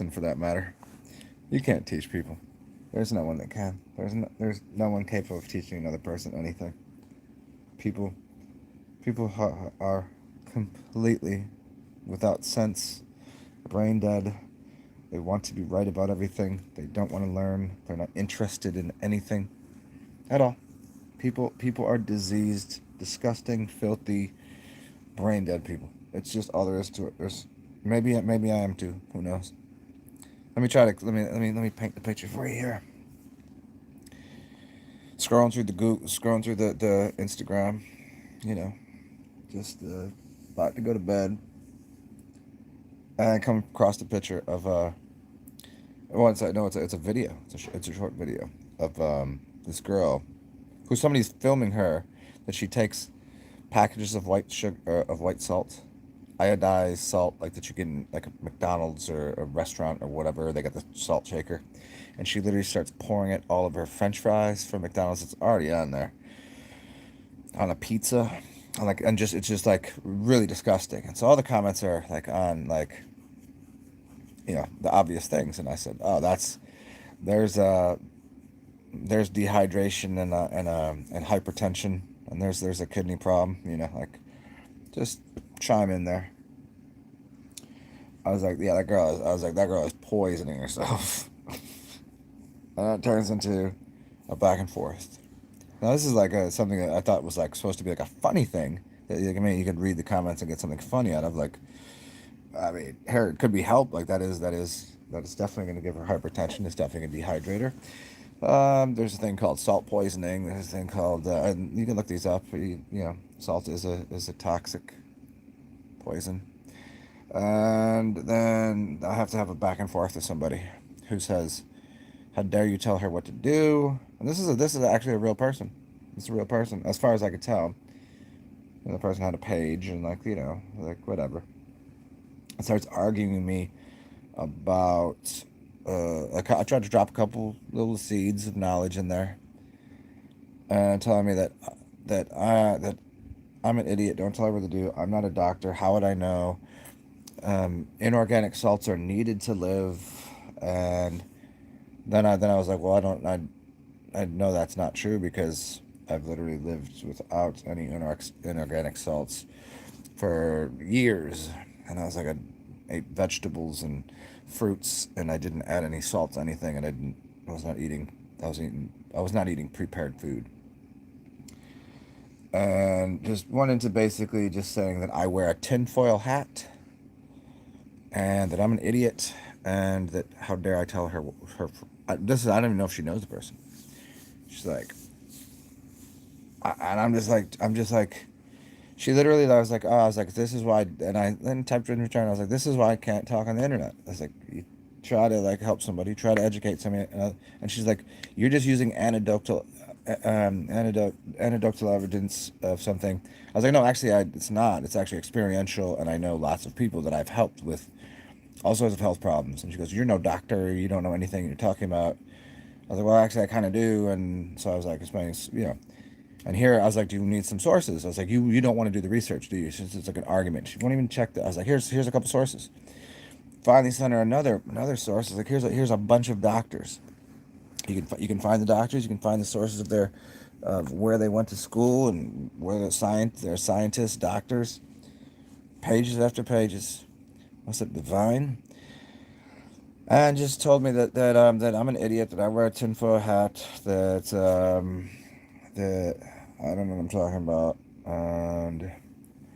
and for that matter. You can't teach people. There's no one that can. There's no one capable of teaching another person anything. People are completely without sense, brain dead. They want to be right about everything. They don't want to learn. They're not interested in anything at all. People are diseased, disgusting, filthy, brain dead people. It's just all there is to it. There's maybe I am too. Who knows? Let me paint the picture for you here. Scrolling through the Instagram, you know, just about to go to bed, and I come across the picture of well, it's a video. It's a short video of this girl who somebody's filming her that she takes packages of white sugar of white salt, iodized salt like that you get in like a McDonald's or a restaurant or whatever. They got the salt shaker, and she literally starts pouring it all over her French fries from McDonald's. It's already on there, on a pizza, and just it's just like really disgusting. And so all the comments are like on like the obvious things, and I said, oh, there's there's dehydration and hypertension, and there's a kidney problem. Like just chime in there. I was like, yeah, that girl. I was like, that girl is poisoning herself. And it turns into a back and forth. Now this is like something that I thought was like supposed to be like a funny thing. That, I mean, you could read the comments and get something funny out of. Like, I mean, here it could be help. Like that is definitely going to give her hypertension. It's definitely going to dehydrate her. There's a thing called salt poisoning. There's a thing called, and you can look these up. Salt is a toxic poison. And then I have to have a back and forth with somebody who says, "How dare you tell her what to do?" And this is actually a real person. It's a real person, as far as I could tell. And the person had a page and like whatever. It starts arguing with me about. I tried to drop a couple little seeds of knowledge in there, and telling me that I'm an idiot. Don't tell her what to do. I'm not a doctor. How would I know? Inorganic salts are needed to live, and then I was like, well, I know that's not true because I've literally lived without any inorganic salts for years, and I was like, I ate vegetables and fruits, and I didn't add any salt to anything, and I was not eating. I was not eating prepared food, and just wanted to basically just saying that I wear a tinfoil hat, and that I'm an idiot, and that how dare I tell her. I don't even know if she knows the person. She's like, and I'm just like, she literally, I was like, this is why, and I then typed in return, I was like, this is why I can't talk on the internet. I was like, you try to like help somebody, try to educate somebody, and she's like, you're just using anecdotal evidence of something. I was like, no, actually, it's not. It's actually experiential, and I know lots of people that I've helped with all sorts of health problems. And she goes, you're no doctor, you don't know anything you're talking about. I was like, well, actually, I kind of do. And so I was like, explaining. And here I was like, do you need some sources? I was like, you don't want to do the research, do you? It's like an argument. She won't even check that. I was like, here's a couple sources. Finally sent her another source. I was like, here's a bunch of doctors. You can find the doctors. You can find the sources of their where they went to school and where they're scientists, doctors. Pages after pages. What's it, Divine? And just told me that I'm an idiot, that I wear a tinfoil hat, that I don't know what I'm talking about, and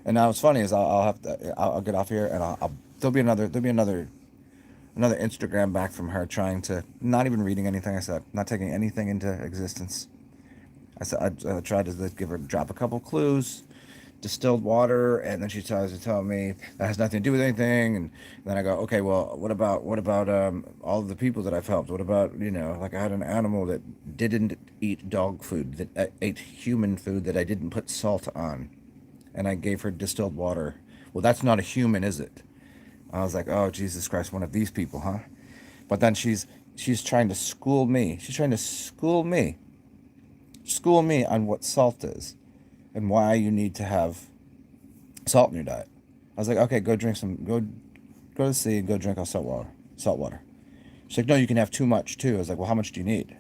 now what's funny is I'll have to I'll get off here, and there'll be another Instagram back from her trying to, not even reading anything I said, not taking anything into existence. I said I tried to drop a couple clues, distilled water, and then she tries to tell me that has nothing to do with anything, and then I go, okay, well, what about all of the people that I've helped? What about, like I had an animal that didn't eat dog food, that ate human food that I didn't put salt on, and I gave her distilled water. Well, that's not a human, is it? I was like, oh, Jesus Christ, one of these people, huh? But then she's trying to school me. She's trying to school me on what salt is and why you need to have salt in your diet. I was like, okay, go to the sea and go drink all salt water. She's like, no, you can have too much too. I was like, well, how much do you need?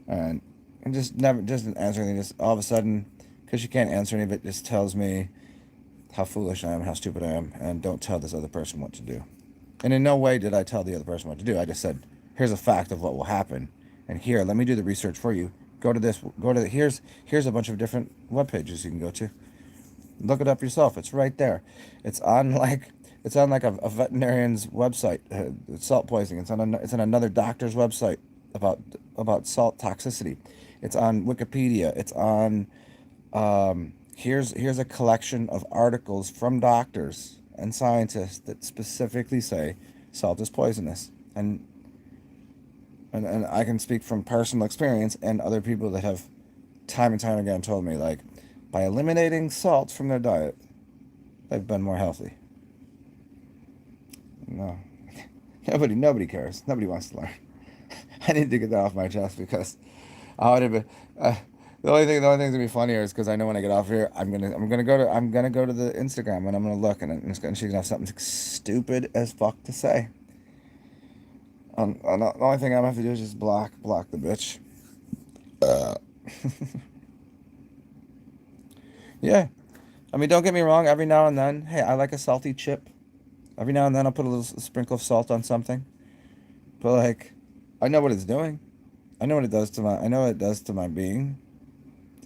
And just never doesn't answer anything. Just all of a sudden, because she can't answer any of it, just tells me how foolish I am, how stupid I am, and don't tell this other person what to do. And in no way did I tell the other person what to do. I just said, here's a fact of what will happen. And here, let me do the research for you. Go to this, here's a bunch of different web pages you can go to. Look it up yourself. It's right there. It's on like a veterinarian's website. Salt poisoning. It's on another doctor's website about salt toxicity. It's on Wikipedia. It's on here's a collection of articles from doctors and scientists that specifically say salt is poisonous. And I can speak from personal experience and other people that have time and time again told me, like, by eliminating salt from their diet, they've been more healthy. No. Nobody cares. Nobody wants to learn. I need to get that off my chest because I would have been. The only thing that's gonna be funnier is because I know when I get off here, I'm gonna go to the Instagram and I'm gonna look and she's gonna have something stupid as fuck to say. The only thing I'm gonna have to do is just block the bitch. Yeah, I mean, don't get me wrong. Every now and then, hey, I like a salty chip. Every now and then, I'll put a little sprinkle of salt on something. But like, I know what it's doing. I know what it does to my. I know what it does to my being.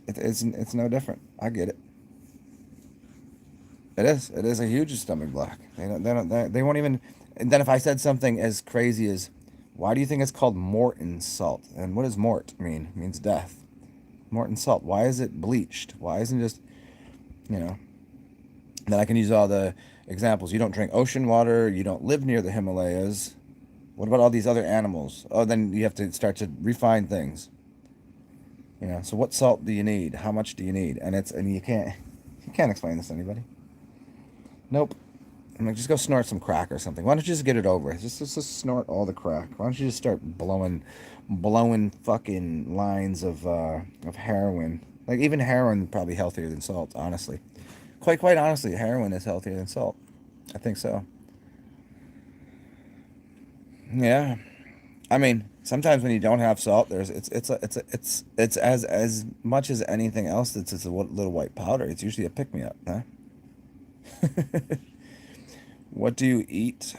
It's no different. I get it. It is. It is a huge stomach block. They won't even. And then if I said something as crazy as, why do you think it's called Morton salt? And what does mort mean? It means death. Morton salt. Why is it bleached? Why isn't it just, you know? Then I can use all the examples. You don't drink ocean water. You don't live near the Himalayas. What about all these other animals? Oh, then you have to start to refine things. You know. So what salt do you need? How much do you need? And you can't explain this to anybody. Nope. I'm like, just go snort some crack or something. Why don't you just get it over? Just snort all the crack. Why don't you just start blowing fucking lines of heroin? Like, even heroin probably healthier than salt, honestly. Quite honestly, heroin is healthier than salt. I think so. Yeah. I mean, sometimes when you don't have salt, it's as much as anything else that's just a little white powder. It's usually a pick me up, huh? What do you eat?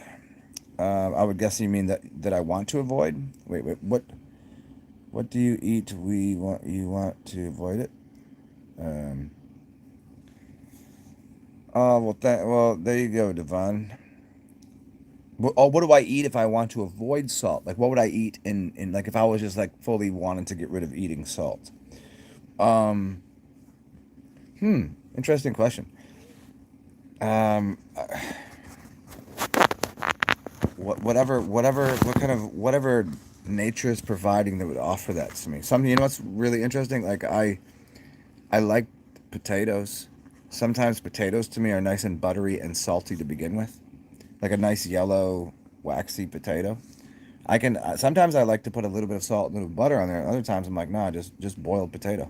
I would guess you mean that I want to avoid. Wait. What do you eat? You want to avoid it. Um. Oh well, there you go, Devon. What do I eat if I want to avoid salt? Like, what would I eat in like if I was just like fully wanting to get rid of eating salt? Um. Interesting question. Um. Whatever nature is providing that would offer that to me. Something, you know what's really interesting? Like, I like potatoes. Sometimes potatoes to me are nice and buttery and salty to begin with, like a nice yellow waxy potato. Sometimes I like to put a little bit of salt, a little butter on there. Other times I'm like, nah, just boiled potato,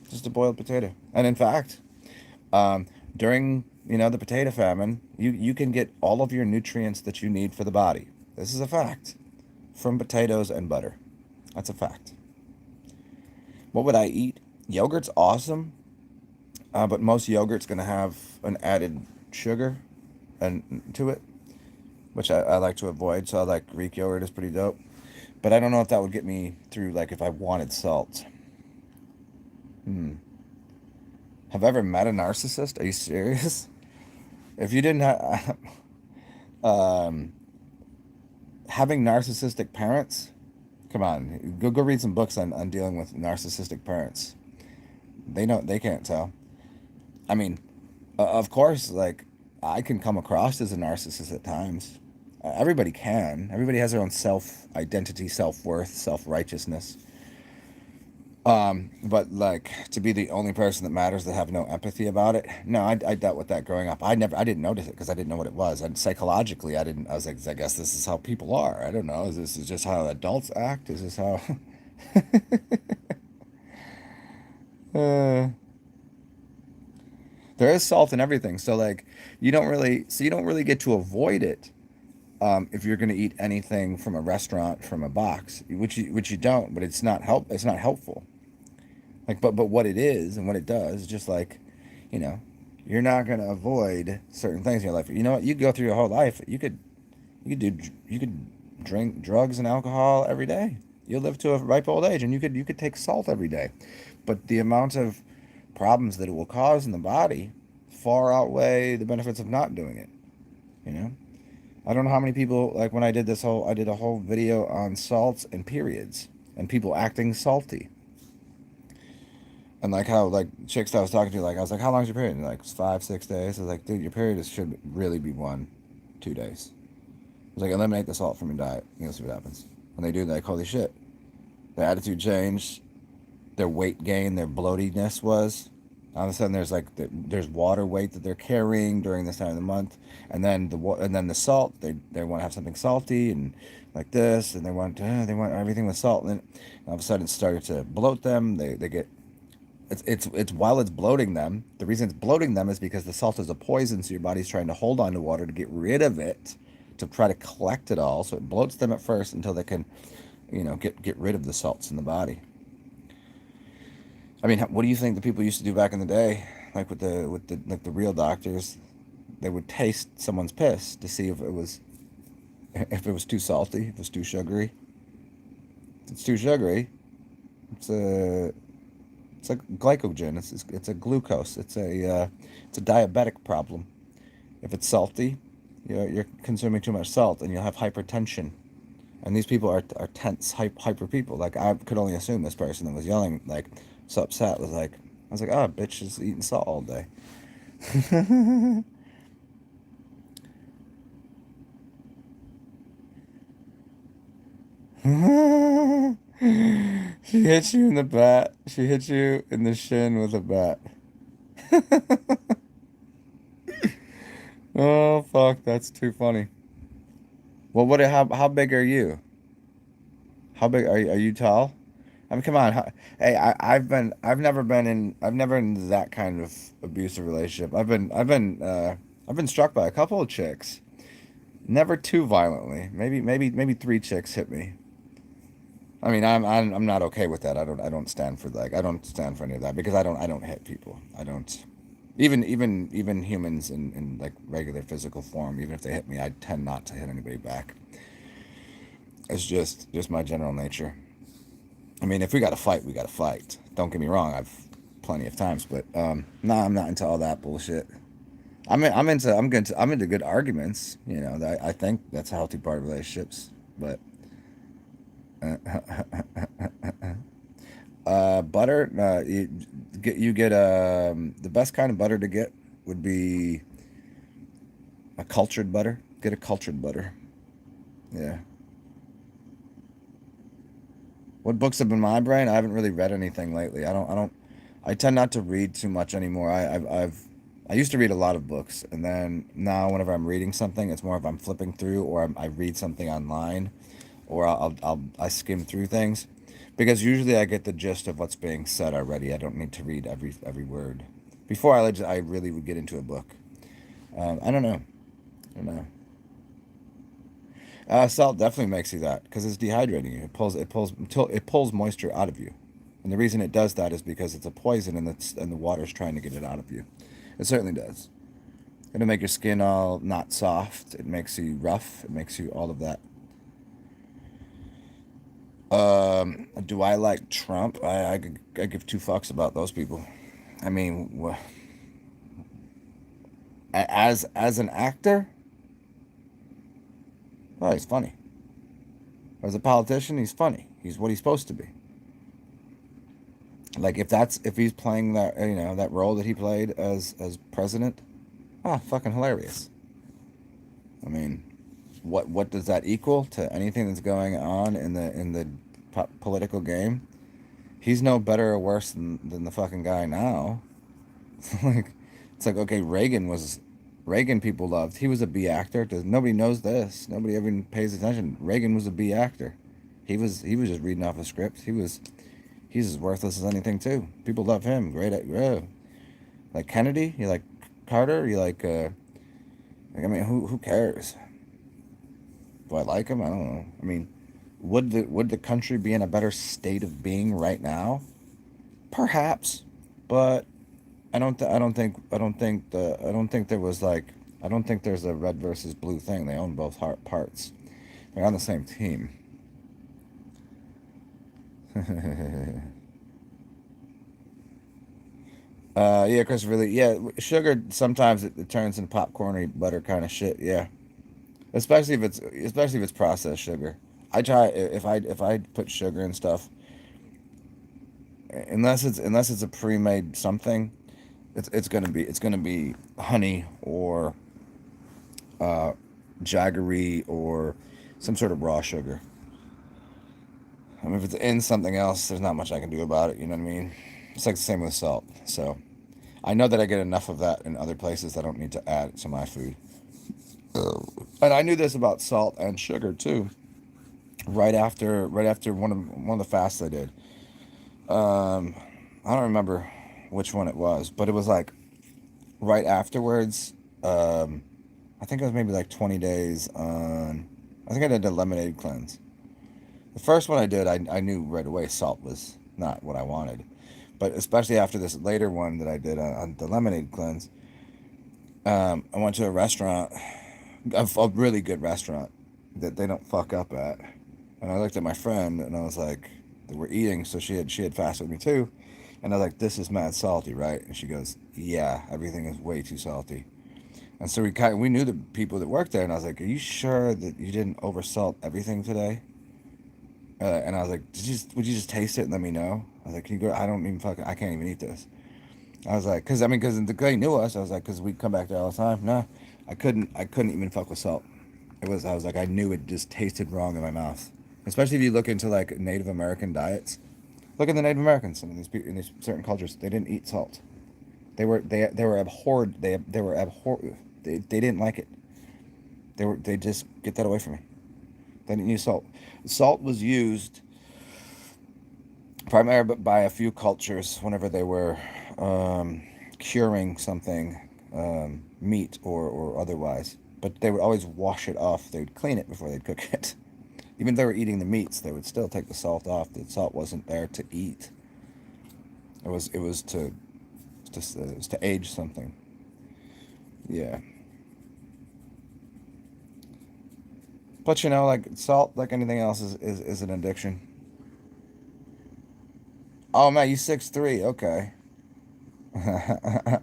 just a boiled potato. And in fact, um, during the potato famine, you can get all of your nutrients that you need for the body. This is a fact from potatoes and butter. That's a fact. What would I eat? Yogurt's awesome, but most yogurt's gonna have an added sugar and to it, which I like to avoid. So I like Greek yogurt is pretty dope, but I don't know if that would get me through. Like if I wanted salt. Hmm. Have I ever met a narcissist? Are you serious? If you didn't have, um, having narcissistic parents, come on, go read some books on dealing with narcissistic parents. They can't tell. I mean, of course, like I can come across as a narcissist at times. Everybody can. Everybody has their own self identity, self worth, self righteousness. But like to be the only person that matters that have no empathy about it. No, I dealt with that growing up. I didn't notice it because I didn't know what it was. And psychologically, I didn't. I was like, I guess this is how people are. I don't know. Is this is just how adults act? Is this how? uh, there is salt in everything, so like you don't really get to avoid it. if you're going to eat anything from a restaurant from a box, which you don't, but it's not helpful. Like, but what it is and what it does, just like, you know, you're not going to avoid certain things in your life. You know what? You go through your whole life. You could drink drugs and alcohol every day. You'll live to a ripe old age, and you could take salt every day. But the amount of problems that it will cause in the body far outweigh the benefits of not doing it. You know, I don't know how many people, like when I did a whole video on salts and periods and people acting salty. And like how like chicks that I was talking to, like I was like, how long's your period? And like 5, 6 days. I was like, dude, your period should really be 1, 2 days. I was like, eliminate the salt from your diet. You'll see what happens. When they do, they're like, holy shit. Their attitude changed. Their weight gain, their bloatiness was. All of a sudden, there's water weight that they're carrying during this time of the month, and then the salt. They want to have something salty and like this, and they want everything with salt. And then all of a sudden, it started to bloat them. They get it's while it's bloating them. The reason it's bloating them is because the salt is a poison, so your body's trying to hold on to water to get rid of it, to try to collect it all. So it bloats them at first until they can, get rid of the salts in the body. I mean, what do you think the people used to do back in the day, like the real doctors? They would taste someone's piss to see if it was too salty, if it was too sugary. If it's too sugary, it's a it's a glycogen. It's a glucose. It's a diabetic problem. If it's salty, you're consuming too much salt, and you'll have hypertension. And these people are tense, hyper people. Like I could only assume this person that was yelling, like so upset, was like, I was like, oh, bitch is eating salt all day. She hits you in the bat. She hits you in the shin with a bat. Oh fuck, that's too funny. Well, how big are you? How big are you tall? I mean, come on. Hey, I've never in that kind of abusive relationship. I've been struck by a couple of chicks. Never too violently. Maybe 3 chicks hit me. I mean, I'm not okay with that. I don't stand for like I don't stand for any of that because I don't hit people. I don't. Even humans in like regular physical form, even if they hit me, I tend not to hit anybody back. It's just my general nature. I mean, if we got to fight, we got to fight. Don't get me wrong, I've plenty of times, but nah, I'm not into all that bullshit. I'm into good arguments. I think that's a healthy part of relationships. But butter, you get the best kind of butter to get would be a cultured butter. Get a cultured butter. Yeah. What books have been in my brain? I haven't really read anything lately. I tend not to read too much anymore. I used to read a lot of books, and then now whenever I'm reading something, it's more if I'm flipping through or I read something online, or I skim through things, because usually I get the gist of what's being said already. I don't need to read every word. Before I really would get into a book. I don't know. I don't know. Salt definitely makes you that because it's dehydrating you. It pulls moisture out of you, and the reason it does that is because it's a poison and the water's trying to get it out of you. It certainly does. It'll make your skin all not soft. It makes you rough. It makes you all of that. Do I like Trump? I give 2 fucks about those people. I mean, as an actor, well, he's funny. As a politician, he's funny. He's what he's supposed to be. Like if he's playing that role that he played as president, fucking hilarious. I mean, what does that equal to anything that's going on in the political game? He's no better or worse than the fucking guy now. like it's like, okay, Reagan people loved. He was a B actor. Nobody knows this. Nobody even pays attention. Reagan was a B actor. He was just reading off a script. He's as worthless as anything too. People love him. Great. Like Kennedy. You like Carter. You like. I mean, who cares? Do I like them? I don't know. I mean, would the country be in a better state of being right now? Perhaps, but I don't think there was like I don't think there's a red versus blue thing. They own both parts. They're on the same team. Yeah, Chris, really, yeah, sugar sometimes it turns into popcorny butter kind of shit. Yeah, especially if it's processed sugar. I try if I put sugar and stuff, unless it's a pre-made something, it's gonna be honey or uh, jaggery or some sort of raw sugar. I mean, if it's in something else, there's not much I can do about it. You know what I mean? It's like the same with salt. So I know that I get enough of that in other places. I don't need to add it to my food. And I knew this about salt and sugar too. Right after one of the fasts I did. Um, I don't remember which one it was, but it was like right afterwards. Um, I think it was maybe like 20 days on. I think I did a lemonade cleanse. The first one I did, I knew right away salt was not what I wanted. But especially after this later one that I did on the lemonade cleanse, I went to a restaurant, a really good restaurant that they don't fuck up at. And I looked at my friend and I was like, we're eating, so she had fasted with me too. And I was like, this is mad salty, right? And she goes, yeah, everything is way too salty. And so we knew the people that worked there, and I was like, are you sure that you didn't oversalt everything today? And I was like, would you just taste it and let me know? I was like, can you go? I don't even fucking, I can't even eat this. I was like, because the guy knew us. I was like, because we come back there all the time. No, I couldn't even fuck with salt. I was like, I knew it just tasted wrong in my mouth. Especially if you look into like Native American diets. Look at the Native Americans in these certain cultures. They didn't eat salt. They were abhorred. They were abhorred. They didn't like it. They just get that away from me. They didn't use salt. Salt was used primarily by a few cultures whenever they were um, curing something, meat or otherwise. But they would always wash it off. They would clean it before they'd cook it. Even if they were eating the meats, they would still take the salt off. The salt wasn't there to eat. It was it was to age something. Yeah. But you know, like salt, like anything else, is an addiction. Oh man, you 6'3". Okay.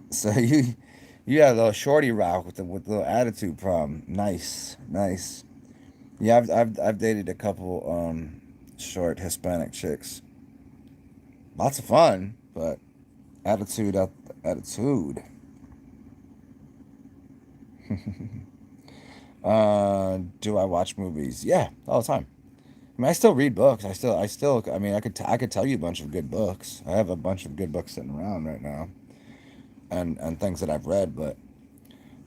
So you had a little shorty rock with the little attitude problem. Nice, nice. Yeah, I've dated a couple short Hispanic chicks. Lots of fun, but attitude up attitude. Do I watch movies? Yeah, all the time. I mean, I still read books. I mean, I could tell you a bunch of good books. I have a bunch of good books sitting around right now, and things that I've read. But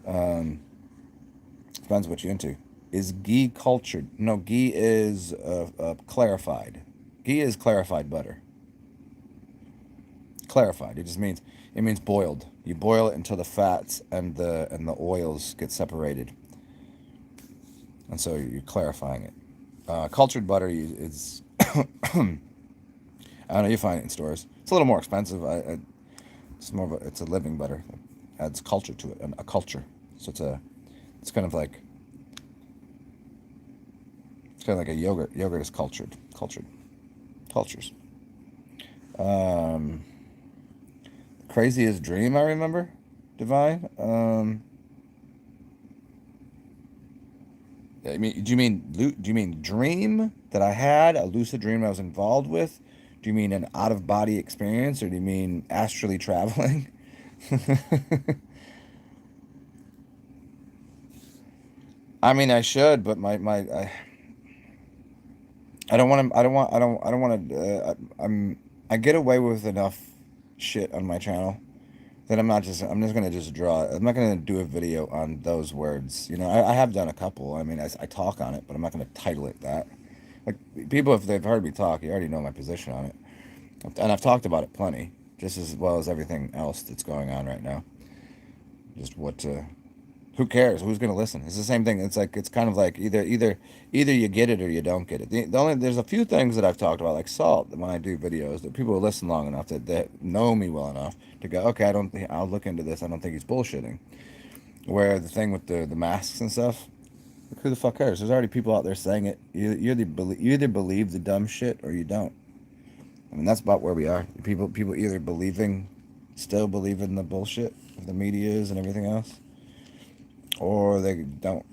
um, depends what you're into. Is ghee cultured? No, ghee is clarified. Ghee is clarified butter. Clarified. It means boiled. You boil it until the fats and the oils get separated, and so you're clarifying it. Cultured butter is I don't know, you find it in stores. It's a little more expensive. It's more of it's a living butter. It adds culture to it, a culture. So it's kind of like it's kind of like a yogurt. Yogurt is cultured, cultures. Um, Craziest dream I remember, Divine. I mean, do you mean dream that I had, a lucid dream I was involved with? Do you mean an out of body experience, or do you mean astrally traveling? I mean, I should, but I don't want to. I don't want to. I get away with enough shit on my channel that I'm just gonna just draw. I'm not gonna do a video on those words. You know, I have done a couple. I mean, I talk on it, but I'm not gonna title it that. Like people, if they've heard me talk, you already know my position on it, and I've talked about it plenty, just as well as everything else that's going on right now. Just what to. Who cares? Who's going to listen? It's the same thing. It's like, it's kind of like either you get it or you don't get it. There's a few things that I've talked about, like salt, that when I do videos, that people will listen long enough that know me well enough to go, okay, I'll look into this. I don't think he's bullshitting. Where the thing with the masks and stuff, like, who the fuck cares? There's already people out there saying it. You either believe the dumb shit or you don't. I mean, that's about where we are. People either still believe in the bullshit of the media is and everything else, or they don't.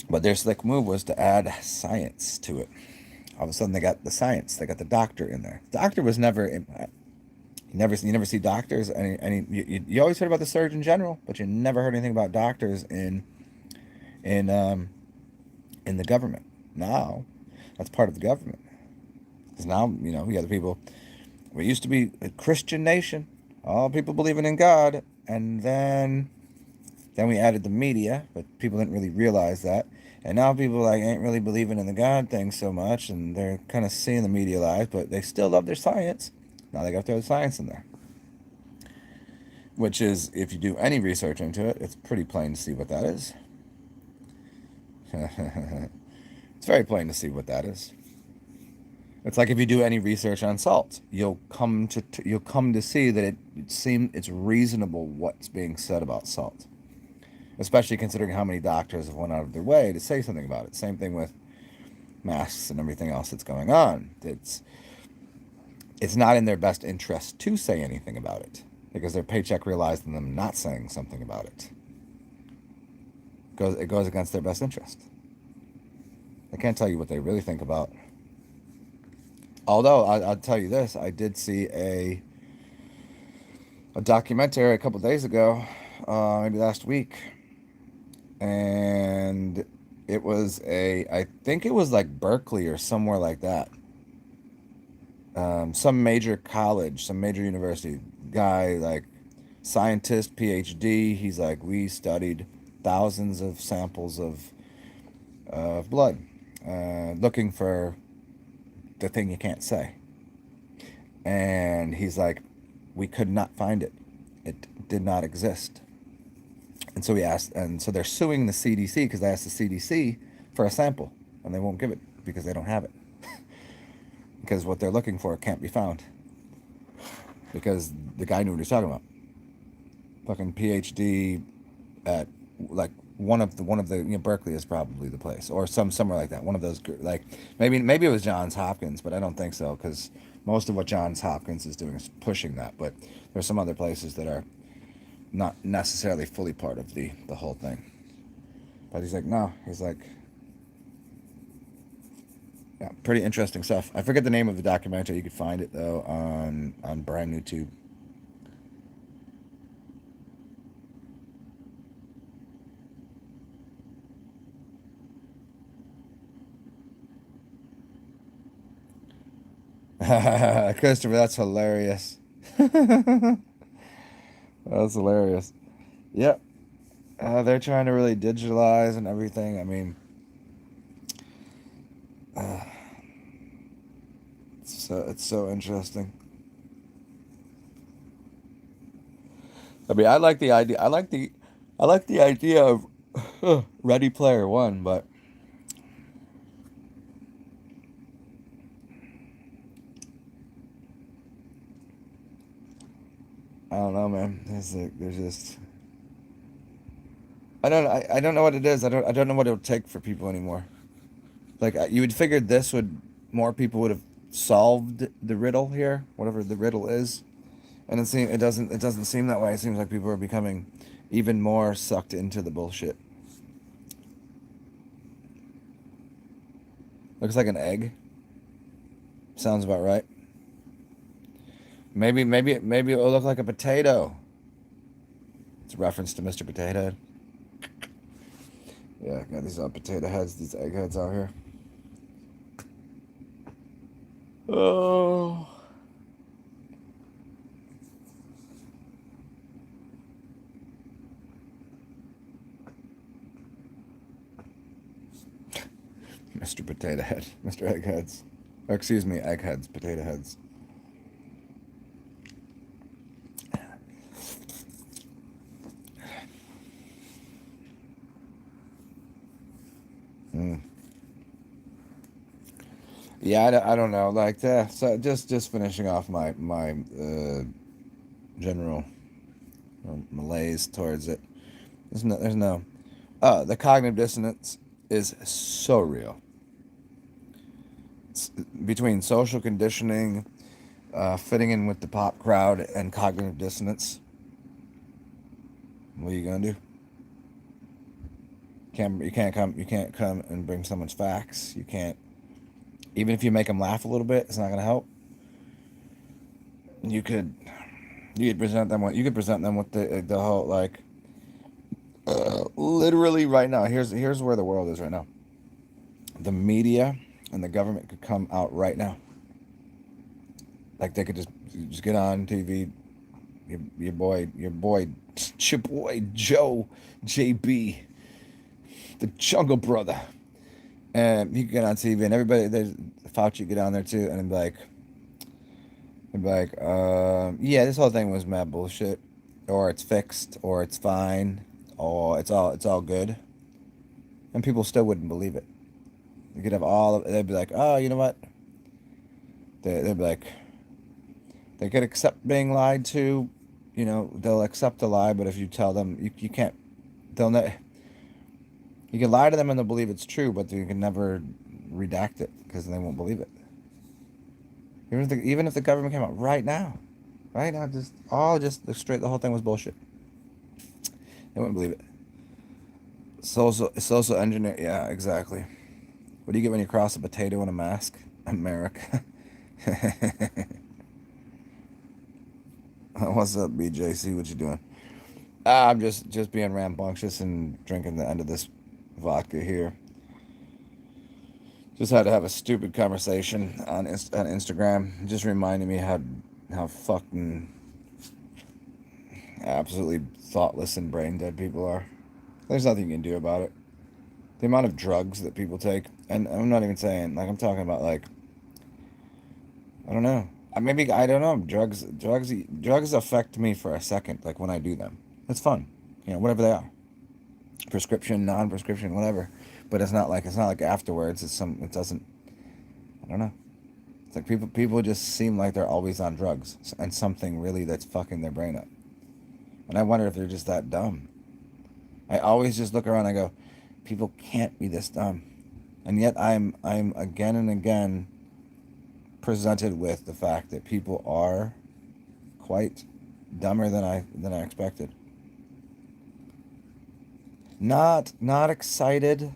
But their slick move was to add science to it. All of a sudden, they got the science. They got the doctor in there. Doctor was never. You never see doctors. You always heard about the Surgeon General, but you never heard anything about doctors in in the government. Now, that's part of the government. Because now, we got the people. We used to be a Christian nation, all people believing in God, and then we added the media, but people didn't really realize that. And now people like ain't really believing in the God thing so much, and they're kind of seeing the media lies, but they still love their science. Now they got to throw the science in there. Which is, if you do any research into it, it's pretty plain to see what that is. It's very plain to see what that is. It's like if you do any research on salt, you'll come to see that it's reasonable what's being said about salt, especially considering how many doctors have went out of their way to say something about it. Same thing with masks and everything else that's going on. It's not in their best interest to say anything about it because their paycheck relies on them not saying something about it. It goes against their best interest. They can't tell you what they really think about. Although I'll tell you this, I did see a documentary a couple days ago, maybe last week, and it was I think it was like Berkeley or somewhere like that. Some major college, some major university guy, like scientist, PhD. He's like, we studied thousands of samples of blood, looking for the thing you can't say. And he's like, we could not find it. It did not exist. And so so they're suing the CDC because they asked the CDC for a sample, and they won't give it because they don't have it. Because what they're looking for can't be found. Because the guy knew what he was talking about. Fucking PhD at like one of the Berkeley is probably the place, or somewhere like that. One of those, like maybe it was Johns Hopkins, but I don't think so because most of what Johns Hopkins is doing is pushing that. But there's some other places that are not necessarily fully part of the whole thing. But he's like, no, he's like, yeah, pretty interesting stuff. I forget the name of the documentary. You could find it though on brand new tube. Christopher, that's hilarious. That's hilarious. Yep. They're trying to really digitalize and everything. I mean, it's so interesting. I mean, I like the idea. I like the idea of Ready Player One, but I don't know, man. There's just I don't know what it is. I don't know what it would take for people anymore. Like you would figure more people would have solved the riddle here, whatever the riddle is. And it doesn't seem that way. It seems like people are becoming even more sucked into the bullshit. Looks like an egg. Sounds about right. Maybe it will look like a potato. It's a reference to Mr. Potato Head. Yeah, got these potato heads, these egg heads out here. Oh. Mr. Potato Head. Mr. Eggheads. Or excuse me, Eggheads, Potato Heads. Yeah, I don't know. Like that. So just finishing off my general malaise towards it. There's no. The cognitive dissonance is so real. It's between social conditioning, fitting in with the pop crowd, and cognitive dissonance. What are you gonna do? You can't come and bring someone's facts. You can't, even if you make them laugh a little bit, it's not gonna help. You could you could present them with the whole like literally right now. Here's where the world is right now. The media and the government could come out right now. Like they could just get on TV. Your boy Joe JB, the Jungle Brother, and he could get on TV and everybody. There's Fauci get on there too, and yeah, this whole thing was mad bullshit, or it's fixed, or it's fine, or it's all good, and people still wouldn't believe it. You could have all of. They'd be like, oh, you know what? They'd be like, they could accept being lied to. They'll accept the lie, but if you tell them, you can't. They'll ne- You can lie to them and they'll believe it's true, but you can never redact it because they won't believe it. Even if the government came out right now, just straight, the whole thing was bullshit. They wouldn't believe it. Social engineer, yeah, exactly. What do you get when you cross a potato in a mask? America. What's up, BJC? What you doing? I'm just being rambunctious and drinking the end of this vodka here. Just had to have a stupid conversation on Instagram. It just reminded me how fucking absolutely thoughtless and brain dead people are. There's nothing you can do about it. The amount of drugs that people take, and I'm not even saying like I'm talking about like I don't know. Maybe I don't know. Drugs affect me for a second, like when I do them. It's fun, whatever they are, prescription, non-prescription, whatever. But it's not like afterwards. It doesn't. I don't know. It's like people just seem like they're always on drugs and something really that's fucking their brain up. And I wonder if they're just that dumb. I always just look around and I go, people can't be this dumb. And yet I'm again and again presented with the fact that people are quite dumber than I expected. Not excited.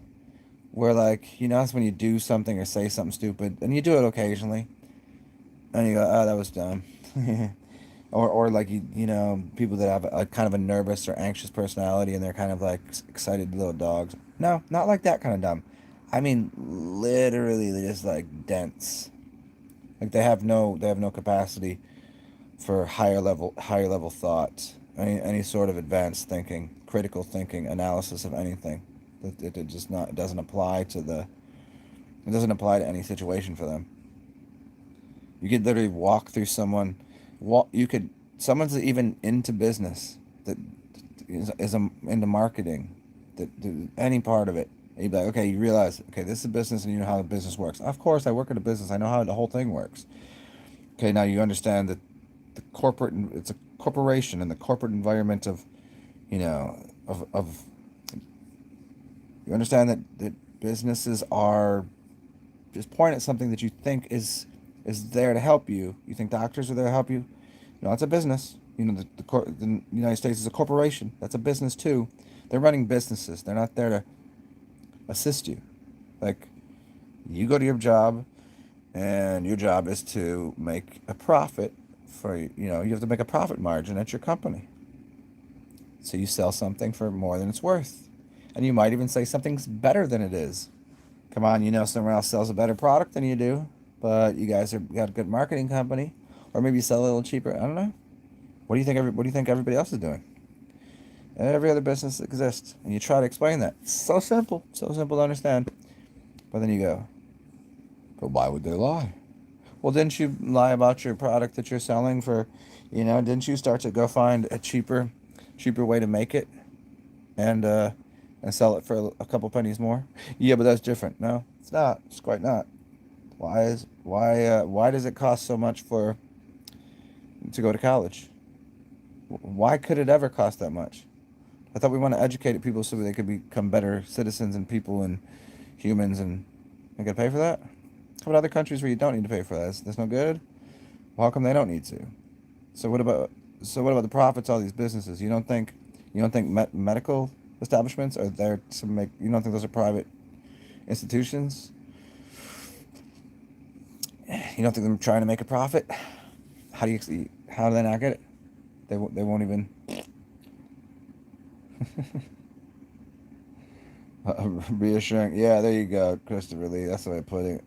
Where like that's when you do something or say something stupid, and you do it occasionally, and you go, oh, that was dumb. or like people that have a kind of a nervous or anxious personality and they're kind of like excited little dogs. No, not like that kind of dumb. I mean literally they're just like dense. Like they have no capacity for higher level thought, any sort of advanced thinking, critical thinking, analysis of anything. It just not it doesn't apply to any situation for them. You could literally walk through someone. Someone's even into business that into marketing, any part of it. And you'd be like, okay, you realize, okay, this is a business and you know how the business works. Of course, I work in a business. I know how the whole thing works. Okay, now you understand that it's a corporation and the corporate environment of, of you understand that businesses are just point at something that you think is there to help you. You think doctors are there to help you. It's a business. The United States is a corporation. That's a business too. They're running businesses. They're not there to assist you. Like, you go to your job, and your job is to make a profit you have to make a profit margin at your company. So you sell something for more than it's worth. And you might even say something's better than it is. Come on, someone else sells a better product than you do, but you guys got a good marketing company, or maybe you sell a little cheaper. I don't know. What do you think? What do you think everybody else is doing? And every other business exists, and you try to explain that. It's so simple to understand. But then you go, but why would they lie? Well, didn't you lie about your product that you're selling for? Didn't you start to go find a cheaper way to make it, and sell it for a couple pennies more? Yeah, but that's different. No, it's not. It's quite not. Why does it cost so much to go to college? Why could it ever cost that much? I thought we want to educate people so they could become better citizens and people and humans, and they gotta pay for that. How about other countries where you don't need to pay for that? That's no good. Well, how come they don't need to? So what about the profits of all these businesses? You don't think medical establishments are there to make? You don't think those are private institutions? You don't think they're trying to make a profit? How do they not get it? They won't even reassuring. Yeah, there you go, Christopher Lee. That's the way to put it.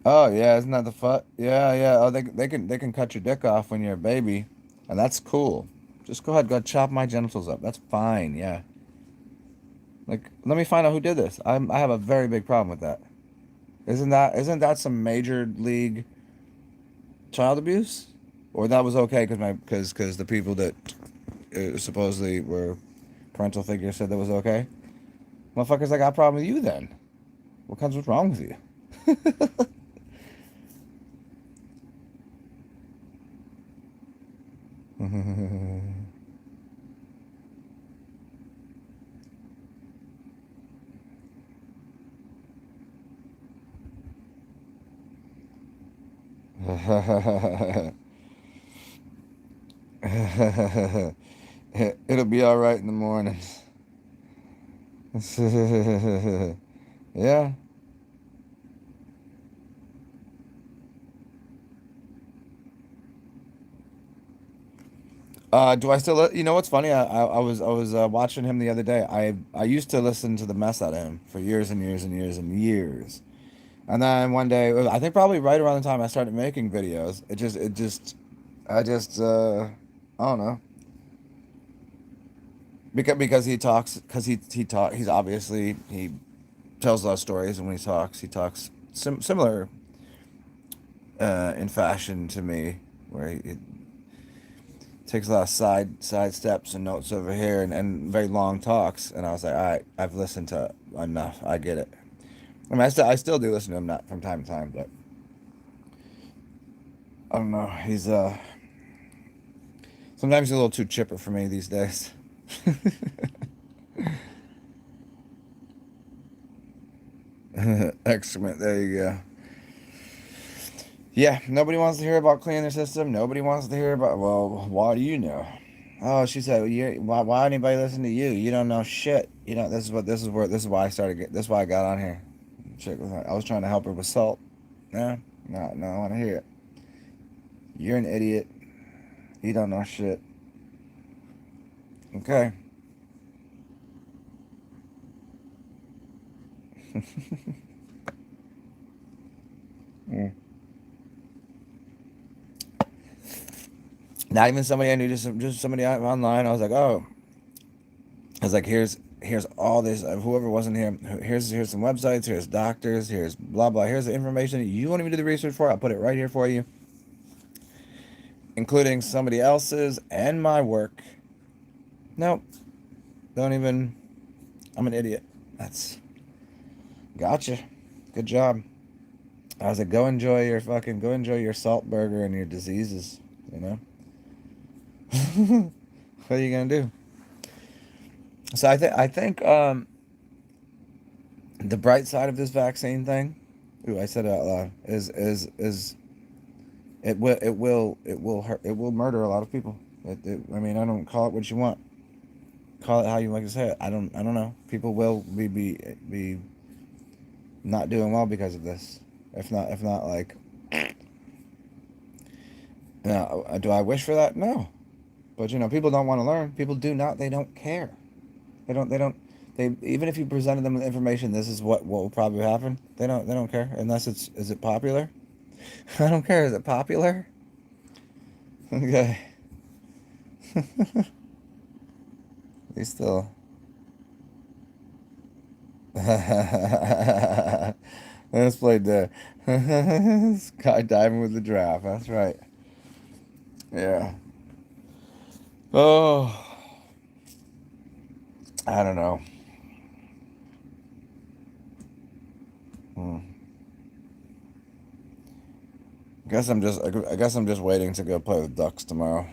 Oh yeah, isn't that the fuck? Yeah, yeah. Oh, they can cut your dick off when you're a baby, and that's cool. Just go ahead, go chop my genitals up. That's fine. Yeah. Like, let me find out who did this. I have a very big problem with that. Isn't that some major league child abuse? Or that was okay because the people that supposedly were parental figures said that was okay. Motherfuckers, I got a problem with you then. What's wrong with you? It'll be all right in the morning. Yeah. Do I still? You know what's funny? I was watching him the other day. I used to listen to the mess out of him for years and years and years and years. And then one day, I think probably right around the time I started making videos, I just, I don't know, because he talks, because he's obviously he tells a lot of stories, and when he talks similar, in fashion to me, where he takes a lot of side steps and notes over here, and very long talks, and I was like, all right, I've listened to enough, I get it. I mean, I still do listen to him, not from time to time, but I don't know. He's sometimes he's a little too chipper for me these days. Excrement. There you go. Yeah, nobody wants to hear about cleaning their system. Nobody wants to hear about. Well, why do you know? Oh, she said, well, why anybody listen to you? You don't know shit. You know, this is why I started. This is why I got on here. I was trying to help her with salt. No, no, no. I want to hear it. You're an idiot. You don't know shit. Okay. Mm. Not even somebody I knew, just somebody online. I was like, oh, I was like, here's all this. Whoever wasn't here, here's some websites. Here's doctors. Here's blah blah. Here's the information you want me to do the research for. I'll put it right here for you, including somebody else's and my work. Nope, don't even. I'm an idiot. That's gotcha. Good job. I was like, go enjoy your salt burger and your diseases. You know, what are you gonna do? So I think the bright side of this vaccine thing, ooh, I said it out loud, is it will murder a lot of people. I mean, I don't call it what you want, call it how you like to say it. I don't know. People will be not doing well because of this. If not like, now, do I wish for that? No, but people don't want to learn. People do not. They don't care. They don't. They even if you presented them with information, this is what will probably happen. They don't care unless is it popular. I don't care. Is it popular? Okay. They still. Let's play the skydiving with the giraffe. That's right. Yeah. Oh. I don't know. Hmm. I guess I'm just waiting to go play with ducks tomorrow.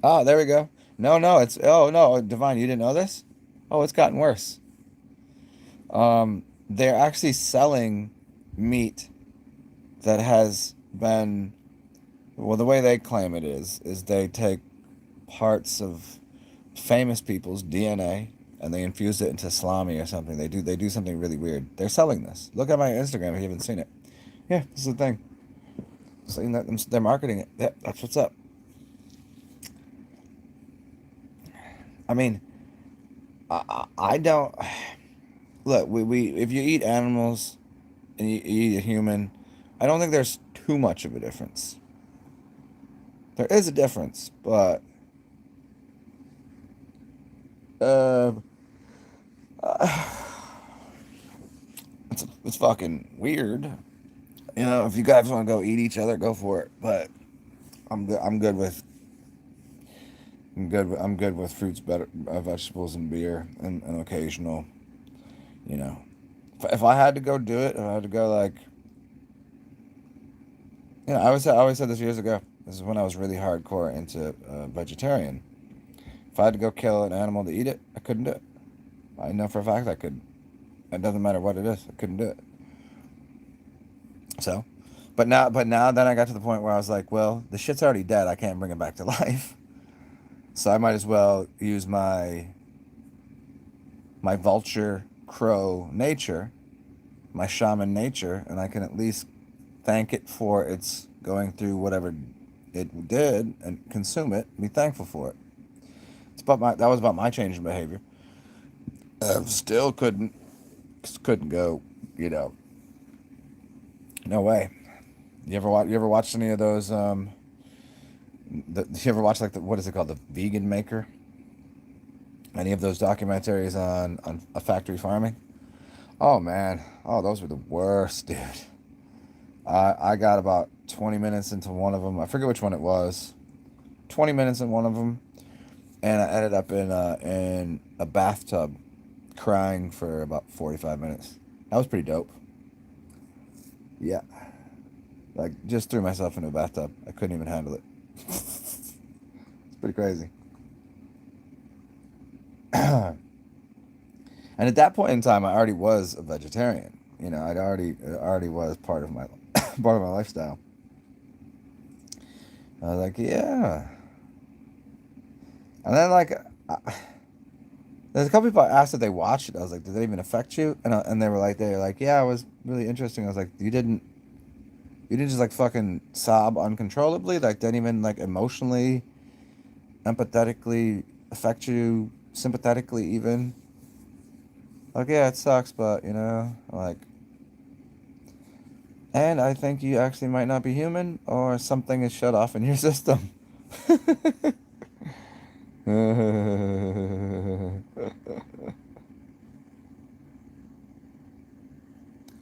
Oh, there we go. No, no, it's oh no, Divine, you didn't know this? Oh, it's gotten worse. They're actually selling meat that has been, well, the way they claim it is they take parts of famous people's DNA and they infuse it into salami or something. They do something really weird. They're selling this. Look at my Instagram if you haven't seen it. Yeah, this is the thing. So, they're marketing it. Yeah, that's what's up. I mean, I don't look. We if you eat animals and you eat a human, I don't think there's too much of a difference. There is a difference, but uh, it's fucking weird. If you guys want to go eat each other, go for it. But I'm good. I'm good with fruits, better vegetables, and beer, and occasional. You know, if I had to go do it, if I had to go like, I always said this years ago. This is when I was really hardcore into vegetarian. If I had to go kill an animal to eat it, I couldn't do it. I know for a fact I could. It doesn't matter what it is. I couldn't do it. So, but now then I got to the point where I was like, well, the shit's already dead. I can't bring it back to life. So I might as well use my vulture crow nature, my shaman nature, and I can at least thank it for its going through whatever it did and consume it. Be thankful for it. That was about my change in behavior. Still couldn't go. You know, no way. You ever watched any of those? You ever watch like what is it called, the Vegan Maker? Any of those documentaries on a factory farming? Oh man, oh those were the worst, dude. I got about 20 minutes into one of them. I forget which one it was. 20 minutes in one of them, and I ended up in a bathtub, crying for about 45 minutes. That was pretty dope. Yeah, like just threw myself into a bathtub. I couldn't even handle it. It's pretty crazy. And at that point in time, I already was a vegetarian. It already was part of my part of my lifestyle. I was like, yeah. And then there's a couple people I asked if they watched it. I was like, did it even affect you? And they were like, yeah, it was really interesting. I was like, you didn't just like fucking sob uncontrollably, like didn't even like emotionally, empathetically affect you, sympathetically even. Like, yeah, it sucks, but like, and I think you actually might not be human, or something is shut off in your system.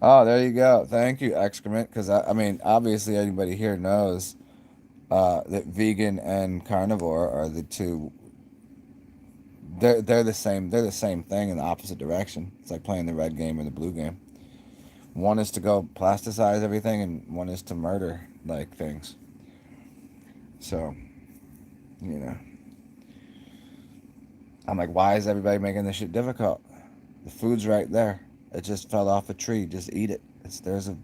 Oh, there you go. Thank you, excrement. Because I mean, obviously, anybody here knows that vegan and carnivore are the two. They're the same. They're the same thing in the opposite direction. It's like playing the red game or the blue game. One is to go plasticize everything, and one is to murder like things. So, you know, I'm like, why is everybody making this shit difficult? The food's right there. It just fell off a tree. Just eat it. There's a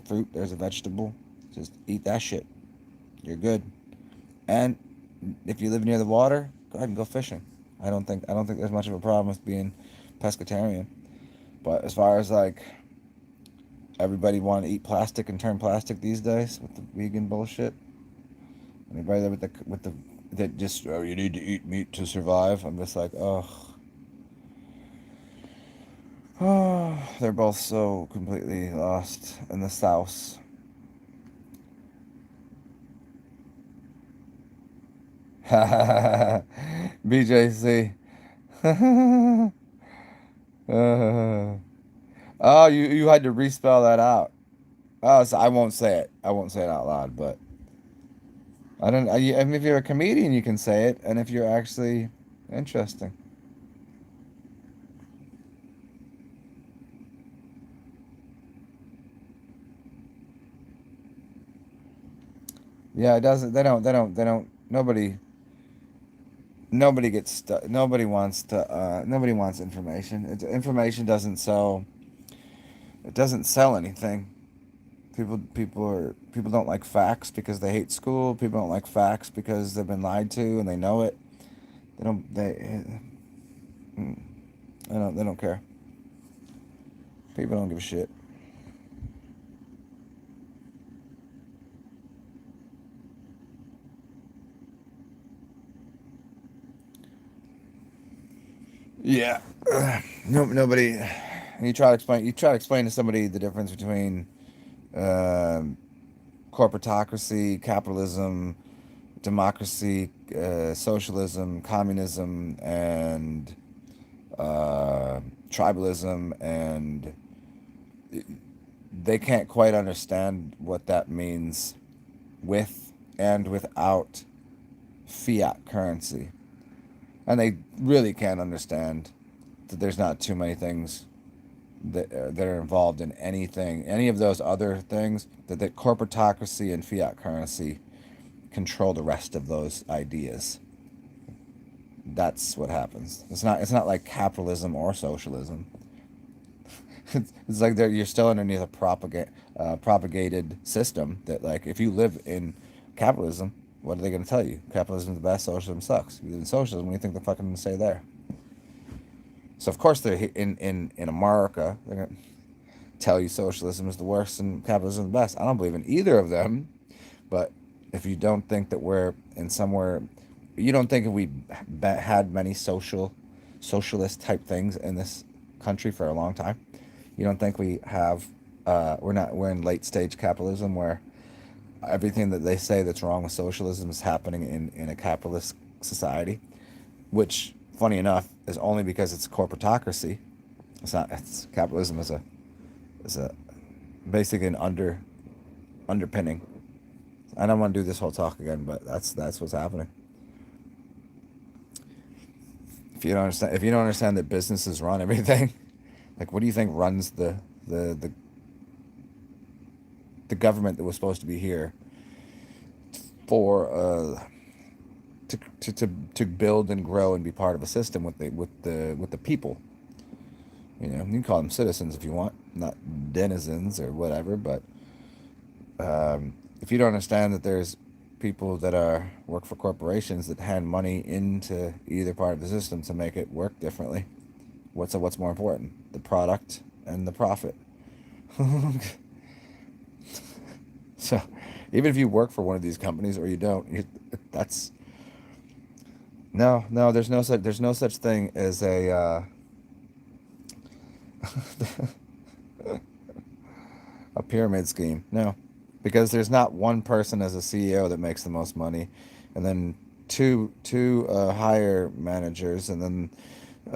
fruit. There's a vegetable. Just eat that shit. You're good. And if you live near the water, go ahead and go fishing. I don't think there's much of a problem with being pescatarian. But as far as like everybody want to eat plastic and turn plastic these days with the vegan bullshit, anybody there with the that just, oh, you need to eat meat to survive. I'm just like, oh, oh, they're both so completely lost in the sauce. BJC. Oh, you had to respell that out. Oh, so I won't say it. I won't say it out loud, but I don't. I mean, if you're a comedian, you can say it, and if you're actually interesting, yeah, it doesn't. They don't. They don't. They don't. Nobody gets stuck. Nobody wants to. Nobody wants information. Information doesn't sell. It doesn't sell anything. People don't like facts because they hate school. People don't like facts because they've been lied to and they know it. They don't. They don't care. People don't give a shit. Yeah. No, nobody. You try to explain to somebody the difference between um corporatocracy, capitalism, democracy, socialism, communism, and tribalism, and they can't quite understand what that means with and without fiat currency. And they really can't understand that there's not too many things that are involved in any of those other things, that corporatocracy and fiat currency control the rest of those ideas. That's what happens. It's not like capitalism or socialism. It's like you're still underneath a propagated system that, like, if you live in capitalism, what are they going to tell you? Capitalism is the best, socialism sucks. You live in socialism, what do you think they're fucking going to say there? So of course they're in America, they're going to tell you socialism is the worst and capitalism is the best. I don't believe in either of them, but if you don't think that we're in somewhere, you don't think if we had many socialist type things in this country for a long time, you don't think we have, we're in late stage capitalism where everything that they say that's wrong with socialism is happening in a capitalist society, which, funny enough, is only because it's corporatocracy. It's not. It's capitalism is a basically an underpinning. I don't want to do this whole talk again, but that's what's happening. If you don't understand that businesses run everything, like, what do you think runs the the, the government that was supposed to be here for to build and grow and be part of a system with the people. You know, you can call them citizens if you want, not denizens or whatever. But if you don't understand that there's people that are work for corporations that hand money into either part of the system to make it work differently, what's more important, the product and the profit? So even if you work for one of these companies or you don't, that's no. There's no such thing as a pyramid scheme. No, because there's not one person as a CEO that makes the most money, and then two higher managers, and then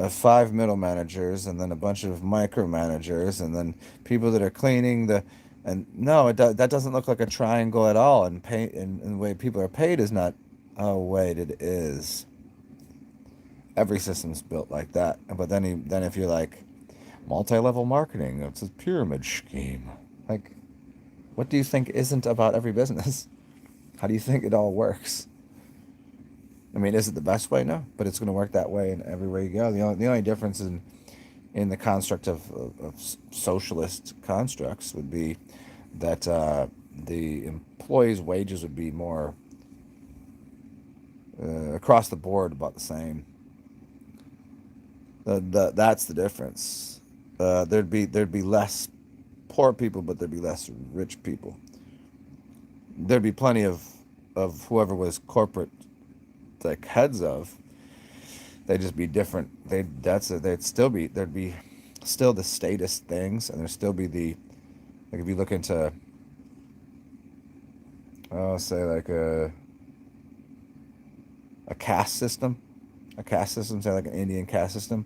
five middle managers, and then a bunch of micro managers, and then people that are cleaning the. And no, that doesn't look like a triangle at all. And and the way people are paid is not. Oh wait, it is. Every system's built like that. But then if you're like multi-level marketing, it's a pyramid scheme. Like, what do you think isn't about every business? How do you think it all works? I mean, is it the best way? No, but it's going to work that way in everywhere you go. The only difference in the construct of socialist constructs would be that the employees' wages would be more across the board about the same. That's the difference. There'd be less poor people, but there'd be less rich people. There'd be plenty of whoever was corporate, like, heads of. They'd just be different. They'd still be there'd be still the statist things, and there'd still be the, like, if you look into, say, like a caste system, say like an Indian caste system.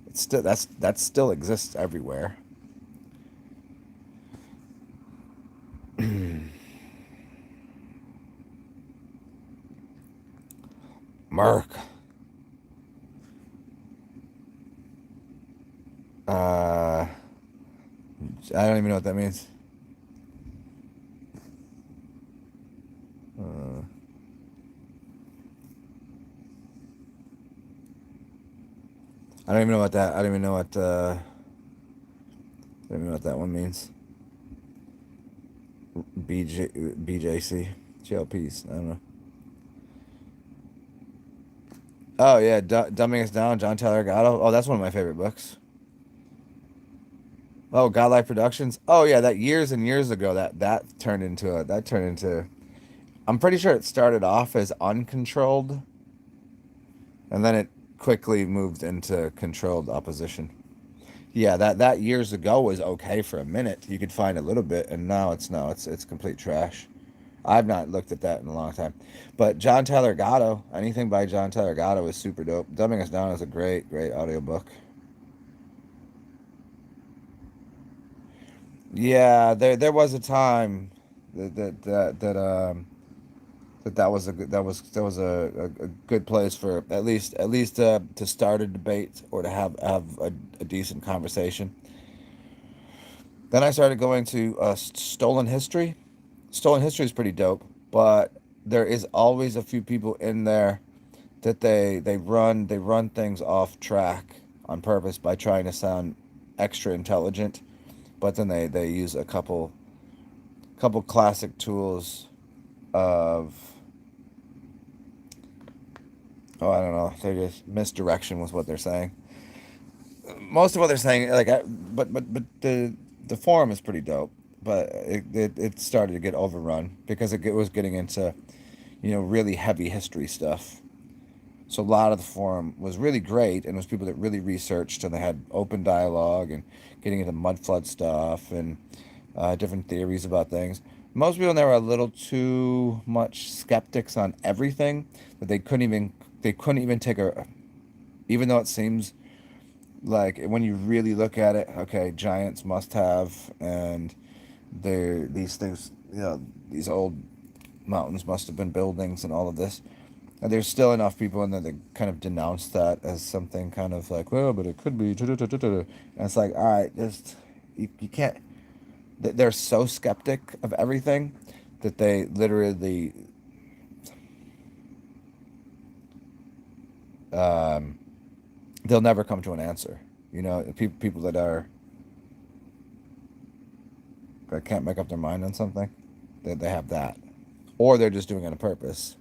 It's still that still exists everywhere. Merc. I don't even know what that means. Uh, I don't even know what that. I don't even know what. I don't even know what that one means. BJC, GLPs. I don't know. Oh yeah, Dumbing Us Down, John Tyler Gatto. Oh, that's one of my favorite books. Oh, Godlike Productions. Oh yeah, that years and years ago that turned into a that turned into. I'm pretty sure it started off as uncontrolled, and then it quickly moved into controlled opposition. Yeah, that years ago was okay for a minute. You could find a little bit, and now it's complete trash. I've not looked at that in a long time. But John Tyler Gatto, anything by John Tyler Gatto is super dope. Dumbing Us Down is a great audiobook. Yeah, there was a time that was a good that was a good place for at least to start a debate or to have a decent conversation. Then I started going to Stolen History. Stolen History is pretty dope, but there is always a few people in there that they run things off track on purpose by trying to sound extra intelligent, but then they use a couple classic tools of, oh, I don't know, they just misdirection with what they're saying. Most of what they're saying, like, but the forum is pretty dope, but it started to get overrun because it was getting into really heavy history stuff. So a lot of the forum was really great, and it was people that really researched, and they had open dialogue and getting into mud flood stuff and different theories about things. Most people in there were a little too much skeptics on everything that they couldn't even take a, even though it seems like when you really look at it, okay, giants must have, and these things, these old mountains must have been buildings and all of this. And there's still enough people in there that kind of denounce that as something kind of like, well, but it could be. And it's like, all right, just you can't. They're so skeptic of everything that they literally, um, they'll never come to an answer. People that can't make up their mind on something, they have that, or they're just doing it on purpose.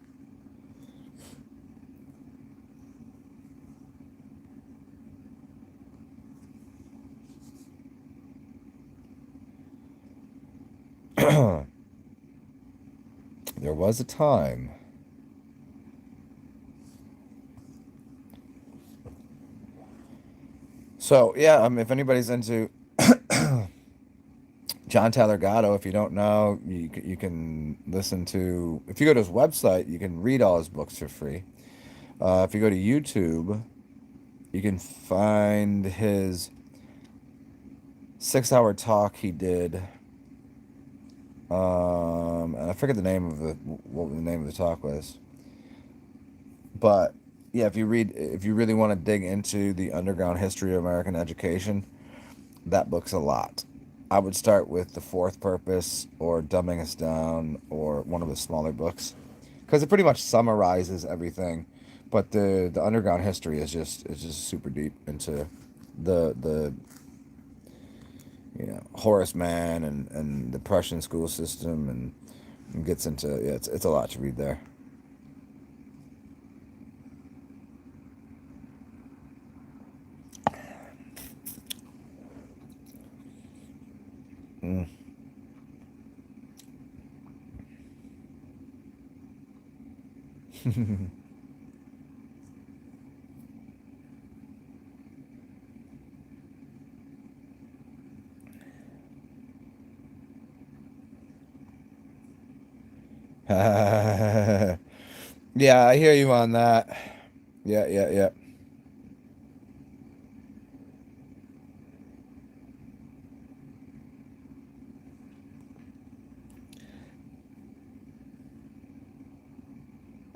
There was a time. So yeah, if anybody's into John Tyler Gatto, if you don't know, you can listen to. If you go to his website, you can read all his books for free. If you go to YouTube, you can find his 6 hour talk he did. And I forget the name of what the name of the talk was. But yeah, if you really want to dig into the underground history of American education, that book's a lot. I would start with The Fourth Purpose or Dumbing Us Down or one of the smaller books because it pretty much summarizes everything. But the underground history is just super deep into the Horace Mann and the Prussian school system and gets into, yeah, it's a lot to read there. Mm. Yeah, I hear you on that. Yeah.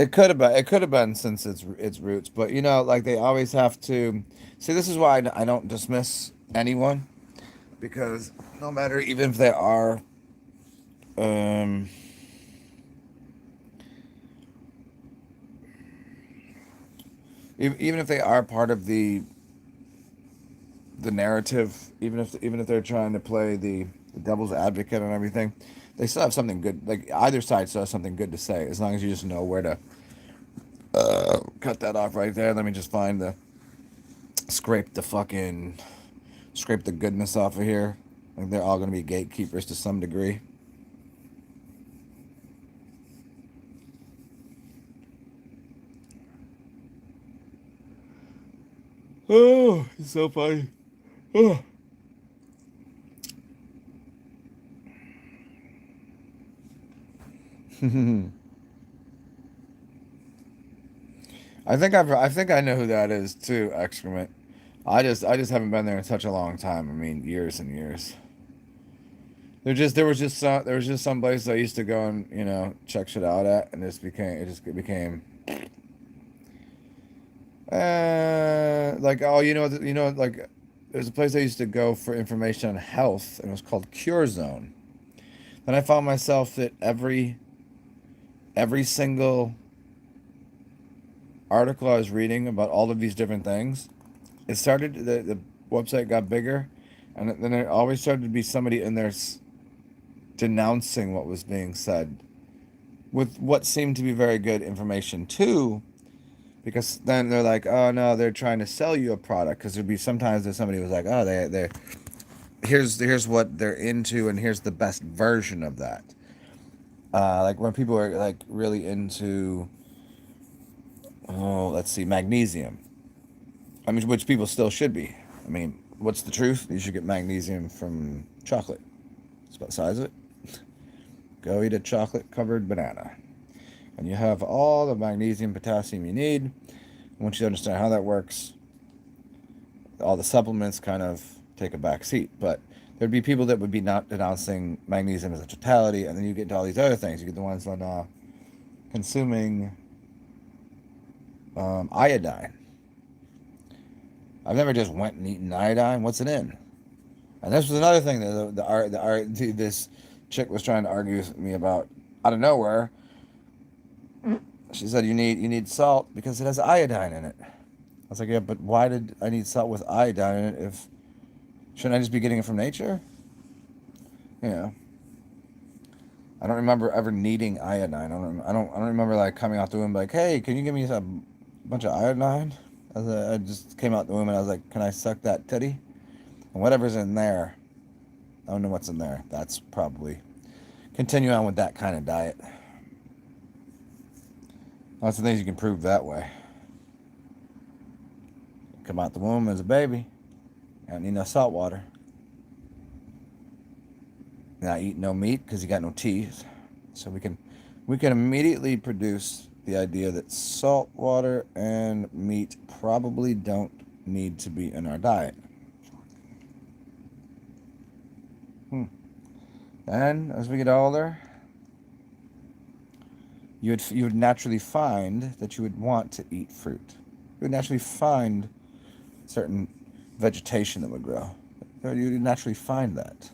It could have been since its roots, but you know, like they always have to see. This is why I don't dismiss anyone, because no matter, even if they are, um, even if they are part of the narrative, even if they're trying to play the devil's advocate and everything, they still have something good. Like either side still has something good to say, as long as you just know where to cut that off right there. Let me just find the scrape the fucking scrape the goodness off of here. Like they're all going to be gatekeepers to some degree. Oh, it's so funny. Oh. I think I know who that is too. Excrement. I just haven't been there in such a long time. I mean, years and years. There was just some place I used to go and check shit out at, and it became like, oh, like there's a place I used to go for information on health, and it was called Cure Zone. Then I found myself that every single article I was reading about all of these different things, it started the website got bigger, and then there always started to be somebody in there denouncing what was being said with what seemed to be very good information too, because then they're like, oh no, they're trying to sell you a product, because there'd be sometimes that somebody was like, oh, they here's what they're into, and here's the best version of that. Like when people are like really into, oh, let's see, magnesium. I mean, which people still should be. I mean, what's the truth? You should get magnesium from chocolate. It's about the size of it. Go eat a chocolate covered banana, and you have all the magnesium, potassium you need. Once you understand how that works, all the supplements kind of take a back seat. But there'd be people that would be not denouncing magnesium as a totality, and then you get into all these other things. You get the ones on consuming iodine. I've never just went and eaten iodine. What's it in? And this was another thing that this chick was trying to argue with me about out of nowhere. She said you need salt because it has iodine in it. I was like, yeah, but why did I need salt with iodine in it? If shouldn't I just be getting it from nature? Yeah. I don't remember ever needing iodine. I don't remember like coming out the womb like, hey, can you give me a bunch of iodine? I just came out the womb and I was like, can I suck that titty? And whatever's in there, I don't know what's in there. That's probably continue on with that kind of diet. Lots of things you can prove that way. Come out the womb as a baby. I don't need no salt water. Not eat no meat because you got no teeth. So we can immediately produce the idea that salt water and meat probably don't need to be in our diet. And as we get older, you would naturally find that you would want to eat fruit. You would naturally find certain vegetation that would grow. You would naturally find that.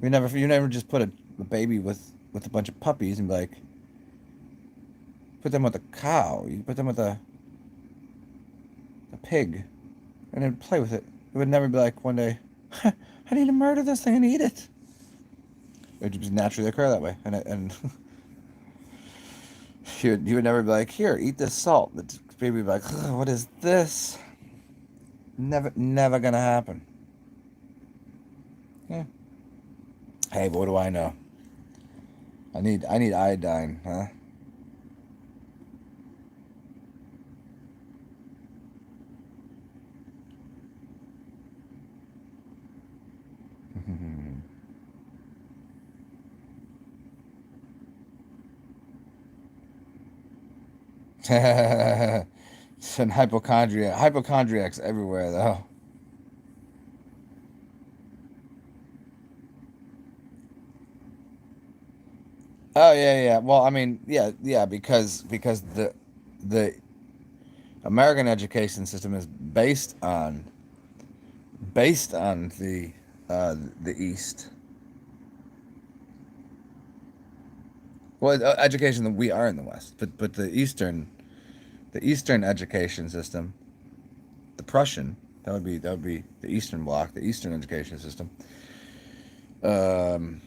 You never just put a baby with a bunch of puppies and be like, put them with a cow. You put them with a pig, and then play with it. It would never be like one day, I need to murder this thing and eat it. It would just naturally occur that way, and you would never be like, here, eat this salt. The baby would be like, what is this? Never gonna happen. Yeah. Hey, but what do I know? I need iodine, huh? And hypochondriacs everywhere though. Oh yeah, yeah. Well, I mean, yeah, yeah, because the American education system is based on the East. Well, education that we are in the West, but the Eastern education system, the Prussian, that would be the Eastern Bloc, the Eastern education system. Um,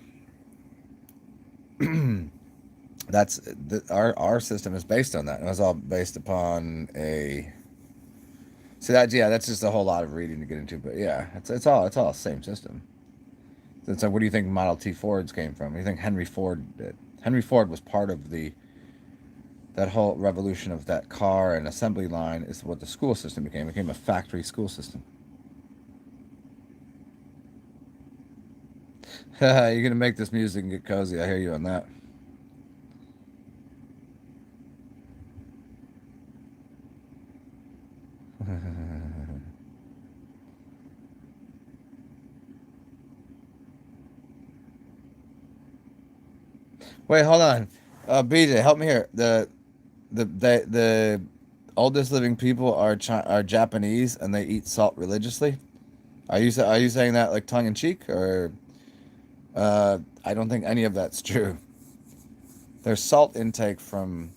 our system is based on that. It was all based upon a. So that's just a whole lot of reading to get into, but yeah, it's all the same system. So it's like, what do you think Model T Fords came from? What do you think Henry Ford did? Henry Ford was part of that whole revolution of that car and assembly line is what the school system became. It became a factory school system. You're gonna make this music and get cozy. I hear you on that. Wait, hold on. BJ, help me here. The oldest living people are Japanese and they eat salt religiously. Are you saying that like tongue in cheek or I don't think any of that's true. Their salt intake from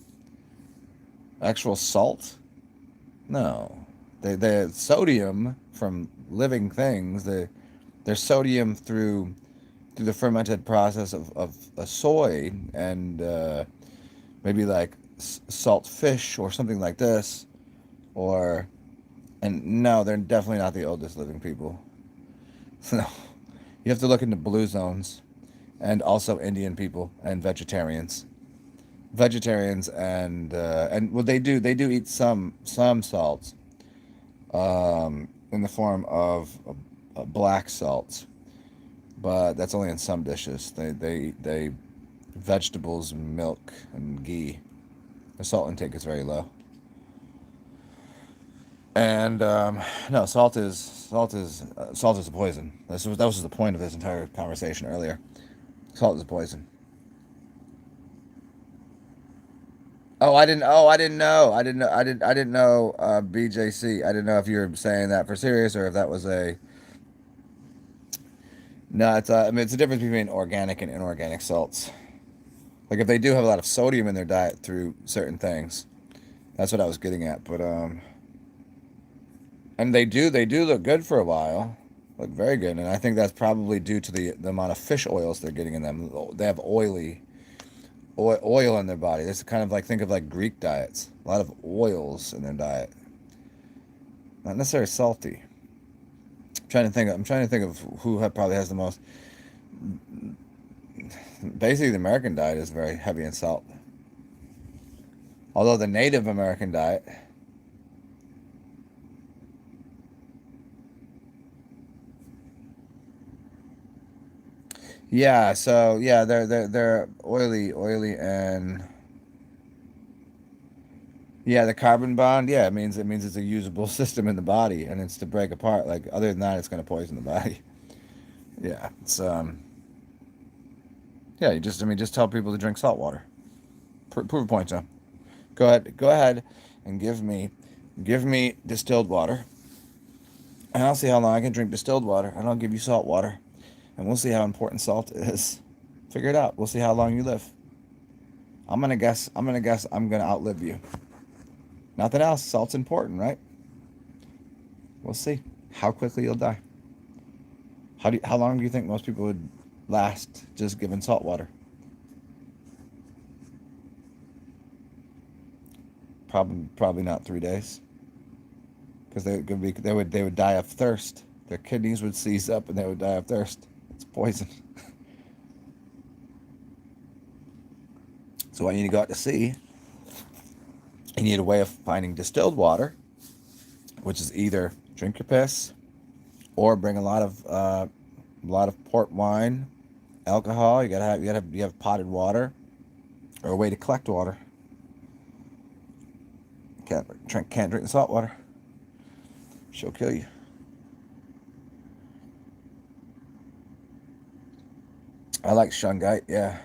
actual salt? No. They sodium from living things. There's sodium through the fermented process of a soy and maybe like salt fish or something like this. Or and no, they're definitely not the oldest living people. No, you have to look into blue zones and also Indian people and vegetarians and well they do eat some salts in the form of black salts, but that's only in some dishes. They vegetables, milk, and ghee. The salt intake is very low. And no, salt is a poison. That was the point of this entire conversation earlier. Salt is a poison. Oh, I didn't. Oh, I didn't know. I didn't know. I didn't know. BJC. I didn't know if you were saying that for serious or if that was a. No, it's. I mean, it's a difference between organic and inorganic salts. Like if they do have a lot of sodium in their diet through certain things, that's what I was getting at. But and they do look good for a while, look very good, and I think that's probably due to the amount of fish oils they're getting in them. They have oil in their body. This is kind of like think of like Greek diets, a lot of oils in their diet, not necessarily salty. I'm trying to think of who probably has the most. Basically, the American diet is very heavy in salt. Although the Native American diet, yeah. So yeah, they're oily, and yeah, the carbon bond. Yeah, it means it's a usable system in the body, and it's to break apart. Like other than that, it's going to poison the body. Yeah, it's yeah. Just tell people to drink salt water. Prove a point, John. Go ahead, and give me distilled water, and I'll see how long I can drink distilled water, and I'll give you salt water, and we'll see how important salt is. Figure it out. We'll see how long you live. I'm gonna guess. I'm gonna outlive you. Nothing else. Salt's important, right? We'll see how quickly you'll die. How long do you think most people would last just given salt water? Probably not 3 days, because they would die of thirst. Their kidneys would seize up and they would die of thirst. It's poison. So when you go out to sea, you need a way of finding distilled water, which is either drink your piss or bring a lot of port wine, alcohol. You have potted water or a way to collect water. Can't drink the salt water. She'll kill you. I like shungite. Yeah,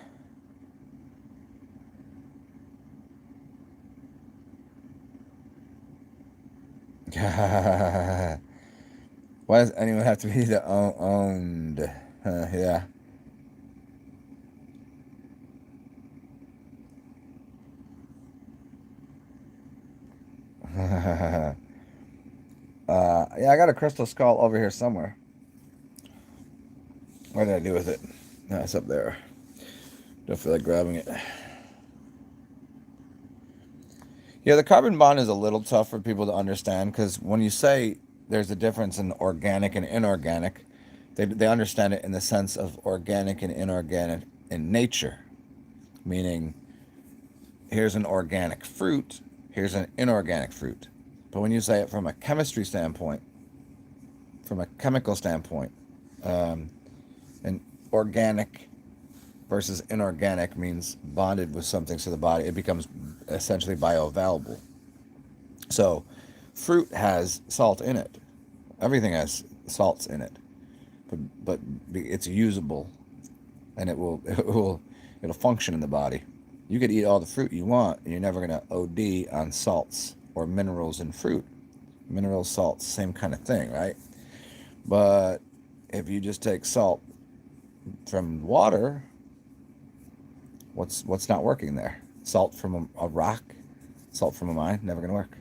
Why does anyone have to be the owned? Yeah. Yeah, I got a crystal skull over here somewhere. What did I do with it? No, it's up there. Don't feel like grabbing it. Yeah, the carbon bond is a little tough for people to understand because when you say there's a difference in organic and inorganic, they understand it in the sense of organic and inorganic in nature, meaning here's an organic fruit, here's an inorganic fruit. But when you say it from a chemistry standpoint, from a chemical standpoint, um, and organic versus inorganic means bonded with something to the body, it becomes essentially bioavailable. So, fruit has salt in it. Everything has salts in it, but it's usable, and it'll function in the body. You could eat all the fruit you want, and you're never gonna OD on salts or minerals in fruit. Minerals, salts, same kind of thing, right? But if you just take salt from water, what's not working there? Salt from a rock, salt from a mine, never gonna work.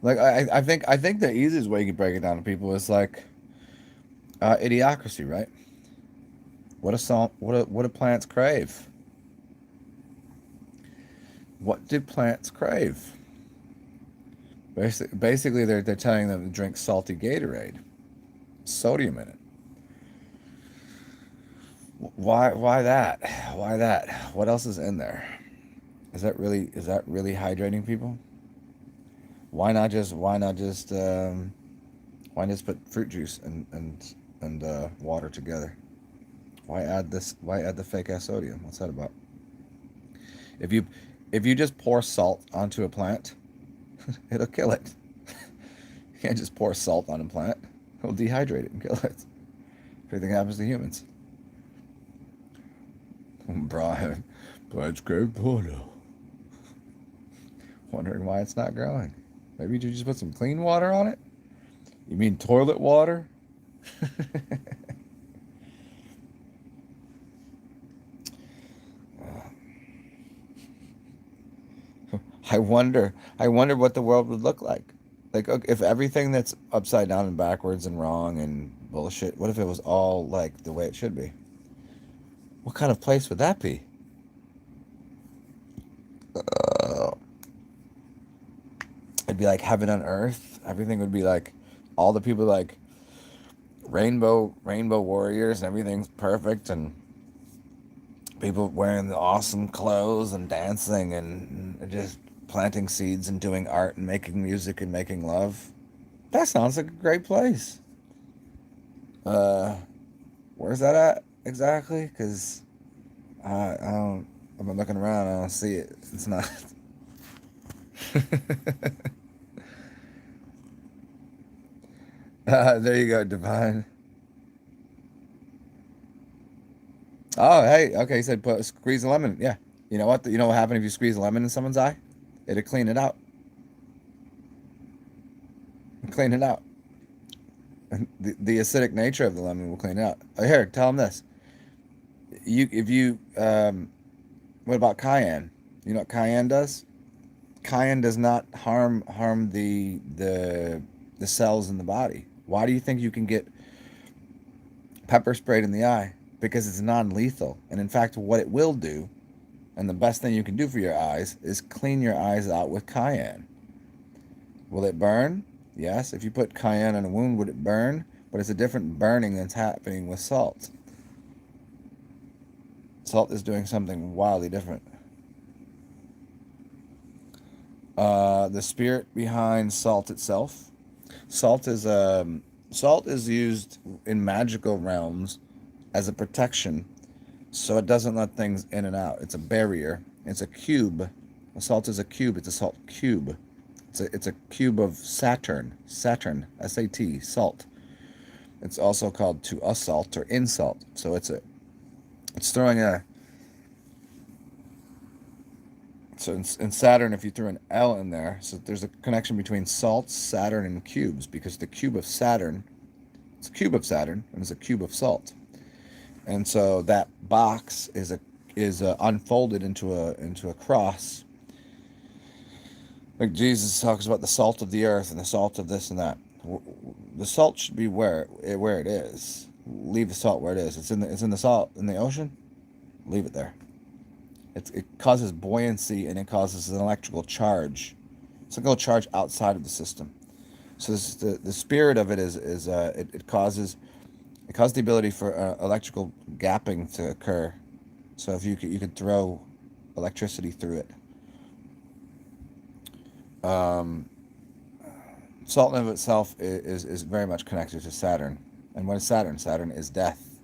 Like I think the easiest way you could break it down to people is like idiocracy, right? What do plants crave? What do plants crave? Basically, they're telling them to drink salty Gatorade, sodium in it. Why that? Why that? What else is in there? Is that really hydrating people? Why not just put fruit juice and water together? Why add the fake ass sodium? What's that about? If you if you just pour salt onto a plant, it'll kill it. You can't just pour salt on a plant. It'll dehydrate it and kill it. Everything happens to humans. Brian, plants crave water. Wondering why it's not growing. Maybe you just put some clean water on it? You mean toilet water? I wonder what the world would look like. Like okay, if everything that's upside down and backwards and wrong and bullshit, what if it was all like the way it should be? What kind of place would that be? Uh, it'd be like heaven on earth. Everything would be like all the people like rainbow warriors and everything's perfect and people wearing the awesome clothes and dancing and just planting seeds and doing art and making music and making love. That sounds like a great place. Uh, where's that at exactly? Because I don't. I've been looking around. I don't see it. It's not. There you go, Divine. Oh, hey. Okay, you said squeeze a lemon. Yeah. You know what? You know what happened if you squeeze a lemon in someone's eye? It'll clean it out. Clean it out. The acidic nature of the lemon will clean it out. Here, tell them this. If you what about cayenne? You know what cayenne does? Cayenne does not harm the cells in the body. Why do you think you can get pepper sprayed in the eye? Because it's non-lethal, and in fact, what it will do, and the best thing you can do for your eyes, is clean your eyes out with cayenne. Will it burn? Yes. If you put cayenne on a wound, would it burn? But it's a different burning that's happening with salt. Salt is doing something wildly different. The spirit behind salt itself. Salt is salt is used in magical realms as a protection, so it doesn't let things in and out. It's a barrier. It's a cube. A salt is a cube. It's a salt cube. It's a cube of Saturn. Saturn. S-A-T. Salt. It's also called to assault or insult. So it's throwing a. So in Saturn, if you threw an L in there, so there's a connection between salt, Saturn, and cubes, because the cube of Saturn, it's a cube of Saturn, and it's a cube of salt. And so that box is unfolded into a cross. Like Jesus talks about the salt of the earth and the salt of this and that. The salt should be where it is. Leave the salt where it is. It's in the salt in the ocean. Leave it there. It causes buoyancy, and it causes an electrical charge. It's a electrical charge outside of the system. So this the spirit of it is it causes the ability for electrical gapping to occur. So if you could throw electricity through it. Salt in of itself is very much connected to Saturn. And what is Saturn? Saturn is death.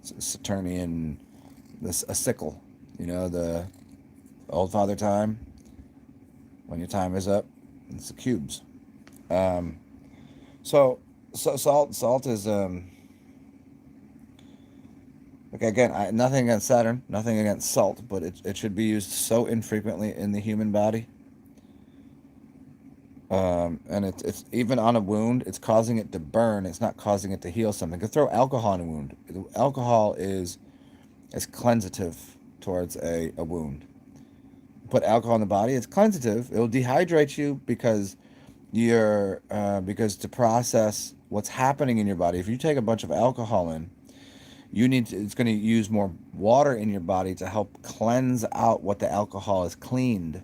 It's Saturnian, a sickle. You know, the old Father Time. When your time is up, it's the cubes. So salt is okay. Again, nothing against Saturn, nothing against salt, but it should be used so infrequently in the human body. And it's even on a wound, it's causing it to burn. It's not causing it to heal something. You could throw alcohol in a wound. Alcohol is cleansative towards a wound. Put alcohol in the body, it's cleansative. It'll dehydrate you because to process what's happening in your body. If you take a bunch of alcohol in, it's going to use more water in your body to help cleanse out what the alcohol has cleaned,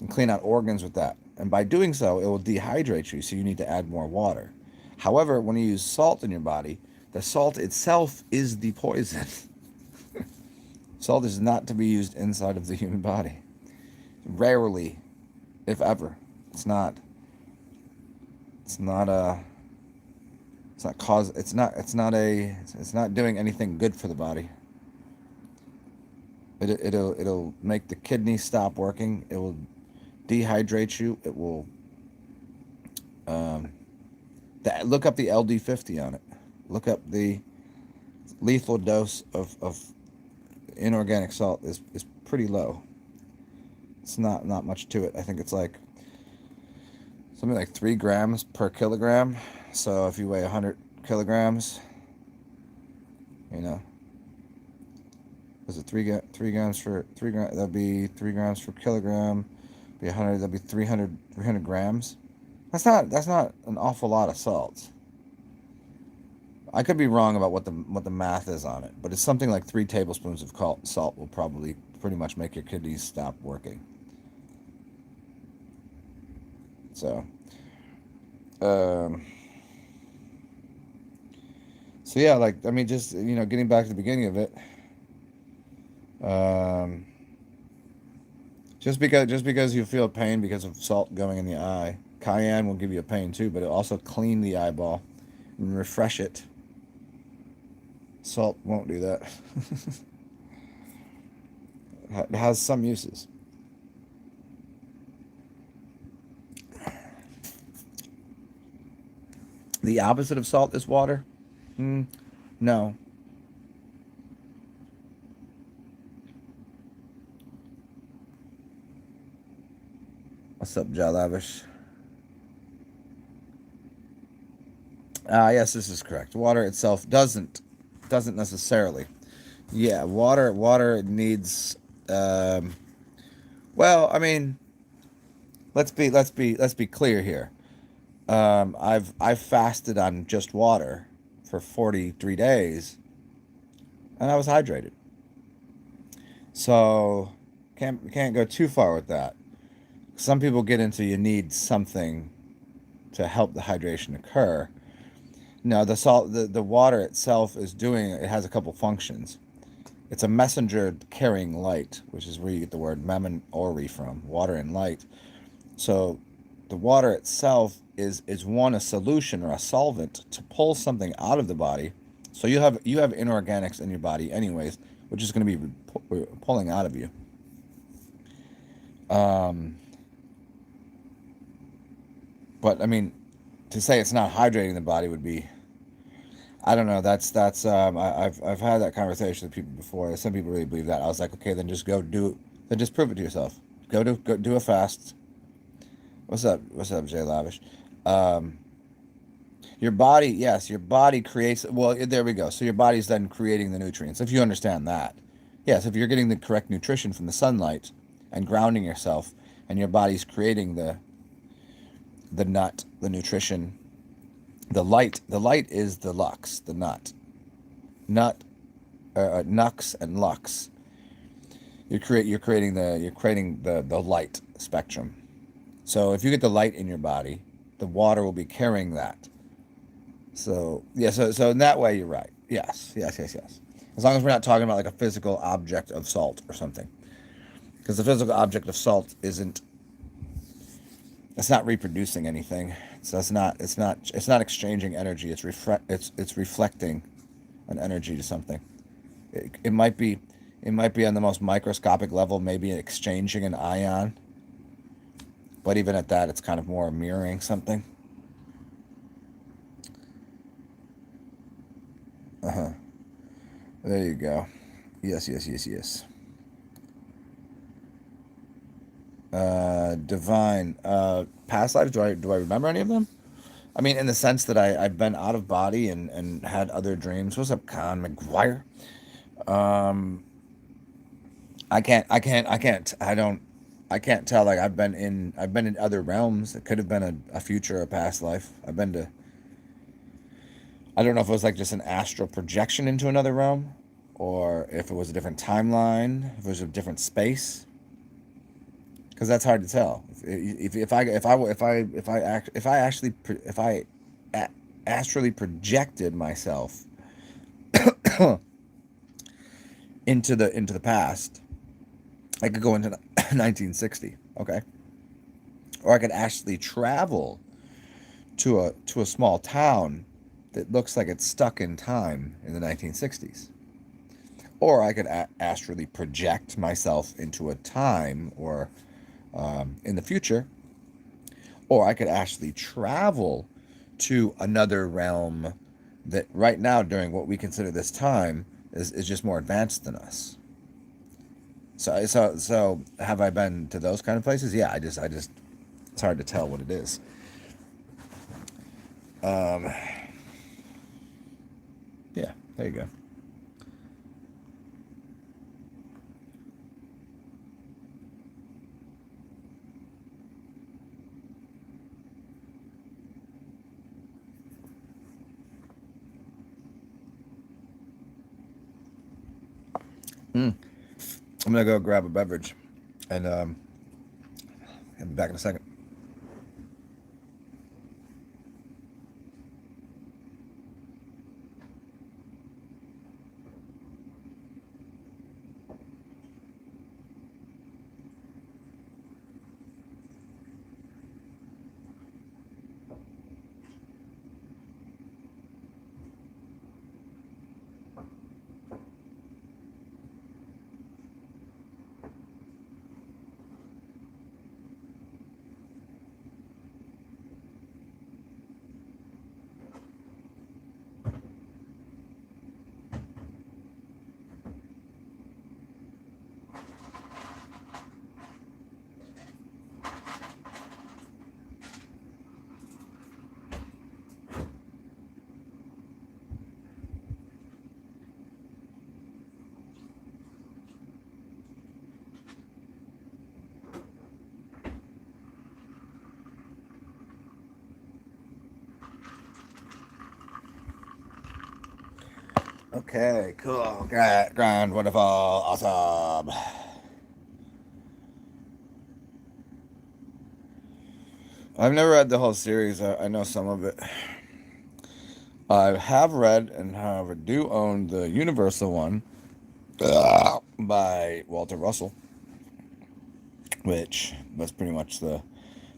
and clean out organs with that. And by doing so, it will dehydrate you, so you need to add more water. However, when you use salt in your body, the salt itself is the poison. Salt is not to be used inside of the human body. Rarely, if ever. It's not doing anything good for the body. It'll make the kidneys stop working. It will dehydrate you. It will look up the LD50 on it. Look up the lethal dose of inorganic salt is pretty low. It's not much to it. I think it's like something like 3 grams per kilogram. So if you weigh 100 kilograms, you know, is it 3 grams for 3 grams? That'd be 3 grams per kilogram. Be 100. That'd be 300 grams. That's not an awful lot of salt. I could be wrong about what the math is on it, but it's something like 3 tablespoons of salt will probably pretty much make your kidneys stop working. So, yeah, like, I mean, just, you know, getting back to the beginning of it, just because you feel pain because of salt going in the eye, cayenne will give you a pain too, but it'll also clean the eyeball and refresh it. Salt won't do that. It has some uses. The opposite of salt is water? No. What's up, Jalavish? Yes, this is correct. Water itself doesn't necessarily. Yeah, water needs. Well, I mean, let's be clear here. I've fasted on just water for 43 days, and I was hydrated. So can't go too far with that. Some people get into you need something to help the hydration occur. No, the water itself it has a couple functions. It's a messenger carrying light, which is where you get the word mammon ori from, water and light. So the water itself is a solution or a solvent to pull something out of the body So you have inorganics in your body anyways, which is going to be pulling out of you. Um, but I mean, to say it's not hydrating the body would be, I don't know. I've had that conversation with people before. Some people really believe that. I was like, okay, then just go do, then just prove it to yourself. Go do a fast. What's up? What's up, Jay Lavish? Um, your body, yes, your body creates. Well, there we go. So your body's then creating the nutrients. If you understand that, yes, if you're getting the correct nutrition from the sunlight and grounding yourself, and your body's creating the nut, the nutrition, the light. The light is the lux, the nut, nux and lux. You're creating the light spectrum. So if you get the light in your body, the water will be carrying that. So yeah, so in that way you're right. Yes, yes, yes, yes. As long as we're not talking about like a physical object of salt or something, because the physical object of salt isn't. It's not reproducing anything. So it's not exchanging energy. It's reflecting an energy to something. It might be on the most microscopic level, maybe exchanging an ion, but even at that, it's kind of more mirroring something. Uh huh. There you go. Yes, yes, yes, yes. Divine. Past lives. Do I remember any of them? I mean, in the sense that I've been out of body and had other dreams. What's up, Con McGuire? Um, I can't tell. Like I've been in other realms. It could have been a future or past life. I don't know if it was like just an astral projection into another realm, or if it was a different timeline, if it was a different space, because that's hard to tell. If I astrally projected myself into the past, I could go into 1960, okay, or I could actually travel to a small town that looks like it's stuck in time in the 1960s. Or I could astrally project myself into a time or in the future, or I could actually travel to another realm that right now, during what we consider this time, is just more advanced than us. So have I been to those kind of places? Yeah, I just it's hard to tell what it is. Um, yeah, there you go. Mm. I'm gonna go grab a beverage, and I'll be back in a second. Okay, cool. Grand, wonderful, awesome. I've never read the whole series. I know some of it. I have read and however do own the Universal one by Walter Russell, which was pretty much the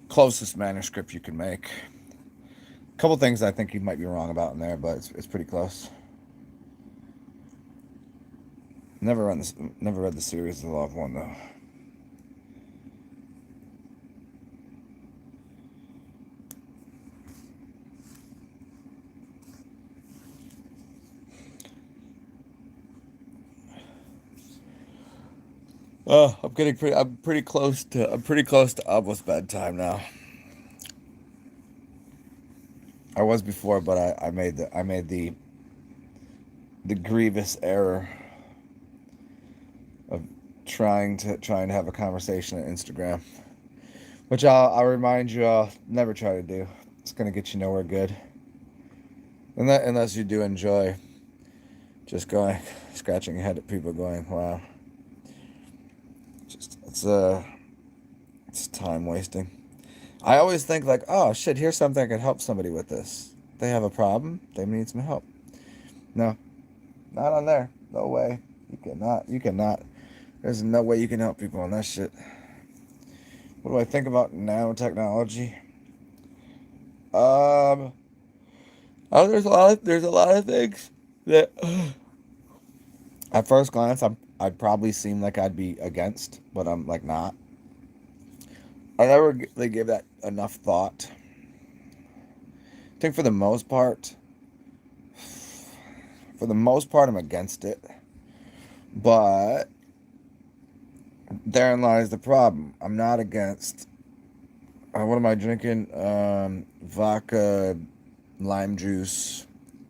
closest manuscript you can make. A couple things I think you might be wrong about in there, but it's pretty close. Never read the series The Law of One though. I'm pretty close to. I'm pretty close to almost bedtime now. I was before, but I made the grievous error of trying to have a conversation on Instagram, which I'll remind you I'll never try to do. It's gonna get you nowhere good, unless you do enjoy just going scratching your head at people going, wow, just it's time wasting. I always think like, oh shit, here's something I could help somebody with this. They have a problem. They need some help. No, not on there. No way. You cannot. You cannot. There's no way you can help people on that shit. What do I think about nanotechnology? Um. Oh, there's a lot of things that at first glance I'd probably seem like I'd be against, but I'm like not. I never really give that enough thought. I think for the most part, I'm against it. But therein lies the problem. I'm not against. What am I drinking? Vodka, lime juice,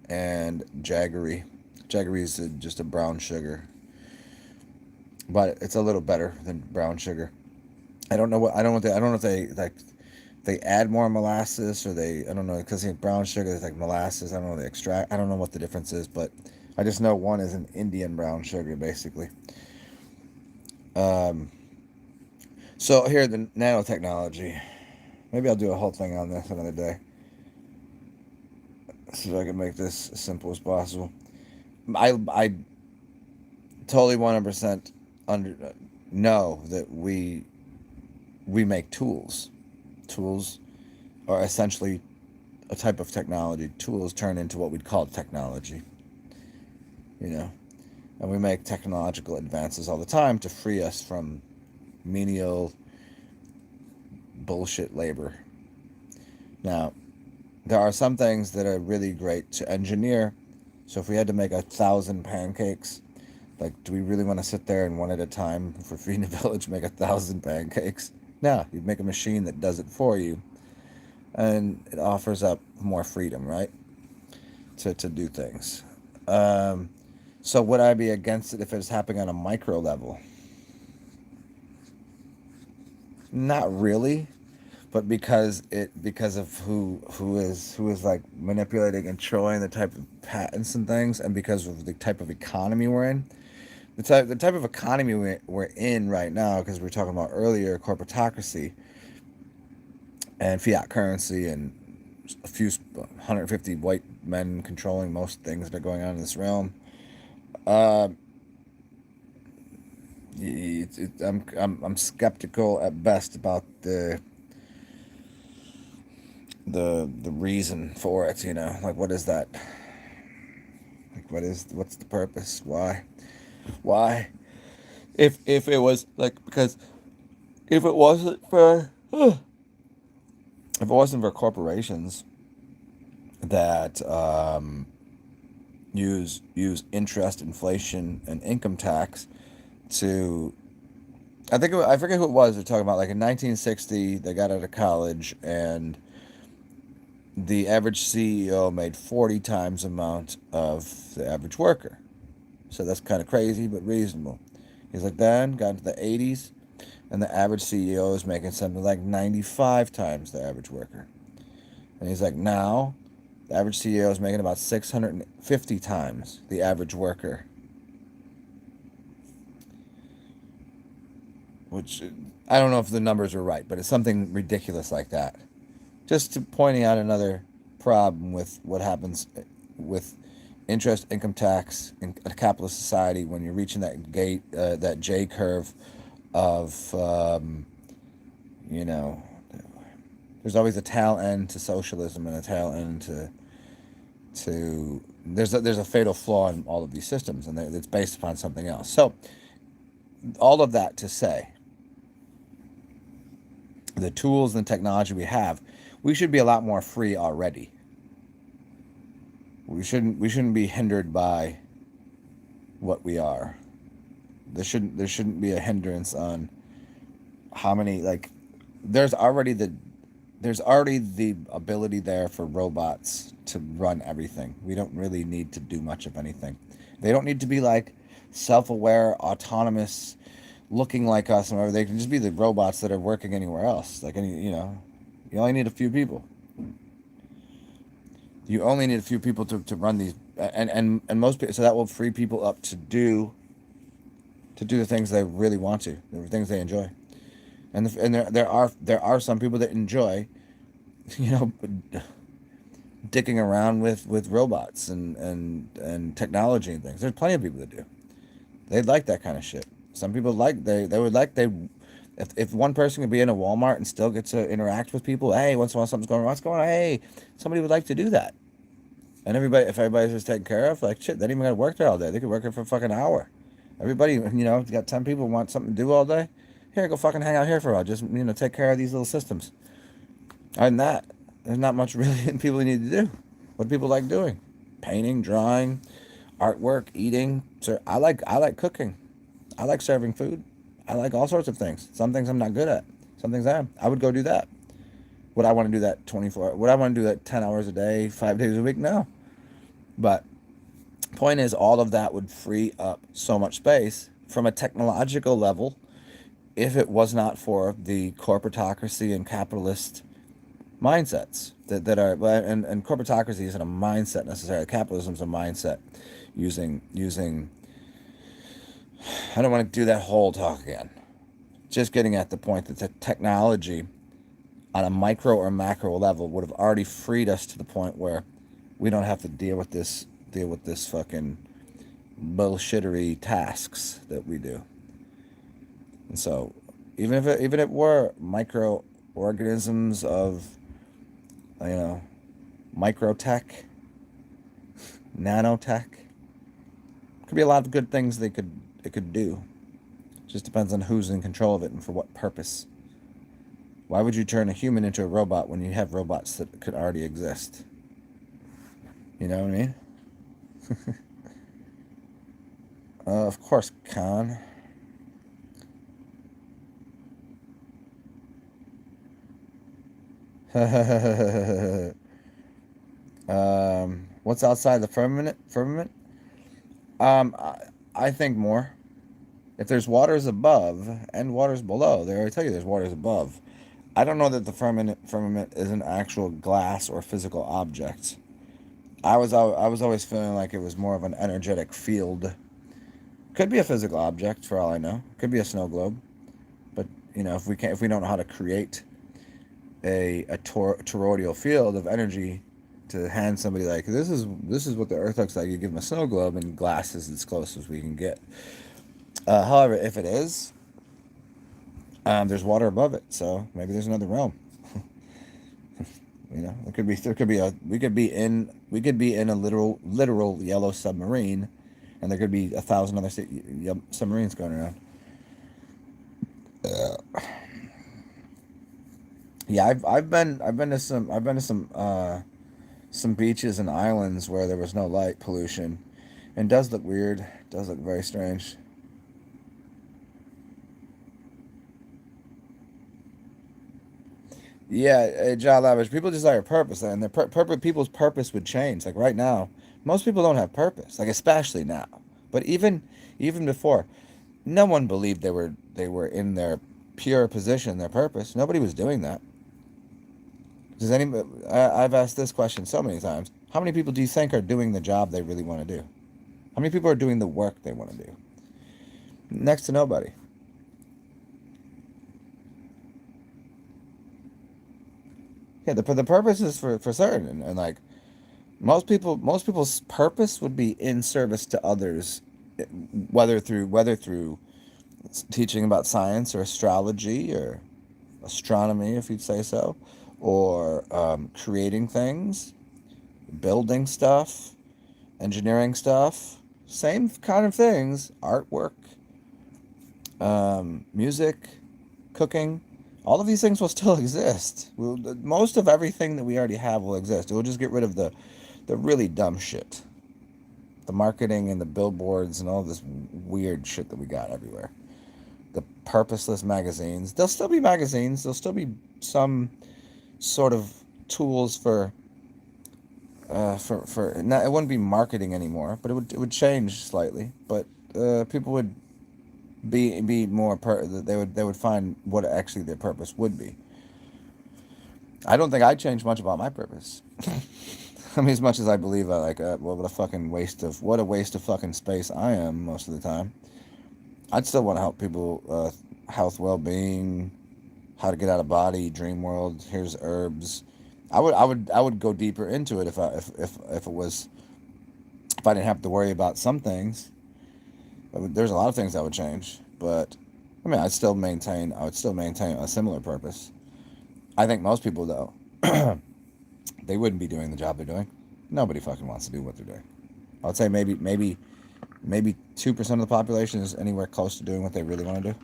and Jaggery. Jaggery is just a brown sugar, but it's a little better than brown sugar. I don't know what I don't know. What they, I don't know if they add more molasses or they I don't know because brown sugar is like molasses. I don't know the extract. I don't know what the difference is, but I just know one is an Indian brown sugar basically. Um, so here the nanotechnology. Maybe I'll do a whole thing on this another day. See if I can make this as simple as possible. I totally 100% under know that we make tools. Tools are essentially a type of technology. Tools turn into what we'd call technology. You know, and we make technological advances all the time to free us from menial bullshit labor. Now, there are some things that are really great to engineer. So if we had to make 1,000 pancakes, like, do we really want to sit there and one at a time for feeding the village make 1,000 pancakes? No, you'd make a machine that does it for you, and it offers up more freedom, right? To do things. So would I be against it if it was happening on a micro level? Not really, but because of who is like manipulating and controlling the type of patents and things, and because of the type of economy we're in, the type of economy we're in right now, because we were talking about earlier corporatocracy and fiat currency and a few 150 white men controlling most things that are going on in this realm. Uh, I'm skeptical at best about the reason for it. Like what is that? Like what's the purpose? Why? If it was like because if it wasn't for if it wasn't for corporations that use interest, inflation, and income tax to I forget who it was they're talking about. Like in 1960, they got out of college, and the average CEO made 40 times the amount of the average worker. So that's kind of crazy, but reasonable. He's like, then got into the 80s, and the average CEO is making something like 95 times the average worker. And he's like, now the average CEO is making about 650 times the average worker. Which I don't know if the numbers are right, but it's something ridiculous like that. Just to pointing out another problem with what happens with interest, income tax in a capitalist society when you're reaching that J curve of, you know, there's always a tail end to socialism and a tail end to there's a fatal flaw in all of these systems, and it's based upon something else. So all of that to say, the tools and technology we have, we should be a lot more free already. We shouldn't be hindered by what we are. There shouldn't be a hindrance on how many, like, there's already the there's already the ability there for robots to run everything. We don't really need to do much of anything. They don't need to be like self-aware, autonomous, looking like us, and whatever. They can just be the robots that are working anywhere else. Like any, you only need a few people. You only need a few people to run these, and most people. So that will free people up to do the things they really want to, the things they enjoy. And there are some people that enjoy, you know, dicking around with robots and technology and things. There's plenty of people that do. They like that kind of shit. Some people they would like if one person could be in a Walmart and still get to interact with people. Hey, once in a while something's going on. What's going on? Hey, somebody would like to do that. And if everybody's just taken care of, like shit, they don't even got to work there all day. They could work there for a fucking hour. Everybody, you got 10 people who want something to do all day. Here, go fucking hang out here for a while. Just, take care of these little systems. Other than that, there's not much really people need to do. What do people like doing? Painting, drawing, artwork, eating. So I like cooking. I like serving food. I like all sorts of things. Some things I'm not good at. Some things I am. I would go do that. Would I want to do that 24? Would I want to do that 10 hours a day, 5 days a week? No. But point is, all of that would free up so much space from a technological level if it was not for the corporatocracy and capitalist mindsets that are, and corporatocracy isn't a mindset necessarily. Capitalism is a mindset using I don't want to do that whole talk again. Just getting at the point that the technology on a micro or macro level would have already freed us to the point where we don't have to deal with this fucking bullshittery tasks that we do. And so even if it were microorganisms of microtech, nanotech, could be a lot of good things it could do. Just depends on who's in control of it and for what purpose. Why would you turn a human into a robot when you have robots that could already exist? You know what I mean? Of course, Khan. What's outside the firmament? I think more. If there's waters above and waters below, they already tell you there's waters above. I don't know that the firmament is an actual glass or physical object. I was always feeling like it was more of an energetic field. Could be a physical object for all I know. Could be a snow globe. But if we don't know how to create a toroidal field of energy to hand somebody like this is what the Earth looks like. You give them a snow globe, and glass is as close as we can get. However, if it is, there's water above it, so maybe there's another realm. We could be in a literal yellow submarine, and there could be 1,000 other submarines going around. Yeah, I've been to some beaches and islands where there was no light pollution, and it does look weird. It does look very strange. Yeah, John Lavish. People desire purpose, and people's purpose would change. Like right now, most people don't have purpose. Like especially now, but even before, no one believed they were in their pure position, their purpose. Nobody was doing that. Does anybody? I've asked this question so many times. How many people do you think are doing the job they really want to do? How many people are doing the work they want to do? Next to nobody. Yeah, the purpose is for certain, and like most people's purpose would be in service to others, whether through teaching about science or astrology or astronomy, if you'd say so, or creating things, building stuff, engineering stuff, same kind of things, artwork, music, cooking, all of these things will still exist. Most of everything that we already have will exist. We'll just get rid of the really dumb shit. The marketing and the billboards and all this weird shit that we got everywhere. The purposeless magazines. There'll still be magazines. There'll still be some sort of tools for not, it wouldn't be marketing anymore, but it would change slightly. But people would be more they would find what actually their purpose would be. I don't think I changed much about my purpose. I mean, as much as I believe I like, well, what a waste of fucking space I am most of the time. I'd still want to help people, health, well-being, how to get out of body, dream world. Here's herbs. I would go deeper into it if it was, if I didn't have to worry about some things. There's a lot of things I would change, but I mean, I would still maintain a similar purpose. I think most people, though, they wouldn't be doing the job they're doing. Nobody fucking wants to do what they're doing. I would say maybe 2% of the population is anywhere close to doing what they really want to do.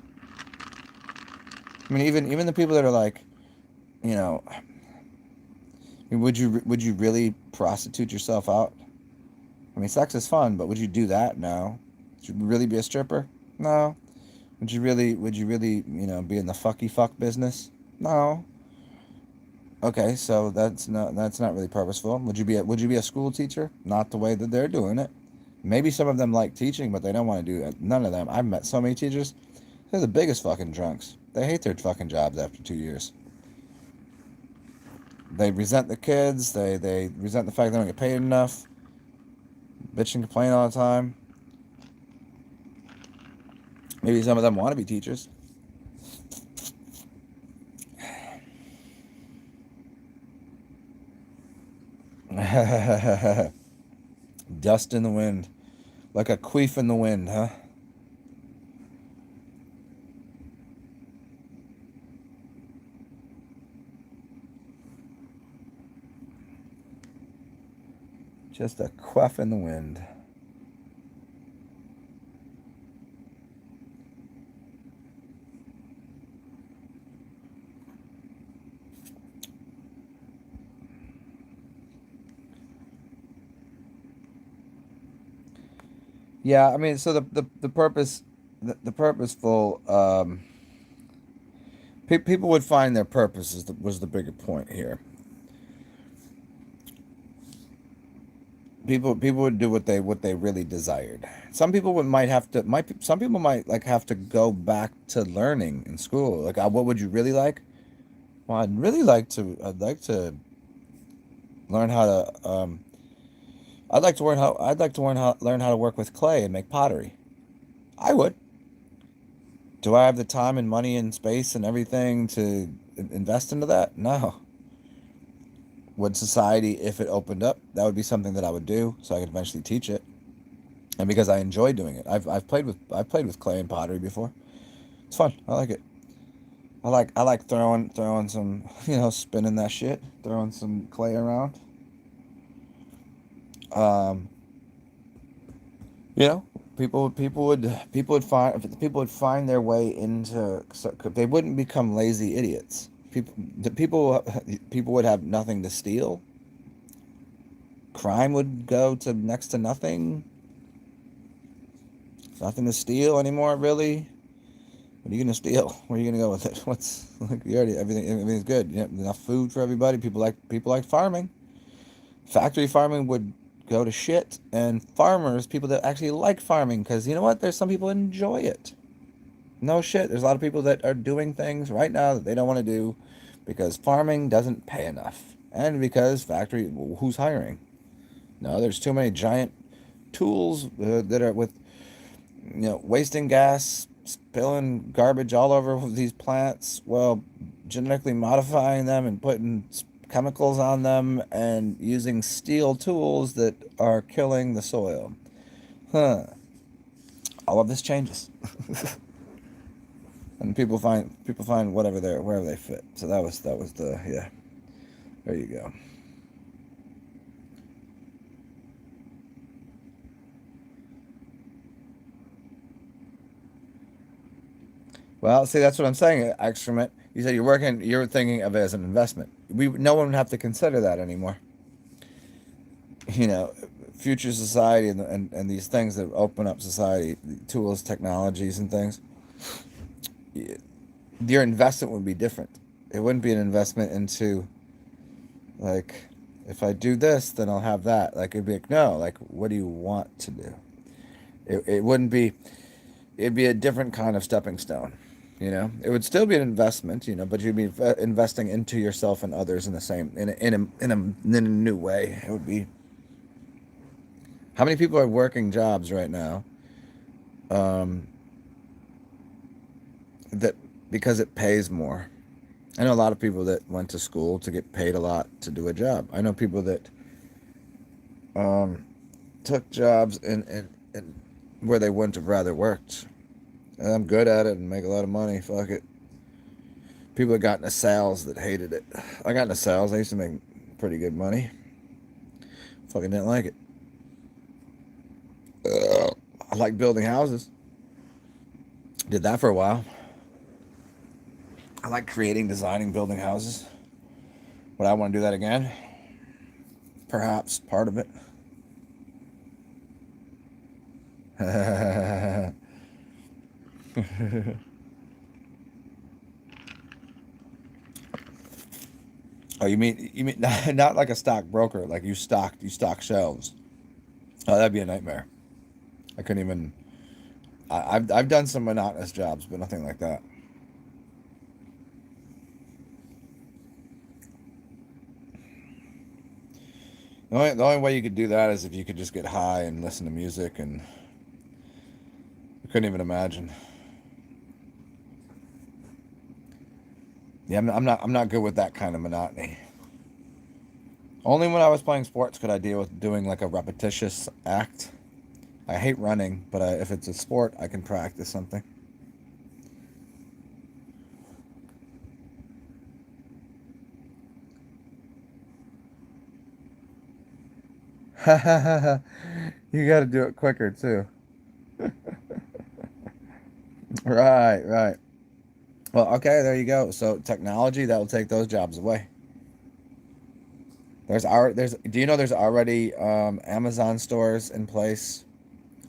I mean, even the people that are like, you know, I mean, would you really prostitute yourself out? I mean, sex is fun, but would you do that? No. Would you really be a stripper? No. Would you really, be in the fuck business? No. Okay, so that's not really purposeful. Would you be a school teacher? Not the way that they're doing it. Maybe some of them like teaching, but they don't want to do it. None of them. I've met so many teachers. They're the biggest fucking drunks. They hate their fucking jobs after 2 years. They resent the kids. They resent the fact they don't get paid enough. Bitch and complain all the time. Maybe some of them want to be teachers. Dust in the wind. Like a queef in the wind, huh? Just a queef in the wind. Yeah, I mean, so the purpose, the purposeful, people would find their purpose was the bigger point here. People would do what they really desired. Some people some people might like have to go back to learning in school. Like, what would you really like? Well, I'd like to learn how to, learn how to work with clay and make pottery. I would. Do I have the time and money and space and everything to invest into that? No. Would society, if it opened up, that would be something that I would do, so I could eventually teach it. And because I enjoy doing it, I've played with clay and pottery before. It's fun. I like it. I like throwing some, spinning that shit, throwing some clay around. Um, people would find their way into, so they wouldn't become lazy idiots. People would have nothing to steal. Crime would go to next to nothing. Nothing to steal anymore, really. What are you gonna steal? Where are you gonna go with it? What's like everything's good. You have enough food for everybody. People like farming. Factory farming would go to shit, and farmers, people that actually like farming, because you know what? There's some people that enjoy it. No shit. There's a lot of people that are doing things right now that they don't want to do because farming doesn't pay enough, and because who's hiring? No, there's too many giant tools that are with wasting gas, spilling garbage all over these plants. Well, genetically modifying them and putting chemicals on them and using steel tools that are killing the soil. Huh. All of this changes. And people find wherever they fit. So that was the, yeah. There you go. Well, see, that's what I'm saying, excrement. You said you're thinking of it as an investment. No one would have to consider that anymore. You know, future society and these things that open up society, tools, technologies, and things, your investment would be different. It wouldn't be an investment into, like, if I do this, then I'll have that. Like, it'd be like, no, like, what do you want to do? It wouldn't be, it'd be a different kind of stepping stone. You know, it would still be an investment, you know, but you'd be investing into yourself and others in the same, in a new way. It would be, how many people are working jobs right now, um, that because it pays more? I know a lot of people that went to school to get paid a lot to do a job. I know people that um, took jobs in where they wouldn't have rather worked. And I'm good at it and make a lot of money. Fuck it. People that got into sales that hated it. I got into sales. I used to make pretty good money. Fucking didn't like it. I like building houses. Did that for a while. I like creating, designing, building houses. Would I want to do that again? Perhaps part of it. Oh, you mean not like a stockbroker, like you stock shelves. Oh, that'd be a nightmare. I couldn't even. I've done some monotonous jobs, but nothing like that. The only way you could do that is if you could just get high and listen to music, and I couldn't even imagine. Yeah, I'm not good with that kind of monotony. Only when I was playing sports could I deal with doing like a repetitious act. I hate running, but if it's a sport, I can practice something. You got to do it quicker too. Right, right. Well, okay, there you go. So technology that will take those jobs away. Do you know there's already Amazon stores in place?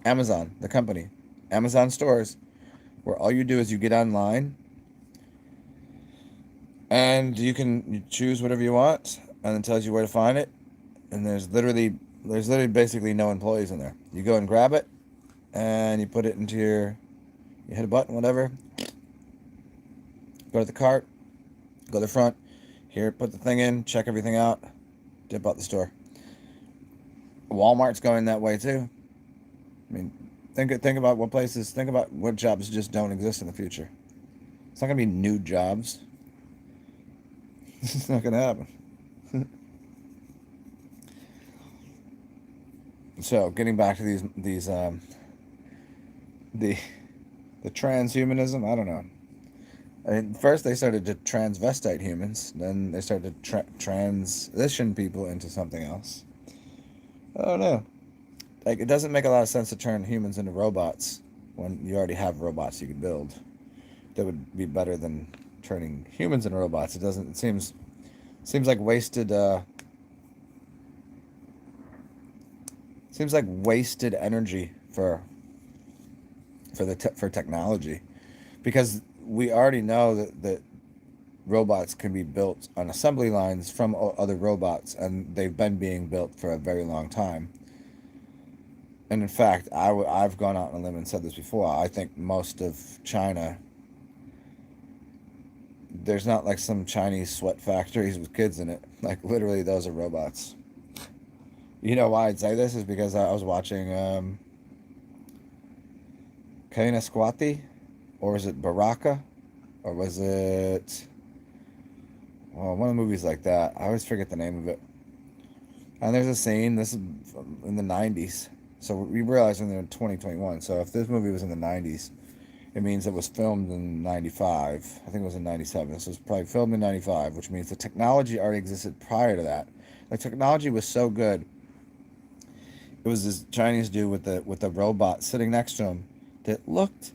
Amazon, the company, Amazon stores, where all you do is you get online and you choose whatever you want, and it tells you where to find it. And there's literally basically no employees in there. You go and grab it, and you put it into you hit a button, whatever. Go to the cart, go to the front. Here, put the thing in, check everything out, dip out the store. Walmart's going that way too. I mean, think about what jobs just don't exist in the future. It's not gonna be new jobs. It's not gonna happen. So, getting back to the the transhumanism. I don't know. I mean, first they started to transvestite humans, then they started to transition people into something else. I don't know. Like, it doesn't make a lot of sense to turn humans into robots when you already have robots you can build. That would be better than turning humans into robots. It doesn't. It seems like wasted. Seems like wasted energy for technology, because we already know that robots can be built on assembly lines from other robots, and they've been being built for a very long time. And in fact, I've gone out on a limb and said this before. I think most of China, there's not like some Chinese sweat factories with kids in it. Like, literally, those are robots. You know why I'd say this is because I was watching Kena Squati, or was it Baraka, or was it, well, one of the movies like that. I always forget the name of it. And there's a scene. This is in the '90s, so we realize we're in 2021. So if this movie was in the '90s, it means it was filmed in '95. I think it was in '97. This was probably filmed in '95, which means the technology already existed prior to that. The technology was so good. It was this Chinese dude with the robot sitting next to him that looked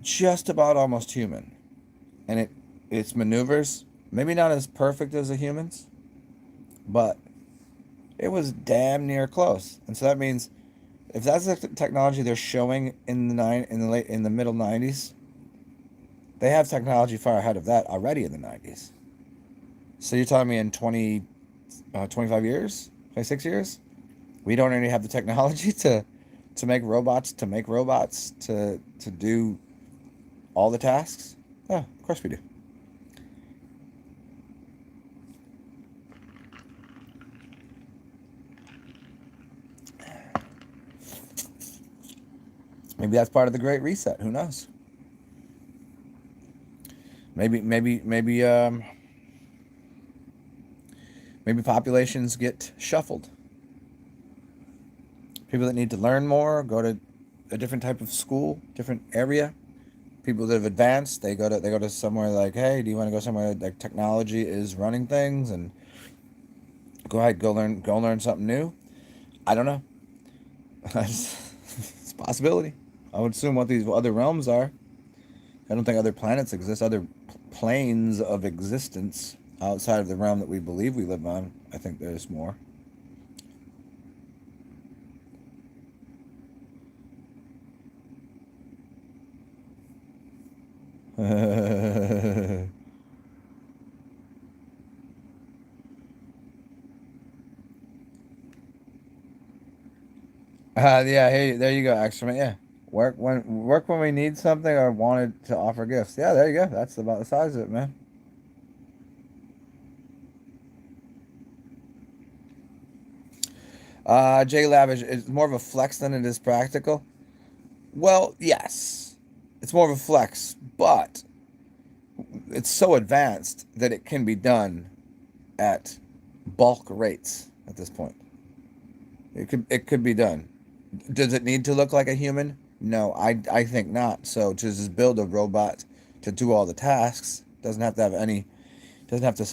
just about almost human. And its maneuvers, maybe not as perfect as a human's, but it was damn near close. And so that means if that's the technology they're showing in the middle 90s, they have technology far ahead of that already in the 90s. So you're telling me in 25 years, 26 years, we don't already have the technology to make robots to do all the tasks? Yeah, of course we do. Maybe that's part of the Great Reset. Who knows? Maybe maybe populations get shuffled. People that need to learn more go to a different type of school, different area. People that have advanced, they go to somewhere like, hey, do you want to go somewhere like technology is running things, and go ahead, go learn something new. I don't know. It's a possibility. I would assume what these other realms are. I don't think other planets exist, other planes of existence outside of the realm that we believe we live on. I think there's more. Yeah, hey, there you go, excrement. Yeah, work when we need something or wanted to offer gifts. Yeah, there you go. That's about the size of it, man. J Lavish is more of a flex than it is practical. Well, yes, it's more of a flex, but it's so advanced that it can be done at bulk rates at this point. It could be done. Does it need to look like a human? No, I think not. So to just build a robot to do all the tasks doesn't have to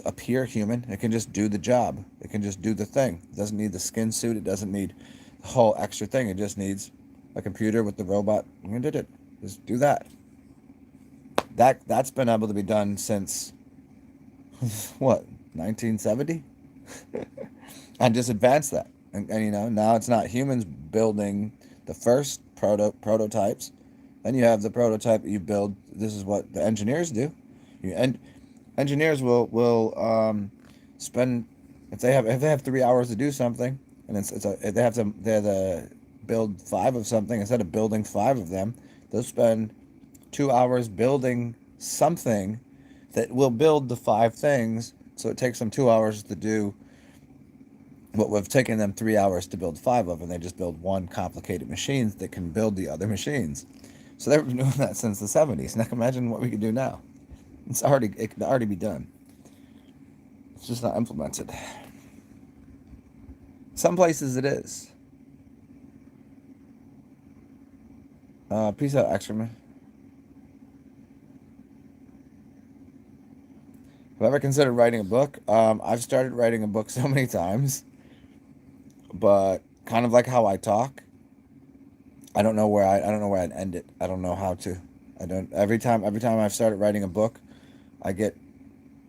appear human. It can just do the job. It can just do the thing. It doesn't need the skin suit. It doesn't need the whole extra thing. It just needs a computer with the robot. You did it. Just do that. That's been able to be done since what, 1970? And just advance that. And now it's not humans building the first prototypes. Then you have the prototype that you build. This is what the engineers do. And engineers will spend, if they have 3 hours to do something, and they have to build five of something. Instead of building five of them, they'll spend 2 hours building something that will build the five things. So it takes them 2 hours to do what would have taken them 3 hours to build five of, and they just build one complicated machine that can build the other machines. So they've been doing that since the 70s. Now imagine what we could do now. It can already be done. It's just not implemented. Some places it is. Peace out, Extraman. Have I ever considered writing a book? I've started writing a book so many times, but kind of like how I talk, I don't know where I'd end it. I don't know how to. I don't. Every time I've started writing a book, I get,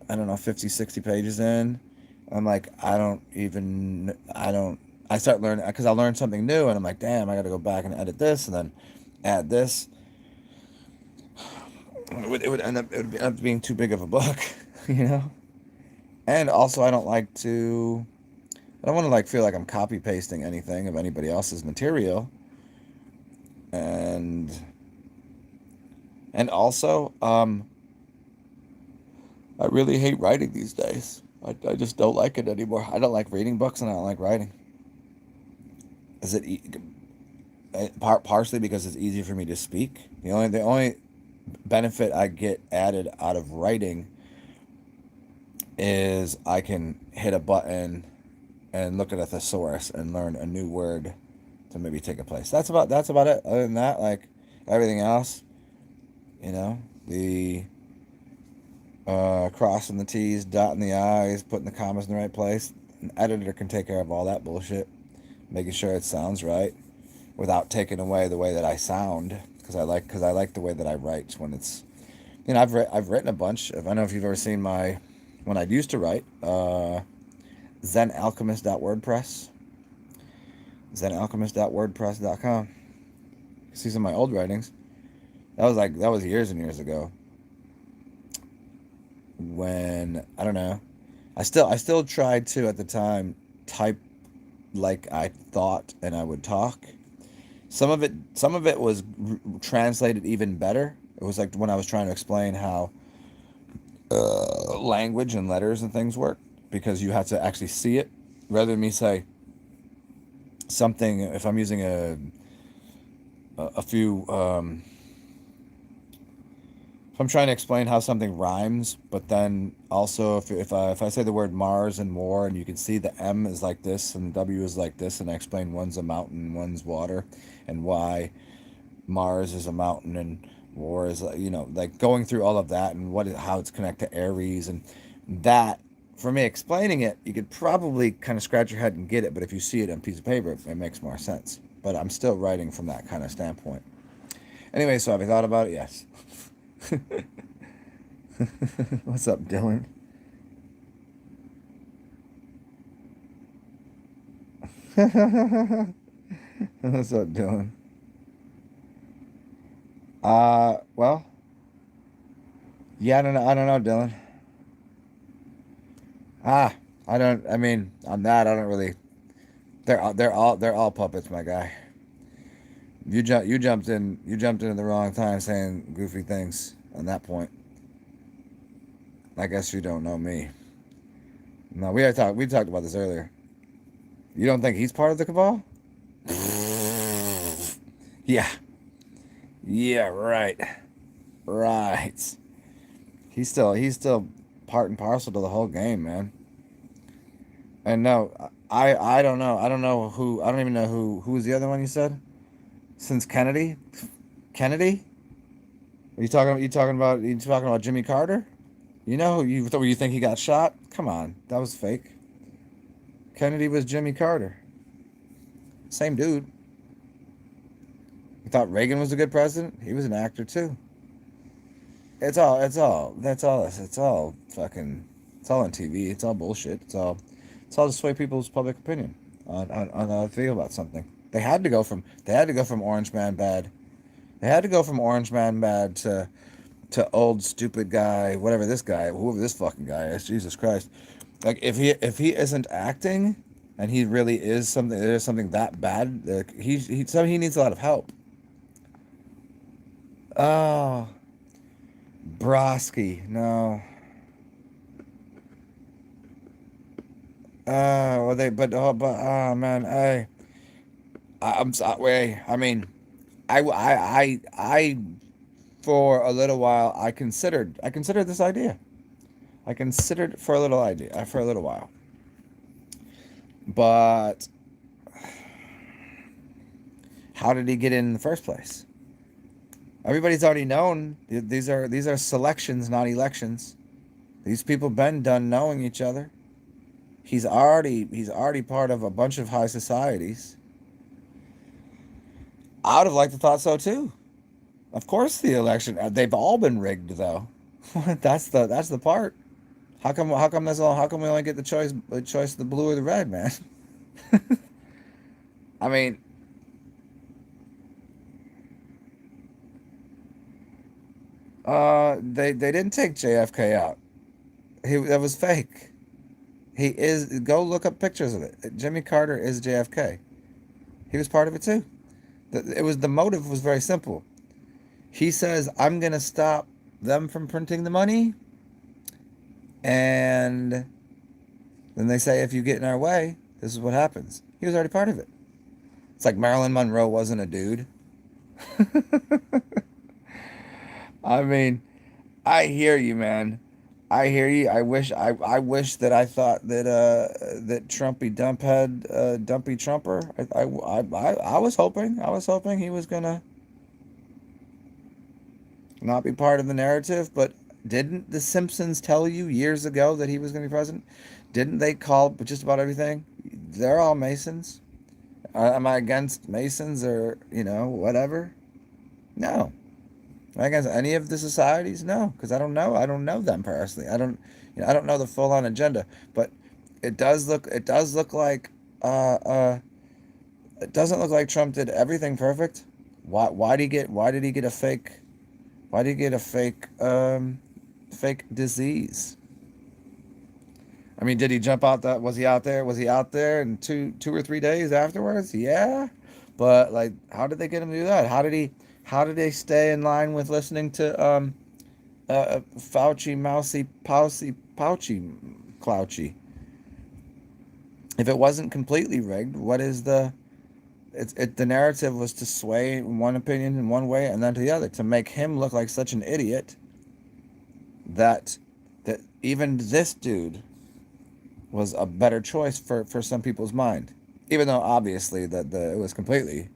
I don't know, 50, 60 pages in. I'm like, I start learning, because I'll learn something new, and I'm like, damn, I got to go back and edit this, and then add this. It would end up being too big of a book, you know? And also, I don't want to feel like I'm copy pasting anything of anybody else's material. And also, I really hate writing these days. I just don't like it anymore. I don't like reading books, and I don't like writing. Is it partially because it's easier for me to speak? The only benefit I get added out of writing is I can hit a button and look at a thesaurus and learn a new word to maybe take a place. That's about it. Other than that, like everything else, the crossing the T's, dotting the I's, putting the commas in the right place. An editor can take care of all that bullshit, making sure it sounds right without taking away the way that I sound. because I like the way that I write when it's, I've written a bunch. I don't know if you've ever seen my when I used to write zenalchemist.wordpress zenalchemist.wordpress.com. See some of my old writings. That was years and years ago. When I don't know, I still tried to at the time type like I thought and I would talk. Some of it was translated even better. It was like when I was trying to explain how language and letters and things work, because you have to actually see it rather than me say something. If I'm using a few if I'm trying to explain how something rhymes, but then also if I say the word Mars and war, and you can see the M is like this and W is like this, and I explain one's a mountain, one's water, and why Mars is a mountain and war is, like going through all of that, and how it's connected to Aries, and that, for me explaining it, you could probably kind of scratch your head and get it, but if you see it on a piece of paper, it makes more sense. But I'm still writing from that kind of standpoint. Anyway, so have you thought about it? Yes. What's up, Dylan? What's up, Dylan? Well, yeah, I don't know, Dylan. Ah, I don't. I mean, on that, I don't really. They're all puppets, my guy. You jumped in at the wrong time saying goofy things. On that point, I guess you don't know me. No, we talked about this earlier. You don't think he's part of the cabal? Yeah, yeah, right, right. He's still part and parcel to the whole game, man. And no, I don't know. I don't know who. I don't even know who was the other one you said. Since Kennedy, Kennedy. You talking about Jimmy Carter? You know you think he got shot? Come on, that was fake. Kennedy was Jimmy Carter. Same dude. You thought Reagan was a good president? He was an actor too. It's all fucking, it's all on TV. It's all bullshit. It's all to sway people's public opinion on how they feel about something. They had to go from Orange Man bad. They had to go from Orange Man bad to old stupid guy, whoever this fucking guy is. Jesus Christ! Like if he isn't acting, and he really is something, there's something that bad. Like he needs a lot of help. Oh, Broski, no. Well oh man, I'm sorry. I mean, I for a little while I considered this idea. I considered for a little while, but how did he get in the first place? Everybody's already known these are selections, not elections. These people been done knowing each other. He's already part of a bunch of high societies. I would have liked to thought so too. Of course, the election, they've all been rigged though. That's the part. How come we only get the choice of the blue or the red, man? I mean, they didn't take JFK out. That was fake. He is, go look up pictures of it. Jimmy Carter is JFK. He was part of it too. The motive was very simple. He says, I'm gonna stop them from printing the money, and then they say, if you get in our way, this is what happens. He was already part of it. It's like Marilyn Monroe wasn't a dude. I mean, I hear you, man. I hear you. I wish that I thought that Trumpy Dumphead, Dumpy Trumper. I was hoping he was gonna not be part of the narrative. But didn't the Simpsons tell you years ago that he was gonna be president? Didn't they call just about everything? They're all Masons. Am I against Masons or whatever? No. Against any of the societies? No, because I don't know. I don't know them personally. I don't know the full on agenda. But it does look like, uh, uh, it doesn't look like Trump did everything perfect. Why did he get a why did he get a fake disease? I mean, did he jump out that, was he out there? Was he out there in 2 or 3 days afterwards? Yeah. But like, how did they get him to do that? How did they stay in line with listening to, Fauci, Mousy, Pouchy, Clouchy? If it wasn't completely rigged, what is the narrative was to sway one opinion in one way and then to the other, to make him look like such an idiot that even this dude was a better choice for some people's mind. Even though obviously that it was completely,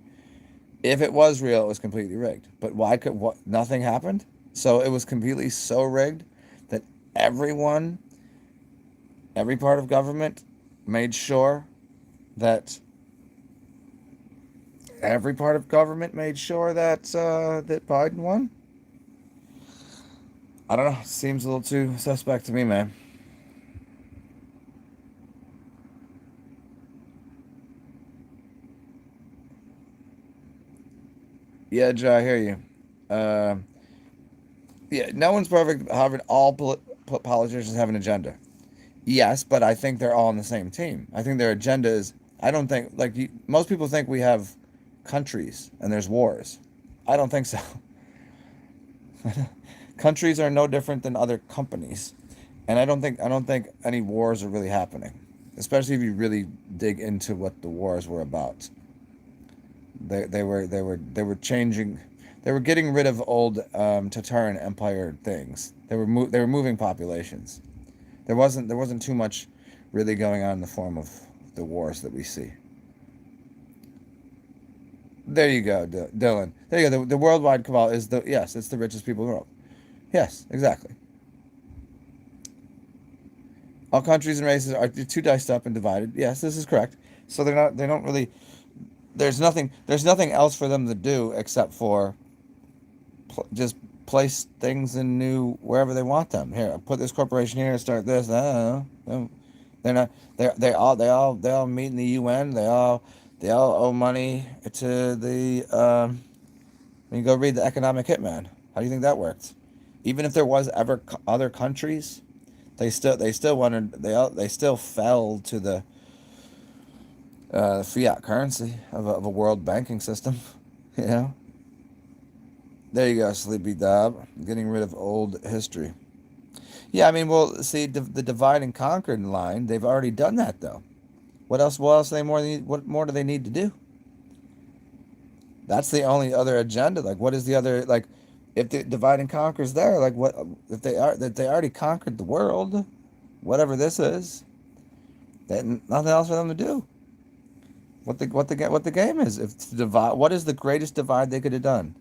if it was real, it was completely rigged. But why could nothing happened? So it was completely so rigged that everyone, every part of government made sure that that Biden won. I don't know. Seems a little too suspect to me, man. Yeah, Joe, I hear you. Uh, yeah, no one's perfect. However, all politicians have an agenda. Yes, but I think they're all on the same team. I think their agenda is. I don't think like most people think we have countries and there's wars. I don't think so. Countries are no different than other companies, and I don't think any wars are really happening. Especially if you really dig into what the wars were about. They were changing. They were getting rid of old Tatarian Empire things. They were moving populations. There wasn't too much really going on in the form of the wars that we see. There you go, Dylan. There you go. The worldwide cabal is the yes, it's the richest people in the world. Yes, exactly. All countries and races are too diced up and divided. Yes, this is correct. So they don't really. There's nothing else for them to do except for just place things in new wherever they want them. Here, put this corporation here, start this. I don't know. They're not. They all meet in the UN. They all owe money to the. You go read the Economic Hitman. How do you think that worked? Even if there was ever other countries, they still wanted they still fell to the fiat currency of a world banking system. You know. There you go, Sleepy Dob. Getting rid of old history. Yeah, I mean, well, see, the divide and conquer line, they've already done that, though. What else? What else? What more do they need to do? That's the only other agenda. Like, what is the other? Like, if the divide and conquer is there, like, what if they are that they already conquered the world, whatever this is? They nothing else for them to do. What the game is? If to divide, what is the greatest divide they could have done?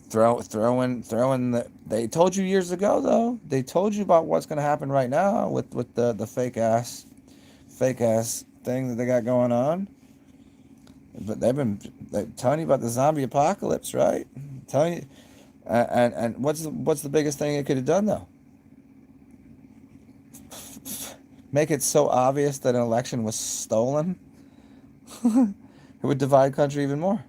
Throw in they told you years ago though. They told you about what's going to happen right now with the fake ass thing that they got going on. But they're telling you about the zombie apocalypse, right? Telling you, and what's the biggest thing it could have done though? Make it so obvious that an election was stolen. It would divide country even more.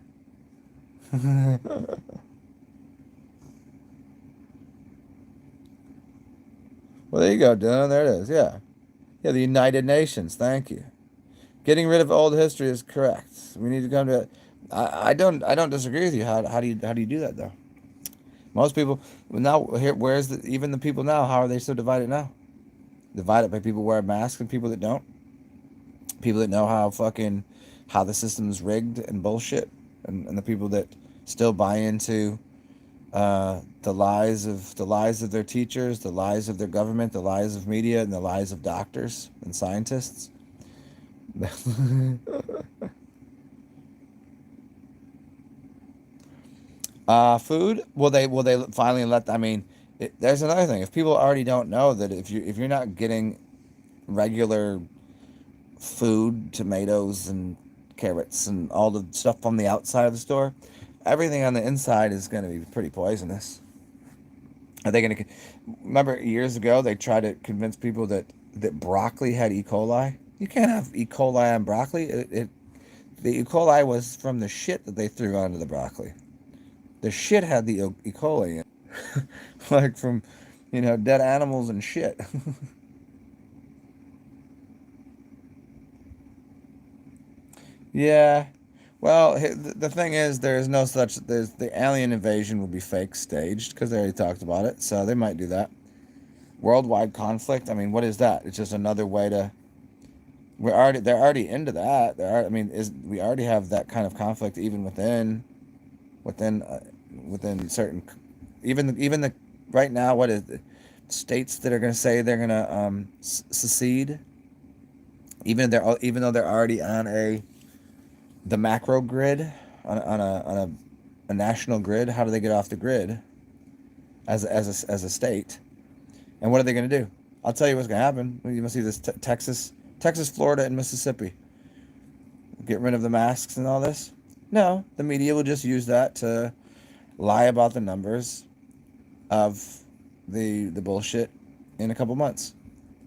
Well, there you go, Dylan. There it is. Yeah. Yeah, the United Nations. Thank you. Getting rid of old history is correct. We need to come to. I don't disagree with you. How do you do that though? Most people now here. Where's even the people now? How are they so divided now? Divided by people wearing masks and people that don't. People that know how the system's rigged and bullshit, and the people that still buy into the lies of their teachers, the lies of their government, the lies of media, and the lies of doctors and scientists. Food. Will they finally let? I mean, there's another thing. If people already don't know that if you're not getting regular food, tomatoes and carrots and all the stuff on the outside of the store, everything on the inside is going to be pretty poisonous. Are they going to? Remember years ago they tried to convince people that broccoli had E. coli. You can't have E. coli on broccoli. The E. coli was from the shit that they threw onto the broccoli. The shit had the E. coli in it. Like from, dead animals and shit. Yeah. Well, the thing is, there's no such. There's the alien invasion will be fake staged because they already talked about it, so they might do that. Worldwide conflict. I mean, what is that? It's just another way to. They're already into that. I mean, we already have that kind of conflict even within within certain, even the right now. What is it? States that are going to say they're going to secede, even though they're already on the macro grid, a national grid. How do they get off the grid as a state? And what are they going to do? I'll tell you what's going to happen. You must see this: Texas, Florida, and Mississippi. Get rid of the masks and all this. No, the media will just use that to lie about the numbers of the bullshit in a couple months.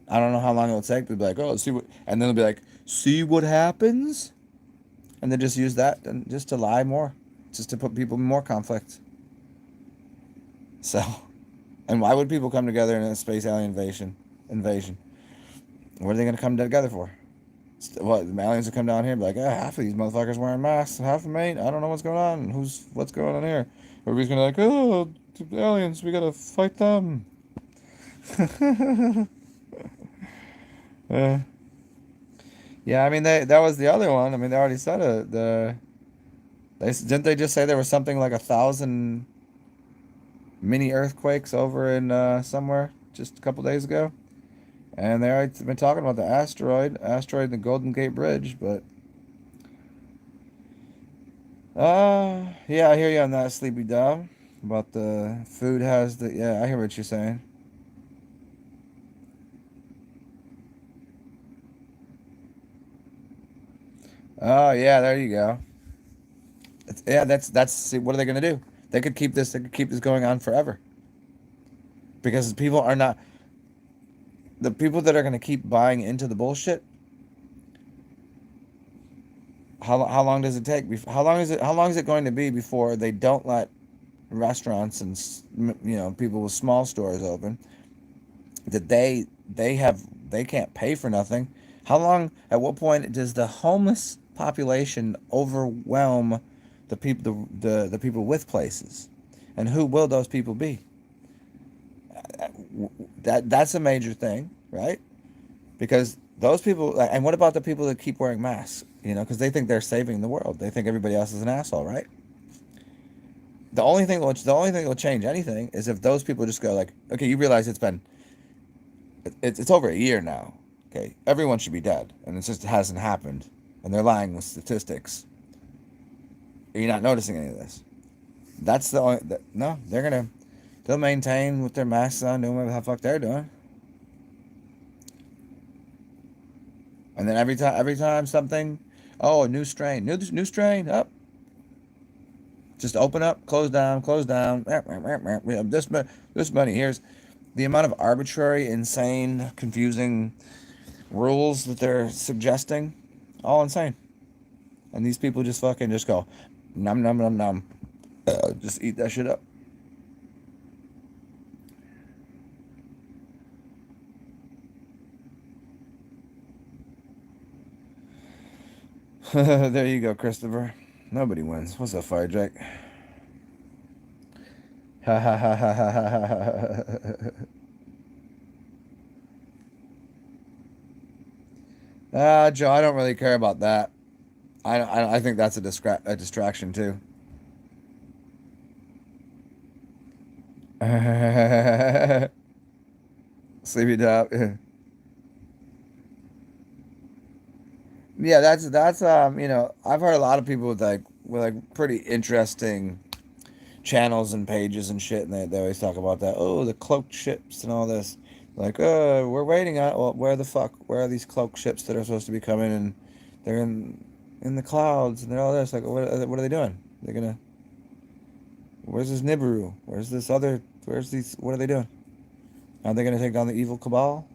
I don't know how long it'll take. They'll be like, oh, let's see what, and then they'll be like, see what happens, and they just use that and just to lie more, just to put people in more conflict. So, and why would people come together in a space alien invasion? What are they going to come together for? What, the aliens will come down here and be like, half of these motherfuckers wearing masks, half of them ain't. I don't know what's going on. What's going on here? Everybody's going to be like, oh, the aliens, we got to fight them. uh, yeah, I mean, that was the other one. I mean, they already said it. Didn't they just say there was something like 1,000 mini earthquakes over in somewhere just a couple days ago? And they already been talking about the asteroid and the Golden Gate Bridge, but yeah, I hear you on that, Sleepy Dove. About the food has the, yeah, I hear what you're saying. Oh yeah, there you go. Yeah, that's see, what are they gonna do? They could keep this going on forever because people are not the people that are gonna keep buying into the bullshit. How long does it take? How long is it going to be before they don't let restaurants and people with small stores open, that they can't pay for nothing? How long, at what point does the homeless population overwhelm the people with places? And who will those people be? That's a major thing, right? Because those people, and what about the people that keep wearing masks? Because they think they're saving the world. They think everybody else is an asshole, right? The only thing that will change anything is if those people just go like, okay, you realize it's over a year now. Okay, everyone should be dead, and it just hasn't happened, and they're lying with statistics. You're not noticing any of this. That's the only. No, they'll maintain with their masks on, doing whatever the fuck they're doing. And then every time something, oh, a new strain, new strain, up. Just open up, close down, close down. We have this many. Here's the amount of arbitrary, insane, confusing rules that they're suggesting. All insane. And these people just fucking just go, num num num num. Just eat that shit up. There you go, Christopher. Nobody wins. What's up, Fire Jake? Ha ha ha ha ha ha ha. Joe, I don't really care about that. I think that's a distraction too. Sleepy Dog. Yeah, that's I've heard a lot of people with pretty interesting channels and pages and shit, and they always talk about that. Oh, the cloaked ships and all this. Like, we're waiting on. Well, where the fuck? Where are these cloaked ships that are supposed to be coming? And they're in. in the clouds, and they're all this. Like, what are they doing? They're gonna. Where's this Nibiru? Where's this other? Where's these? What are they doing? Are they gonna take down the evil cabal?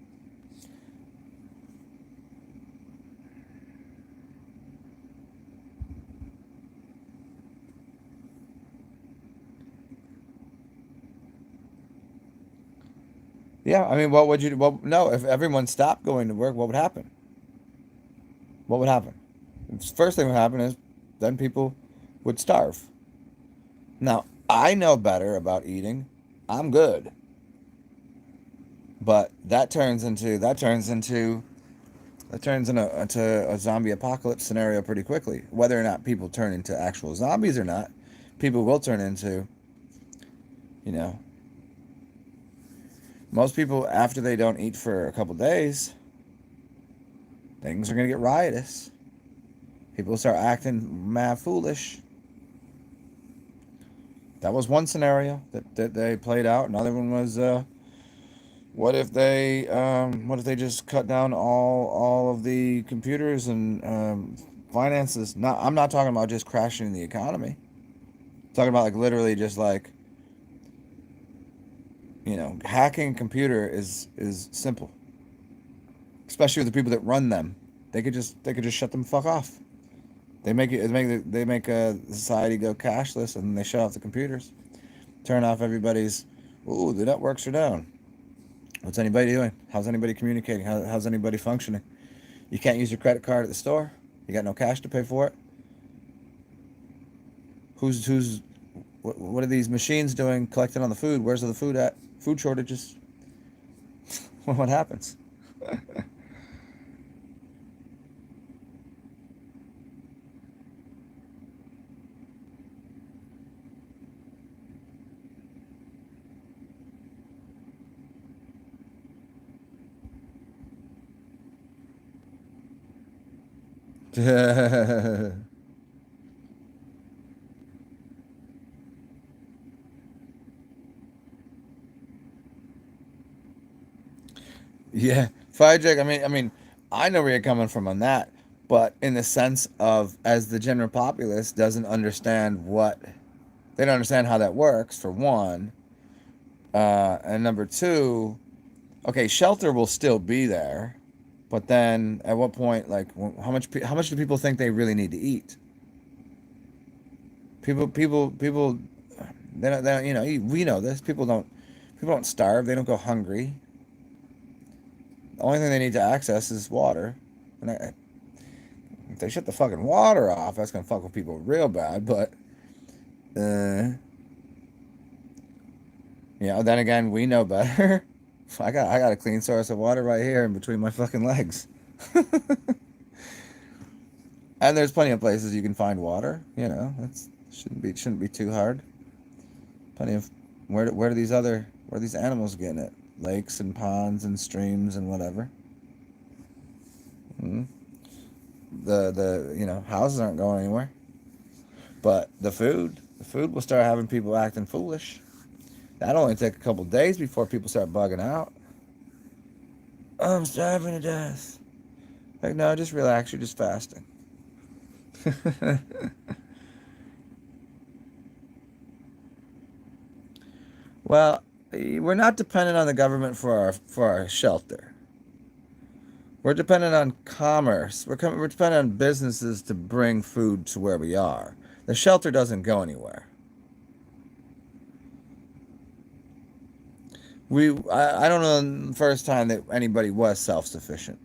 Yeah, I mean, what would you? Well, no, if everyone stopped going to work, what would happen? What would happen? First thing would happen is then people would starve. Now, I know better about eating. I'm good. But into a zombie apocalypse scenario pretty quickly. Whether or not people turn into actual zombies or not, people will turn into, you know, most people after they don't eat for a couple days, things are gonna get riotous. People start acting mad foolish. That was one scenario that they played out. Another one was what if they just cut down all of the computers and finances? Not I'm not talking about just crashing the economy. I'm talking about like literally just like hacking a computer is simple, especially with the people that run them. They could just shut them fuck off. They make a society go cashless, and then they shut off the computers, turn off everybody's. Ooh, the networks are down. What's anybody doing? How's anybody communicating? How's anybody functioning? You can't use your credit card at the store. You got no cash to pay for it. Who's what are these machines doing collecting on the food? Where's the food at? Food shortages. What happens? Yeah, fried chicken. I know where you're coming from on that, but in the sense of as the general populace doesn't understand they don't understand how that works. For one, and number two, okay, shelter will still be there, but then at what point, like, how much do people think they really need to eat? People, they don't, we know this. People don't starve. They don't go hungry. The only thing they need to access is water. And if they shut the fucking water off, that's gonna fuck with people real bad. But, uh, then again, we know better. I got a clean source of water right here in between my fucking legs. And there's plenty of places you can find water. That's shouldn't be too hard. Plenty of where are these animals getting it? Lakes and ponds and streams and whatever. Mm. The houses aren't going anywhere, but the food will start having people acting foolish. That'll only take a couple days before people start bugging out. Oh, I'm starving to death. Like, no, just relax. You're just fasting. Well, we're not dependent on the government for our shelter. We're dependent on commerce. We're dependent on businesses to bring food to where we are. The shelter doesn't go anywhere. I don't know the first time that anybody was self-sufficient.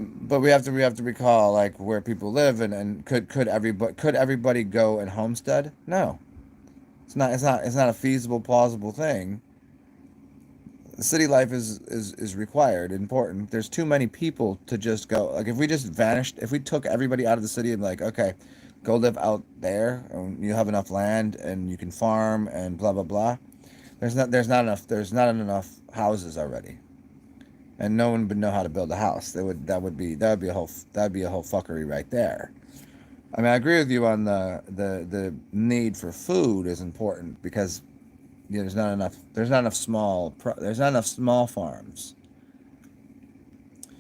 But we have to recall like where people live, and could everybody go and homestead? No, it's not a feasible, plausible thing. City life is required, important. There's too many people to just go. Like if we just vanished, if we took everybody out of the city and like, okay, go live out there, and you have enough land and you can farm and blah blah blah. There's not enough houses already, and no one would know how to build a house. That would be a whole fuckery right there. I agree with you on the need for food is important because there's not enough small farms.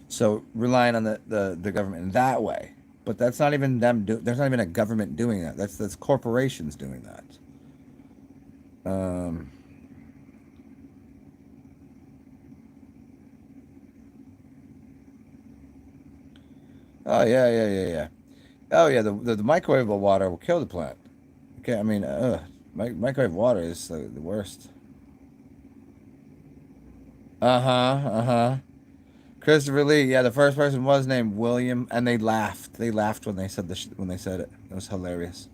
So relying on the government in that way, but that's not even them. There's not even a government doing that. That's corporations doing that. Um, oh yeah. Oh yeah, the microwavable water will kill the plant. Okay, I mean, microwave water is the worst. Uh huh. Christopher Lee. Yeah, the first person was named William, and they laughed. They laughed when they said when they said it. It was hilarious.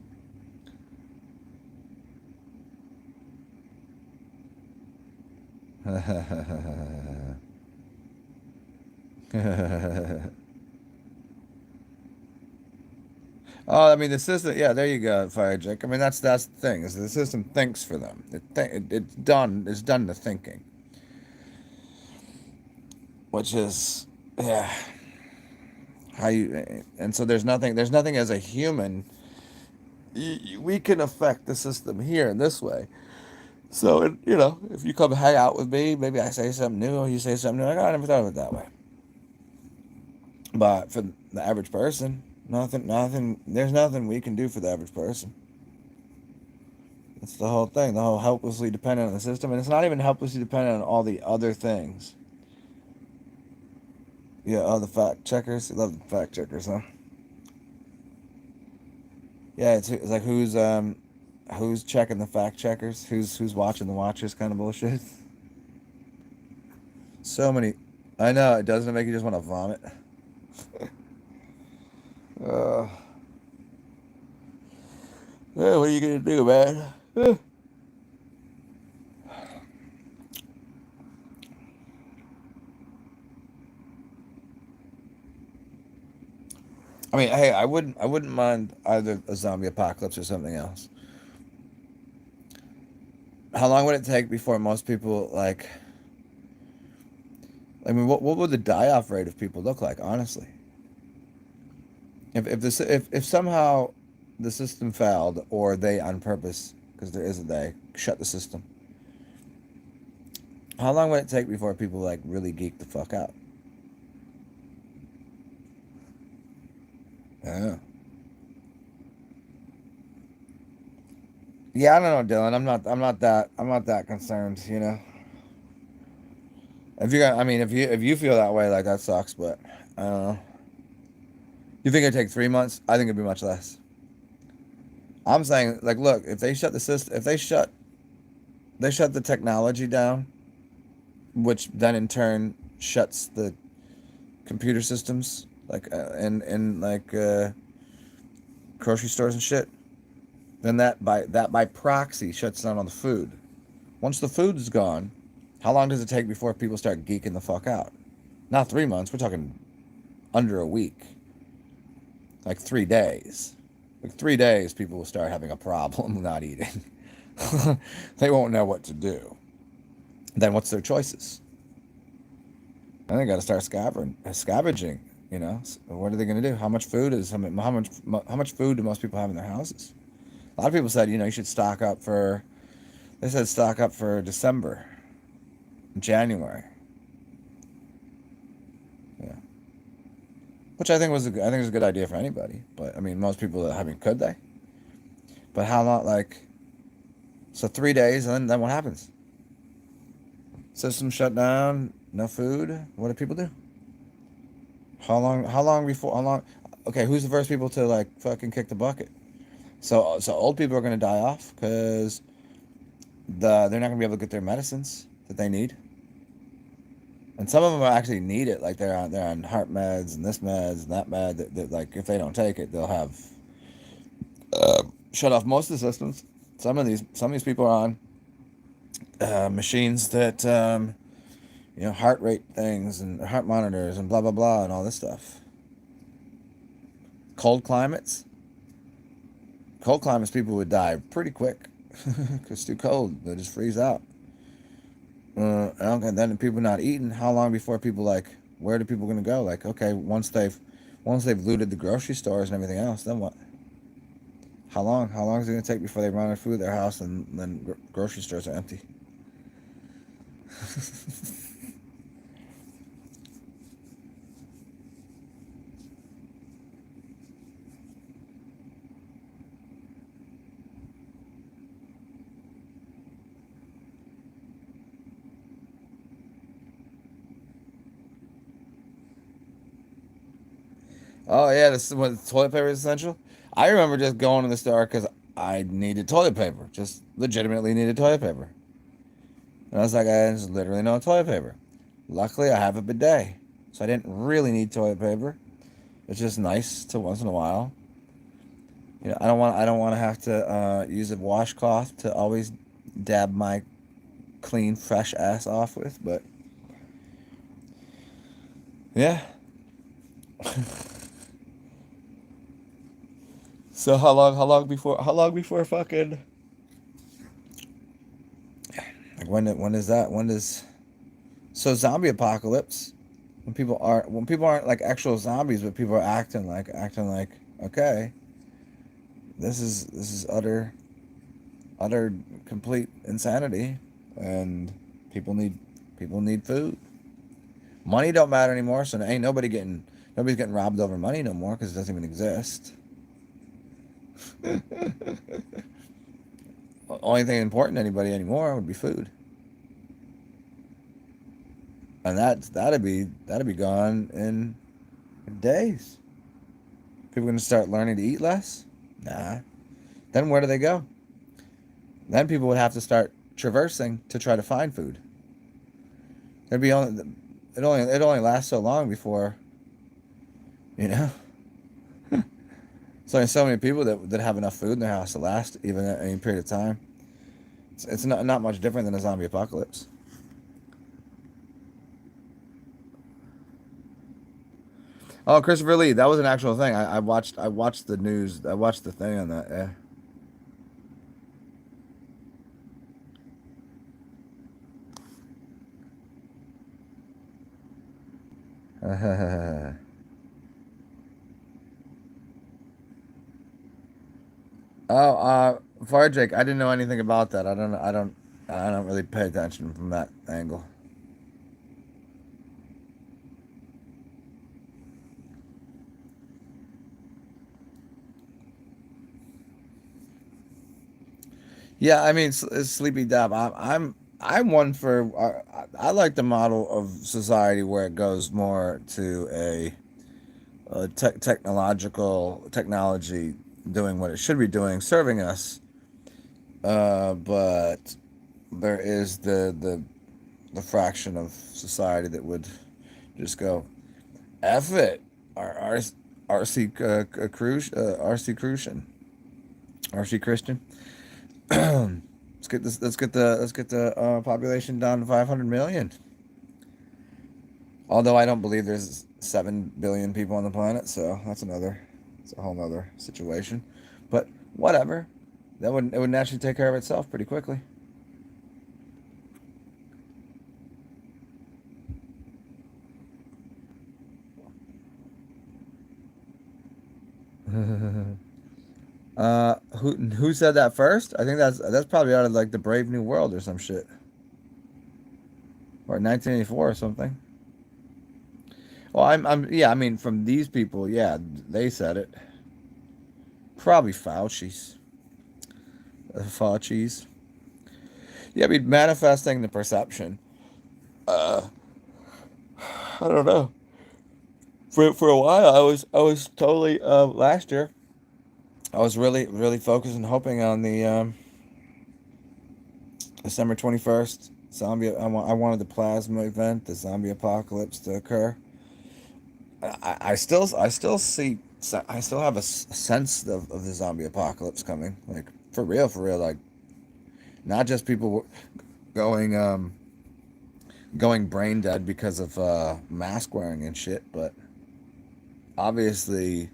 Oh, I mean the system. Yeah, there you go, Fire Jack. I mean that's the thing is the system thinks for them. It's done. It's done the thinking, which is yeah. How you and so there's nothing as a human. We can affect the system here in this way. So if you come hang out with me, maybe I say something new, or you say something new. Like, oh, I never thought of it that way. But for the average person, nothing. There's nothing we can do for the average person. That's the whole thing. The whole helplessly dependent on the system, and it's not even helplessly dependent on all the other things. Yeah, oh, the fact checkers. You love the fact checkers, huh? Yeah, it's like who's checking the fact checkers? Who's watching the watchers? Kind of bullshit. So many. I know it doesn't make you just want to vomit. Uh, yeah, what are you gonna do, man? I mean, hey, I wouldn't mind either a zombie apocalypse or something else. How long would it take before most people like? I mean, what would the die off rate of people look like? Honestly, if somehow the system failed or they on purpose because there is a they shut the system, how long would it take before people like really geek the fuck out? Yeah. Yeah, I don't know, Dylan. I'm not that concerned. If you got, I mean, if you feel that way, like that sucks. But I don't know. You think it'd take 3 months? I think it'd be much less. I'm saying, like, look, if they shut the system, if they shut the technology down, which then in turn shuts the computer systems, like in like grocery stores and shit, then that by proxy shuts down on the food. Once the food is gone, how long does it take before people start geeking the fuck out? Not 3 months. We're talking under a week, like 3 days. Like 3 days, people will start having a problem not eating. They won't know what to do. Then what's their choices? And they got to start scavenging. So what are they going to do? How much food is how much food do most people have in their houses? A lot of people said you should stock up for. They said stock up for December, January. Yeah, which I think is a good idea for anybody. But I mean, most people. I mean, could they? But how long? Like, so 3 days, and then what happens? System shut down. No food. What do people do? How long? How long before? How long? Okay, who's the first people to like fucking kick the bucket? So old people are gonna die off because they're not gonna be able to get their medicines that they need, and some of them actually need it. Like they're on heart meds and this meds and that med. That like if they don't take it, they'll have shut off most of the systems. Some of these people are on machines that heart rate things and heart monitors and blah blah blah and all this stuff. Cold climates, people would die pretty quick because it's too cold. They just freeze out. And then people not eating. How long before people like? Where are people gonna go? Like, okay, once they've looted the grocery stores and everything else, then what? How long? How long is it gonna take before they run out of food at their house and then grocery stores are empty? Oh yeah, this is when toilet paper is essential. I remember just going to the store because I needed toilet paper, just legitimately needed toilet paper. And I was like, there's literally no toilet paper. Luckily, I have a bidet, so I didn't really need toilet paper. It's just nice to once in a while. I don't want to have to use a washcloth to always dab my clean, fresh ass off with. But yeah. So how long before fucking like when is that? When does so zombie apocalypse? When people aren't like actual zombies, but people are acting like okay, this is utter complete insanity, and people need people need food. Money don't matter anymore, so ain't nobody's getting robbed over money no more because it doesn't even exist. Only thing important to anybody anymore would be food, and that'd be gone in days. People gonna start learning to eat less? Nah. Then where do they go? Then people would have to start traversing to try to find food. There'd be only it only lasts so long before you know. So there's so many people that have enough food in their house to last even at any period of time. It's not much different than a zombie apocalypse. Oh, Christopher Lee, that was an actual thing. I watched the news. I watched the thing on that. Yeah. Oh, Fire I didn't know anything about that. I don't really pay attention from that angle. Yeah, I mean, Sleepy Dab. I'm one for. I like the model of society where it goes more to a technology doing what it should be doing, serving us. But there is the fraction of society that would just go F it. RC Crucian. RC Christian. Let's get the population down to 500 million. Although I don't believe there's 7 billion people on the planet, so it's a whole nother situation. But whatever, it would naturally take care of itself pretty quickly. Who said that first? I think that's probably out of like the Brave New World or some shit, or 1984 or something. Well, yeah. I mean, from these people, yeah, they said it. Probably Fauci's. Yeah, I mean, manifesting the perception. Uh, I don't know. For a while, I was totally last year. I was really focused and hoping on the December 21st zombie. I wanted the plasma event, the zombie apocalypse to occur. I still have a sense of the zombie apocalypse coming. Like for real. Like not just people going going brain dead because of mask wearing and shit, but obviously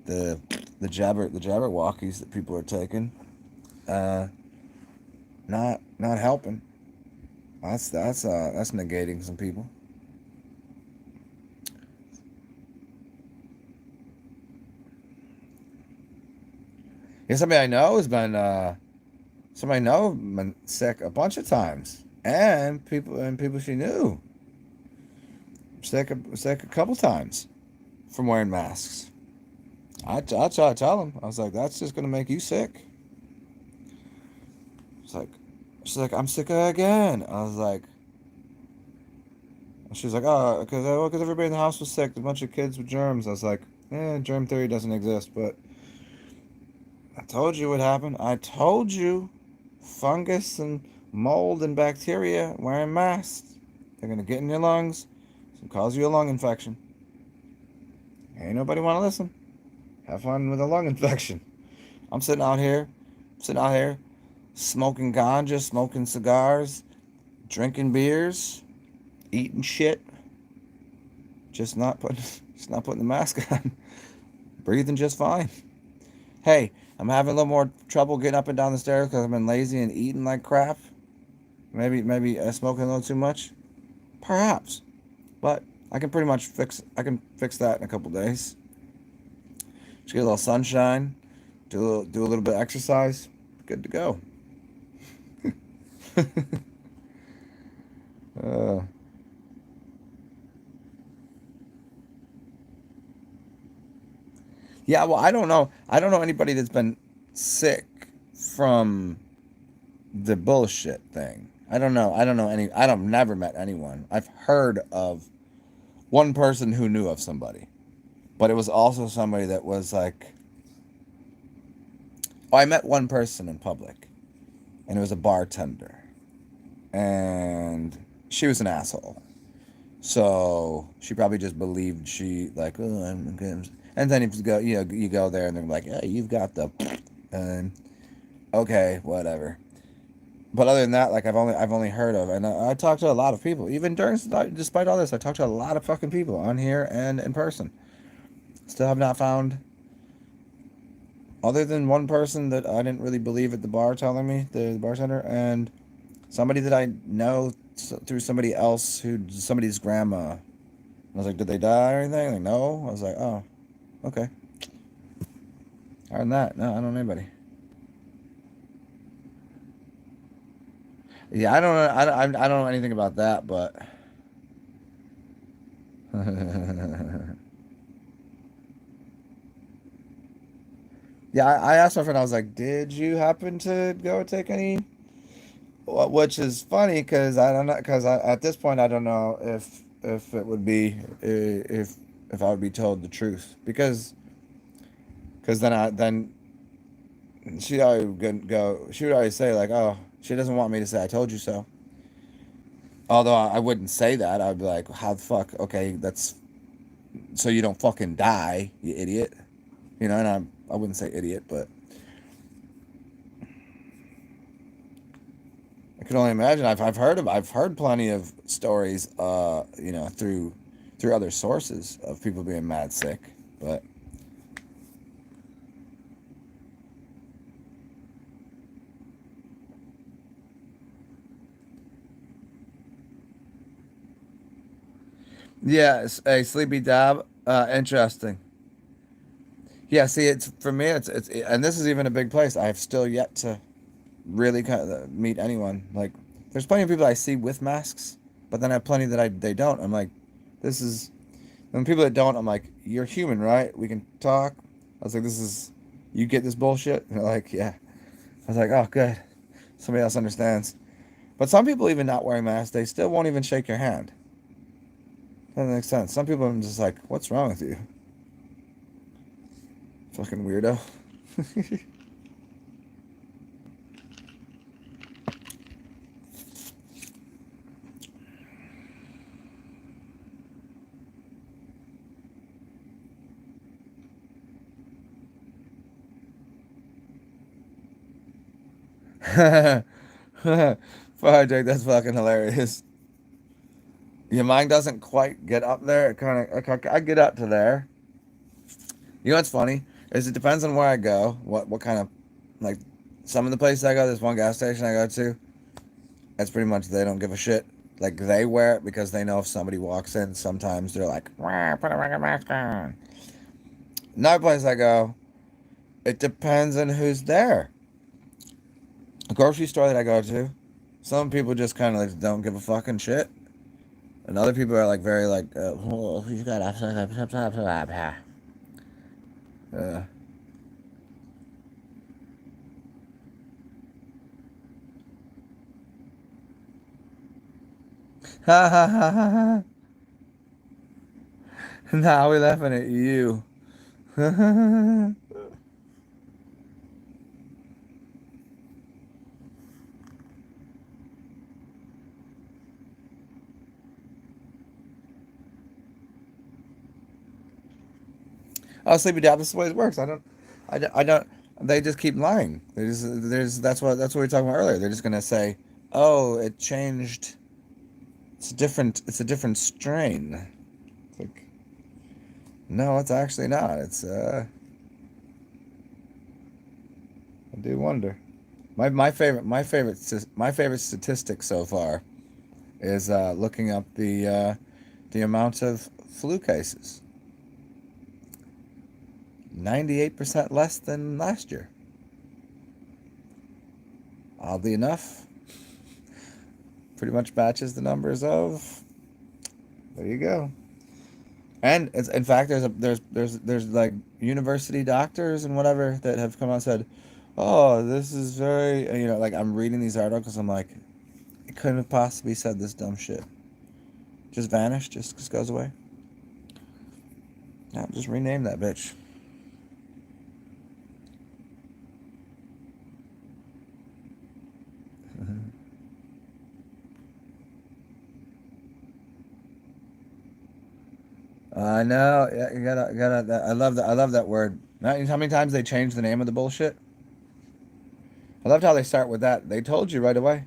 the the jabberwockies that people are taking, uh, not helping. That's negating some people. Yeah, somebody I know has been sick a bunch of times, and people she knew sick a couple times from wearing masks. I try to tell them. I was like, that's just gonna make you sick. It's like she's like, I'm sick again. I was like, she's like, oh, because everybody in the house was sick. A bunch of kids with germs. I was like, Germ theory doesn't exist, but I told you what happened. I told you fungus and mold and bacteria wearing masks. They're going to get in your lungs and cause you a lung infection. Ain't nobody want to listen. Have fun with a lung infection. I'm sitting out here, smoking ganja, smoking cigars, drinking beers, eating shit, just not putting, just not putting the mask on, breathing just fine. Hey, I'm having a little more trouble getting up and down the stairs because I've been lazy and eating like crap. Maybe smoking a little too much, perhaps. But I can pretty much fix. I can fix that in a couple days. Just get a little sunshine, do a little bit of exercise, good to go. uh, yeah, well, I don't know. I don't know anybody that's been sick from the bullshit thing. I don't know. I don't know any. I don't never met anyone. I've heard of one person who knew of somebody, but it was also somebody that was like, oh, I met one person in public, and it was a bartender, and she was an asshole. So she probably just believed she like, oh, I'm good. And then if you go, you go there and they're like, yeah, you've got the, and okay, whatever. But other than that, like I've only heard of, and I talked to a lot of people. Even despite all this, I talked to a lot of fucking people on here and in person. Still have not found, other than one person that I didn't really believe at the bar telling me, the bartender, and somebody that I know through somebody else who somebody's grandma. I was like, did they die or anything? Like, no. I was like, oh, okay. Other than that, no, I don't know anybody. Yeah, I don't know. I don't know anything about that, but yeah, I asked my friend. I was like, "Did you happen to go take any?" Which is funny because I don't know. Because at this point, I don't know if it would be if I would be told the truth because then she'd always go. She would always say like, "Oh, she doesn't want me to say I told you so." Although I wouldn't say that. I'd be like, "How the fuck? Okay, that's so you don't fucking die, you idiot." You know, and I wouldn't say idiot, but I can only imagine. I've heard plenty of stories, through other sources of people being mad sick. But yeah, a sleepy dab. Interesting. Yeah, see, it's for me. And this is even a big place. I have still yet to really kind of meet anyone. Like, there's plenty of people I see with masks, but then I have plenty that they don't. I'm like, this is. And people that don't, I'm like, you're human, right? We can talk. I was like, this is, you get this bullshit? And they're like, yeah. I was like, oh, good. Somebody else understands. But some people, even not wearing masks, they still won't even shake your hand. Doesn't make sense. Some people are just like, what's wrong with you? Fucking weirdo. Fuck, Jake, that's fucking hilarious. Your mind doesn't quite get up there. It kind of, I get up to there. You know what's funny is it depends on where I go. What kind of, like, some of the places I go. There's one gas station I go to. That's pretty much they don't give a shit. Like they wear it because they know if somebody walks in, sometimes they're like, "Wah, put a fucking mask on." Another place I go, it depends on who's there. A grocery store that I go to, some people just kind of like don't give a fucking shit, and other people are like very like, oh, you got uh, ha ha ha ha. Now we laughing at you. Oh, sleepy dab. This is the way it works. I don't. They just keep lying. That's what we were talking about earlier. They're just gonna say, "Oh, it changed. It's different. It's a different strain." It's like, no, it's actually not. I do wonder. My favorite statistic so far is looking up the amount of flu cases. 98% less than last year. Oddly enough, pretty much matches the numbers of. There you go. And it's, in fact, there's like university doctors and whatever that have come out and said, "Oh, this is very," like I'm reading these articles. I'm like, it couldn't have possibly said this dumb shit. Just vanished. Just goes away. Yeah, just rename that bitch. I know. Yeah, you gotta. I love that. I love that word. How many times they change the name of the bullshit? I loved how they start with that. They told you right away.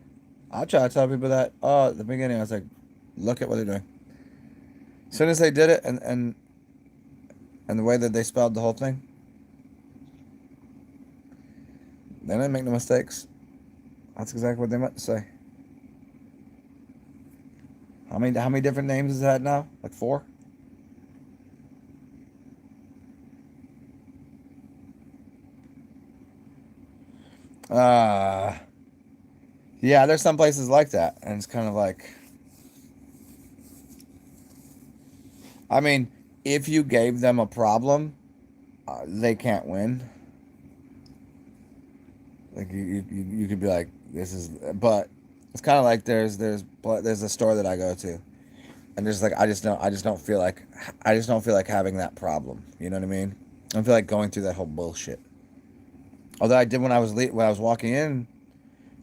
I try to tell people that. Oh, at the beginning, I was like, look at what they're doing. As soon as they did it, and the way that they spelled the whole thing, they didn't make no mistakes. That's exactly what they meant to say. How many different names is that now? Like four? Uh yeah, there's some places like that, and it's kind of like, I mean, if you gave them a problem, they can't win. Like you could be like, this is, but it's kind of like there's a store that I go to, and there's like I just don't feel like having that problem. You know what I mean? I don't feel like going through that whole bullshit. Although I did when I was walking in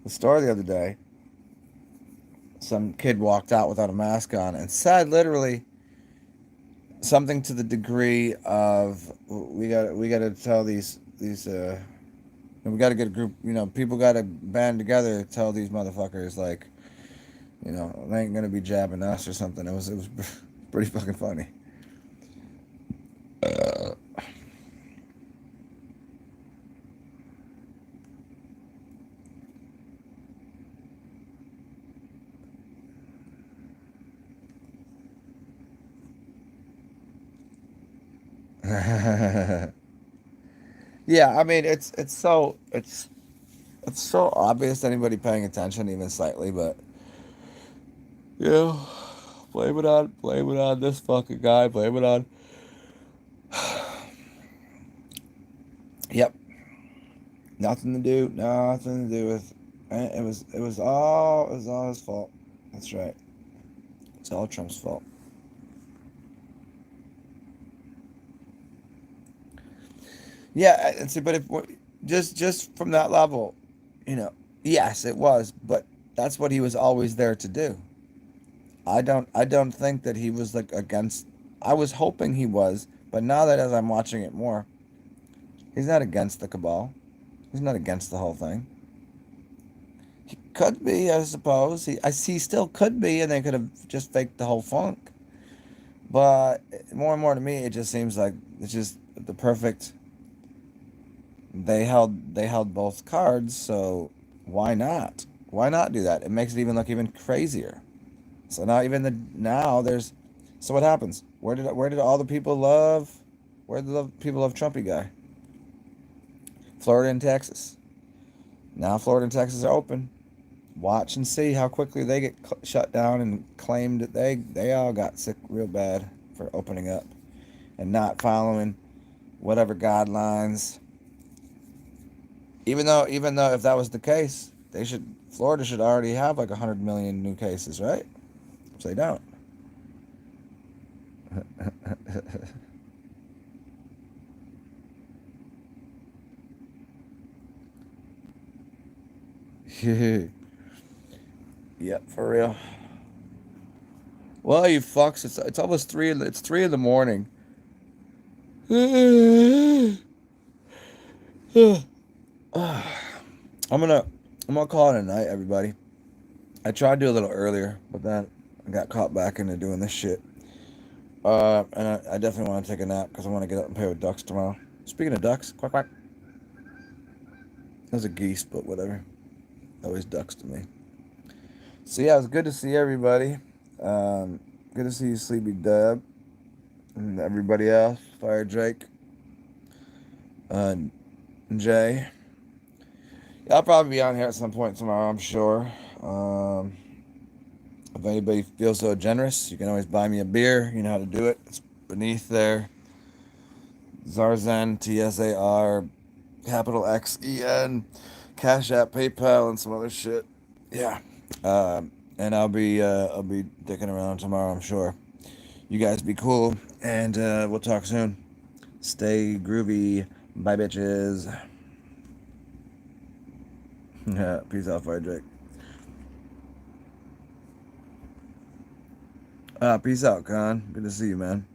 the store the other day. Some kid walked out without a mask on and said literally something to the degree of, we got to tell these we got to get a group, people got to band together to tell these motherfuckers, like, they ain't gonna be jabbing us or something. It was pretty fucking funny. uh, yeah, I mean, it's so obvious to anybody paying attention even slightly, but yeah, blame it on this fucking guy, blame it on. Yep. Nothing to do with. It was all his fault. That's right. It's all Trump's fault. Yeah, and see, but if just from that level, you know, yes, it was, but that's what he was always there to do. I don't think that he was like against. I was hoping he was, but now that as I'm watching it more, he's not against the cabal. He's not against the whole thing. He could be, I suppose. He still could be, and they could have just faked the whole funk. But more and more to me, it just seems like it's just the perfect. They held both cards, so why not? Why not do that? It makes it even look even crazier. So now there's. So what happens? Where did all the people love? Where did the people love Trumpy guy? Florida and Texas. Now Florida and Texas are open. Watch and see how quickly they get shut down and claimed that they all got sick real bad for opening up and not following whatever guidelines. Even though if that was the case, Florida should already have like 100 million new cases, right? So they don't. Yep, for real. Well, you fucks, it's almost it's 3 in the morning. I'm gonna I'm gonna call it a night, everybody. I tried to do a little earlier, but then I got caught back into doing this shit. And I definitely want to take a nap because I want to get up and play with ducks tomorrow. Speaking of ducks, quack quack. Those are geese, but whatever. Always ducks to me. So yeah, it was good to see everybody. Good to see you, Sleepy Dub, and everybody else. Fire Drake, uh, Jay. Yeah, I'll probably be on here at some point tomorrow, I'm sure. If anybody feels so generous, you can always buy me a beer. You know how to do it. It's beneath there. TsarXen, TSAR, capital XEN, Cash App, PayPal, and some other shit. Yeah. And I'll be dicking around tomorrow, I'm sure. You guys be cool, and we'll talk soon. Stay groovy. Bye, bitches. Peace out, Fire Drake. Peace out, Con. Good to see you, man.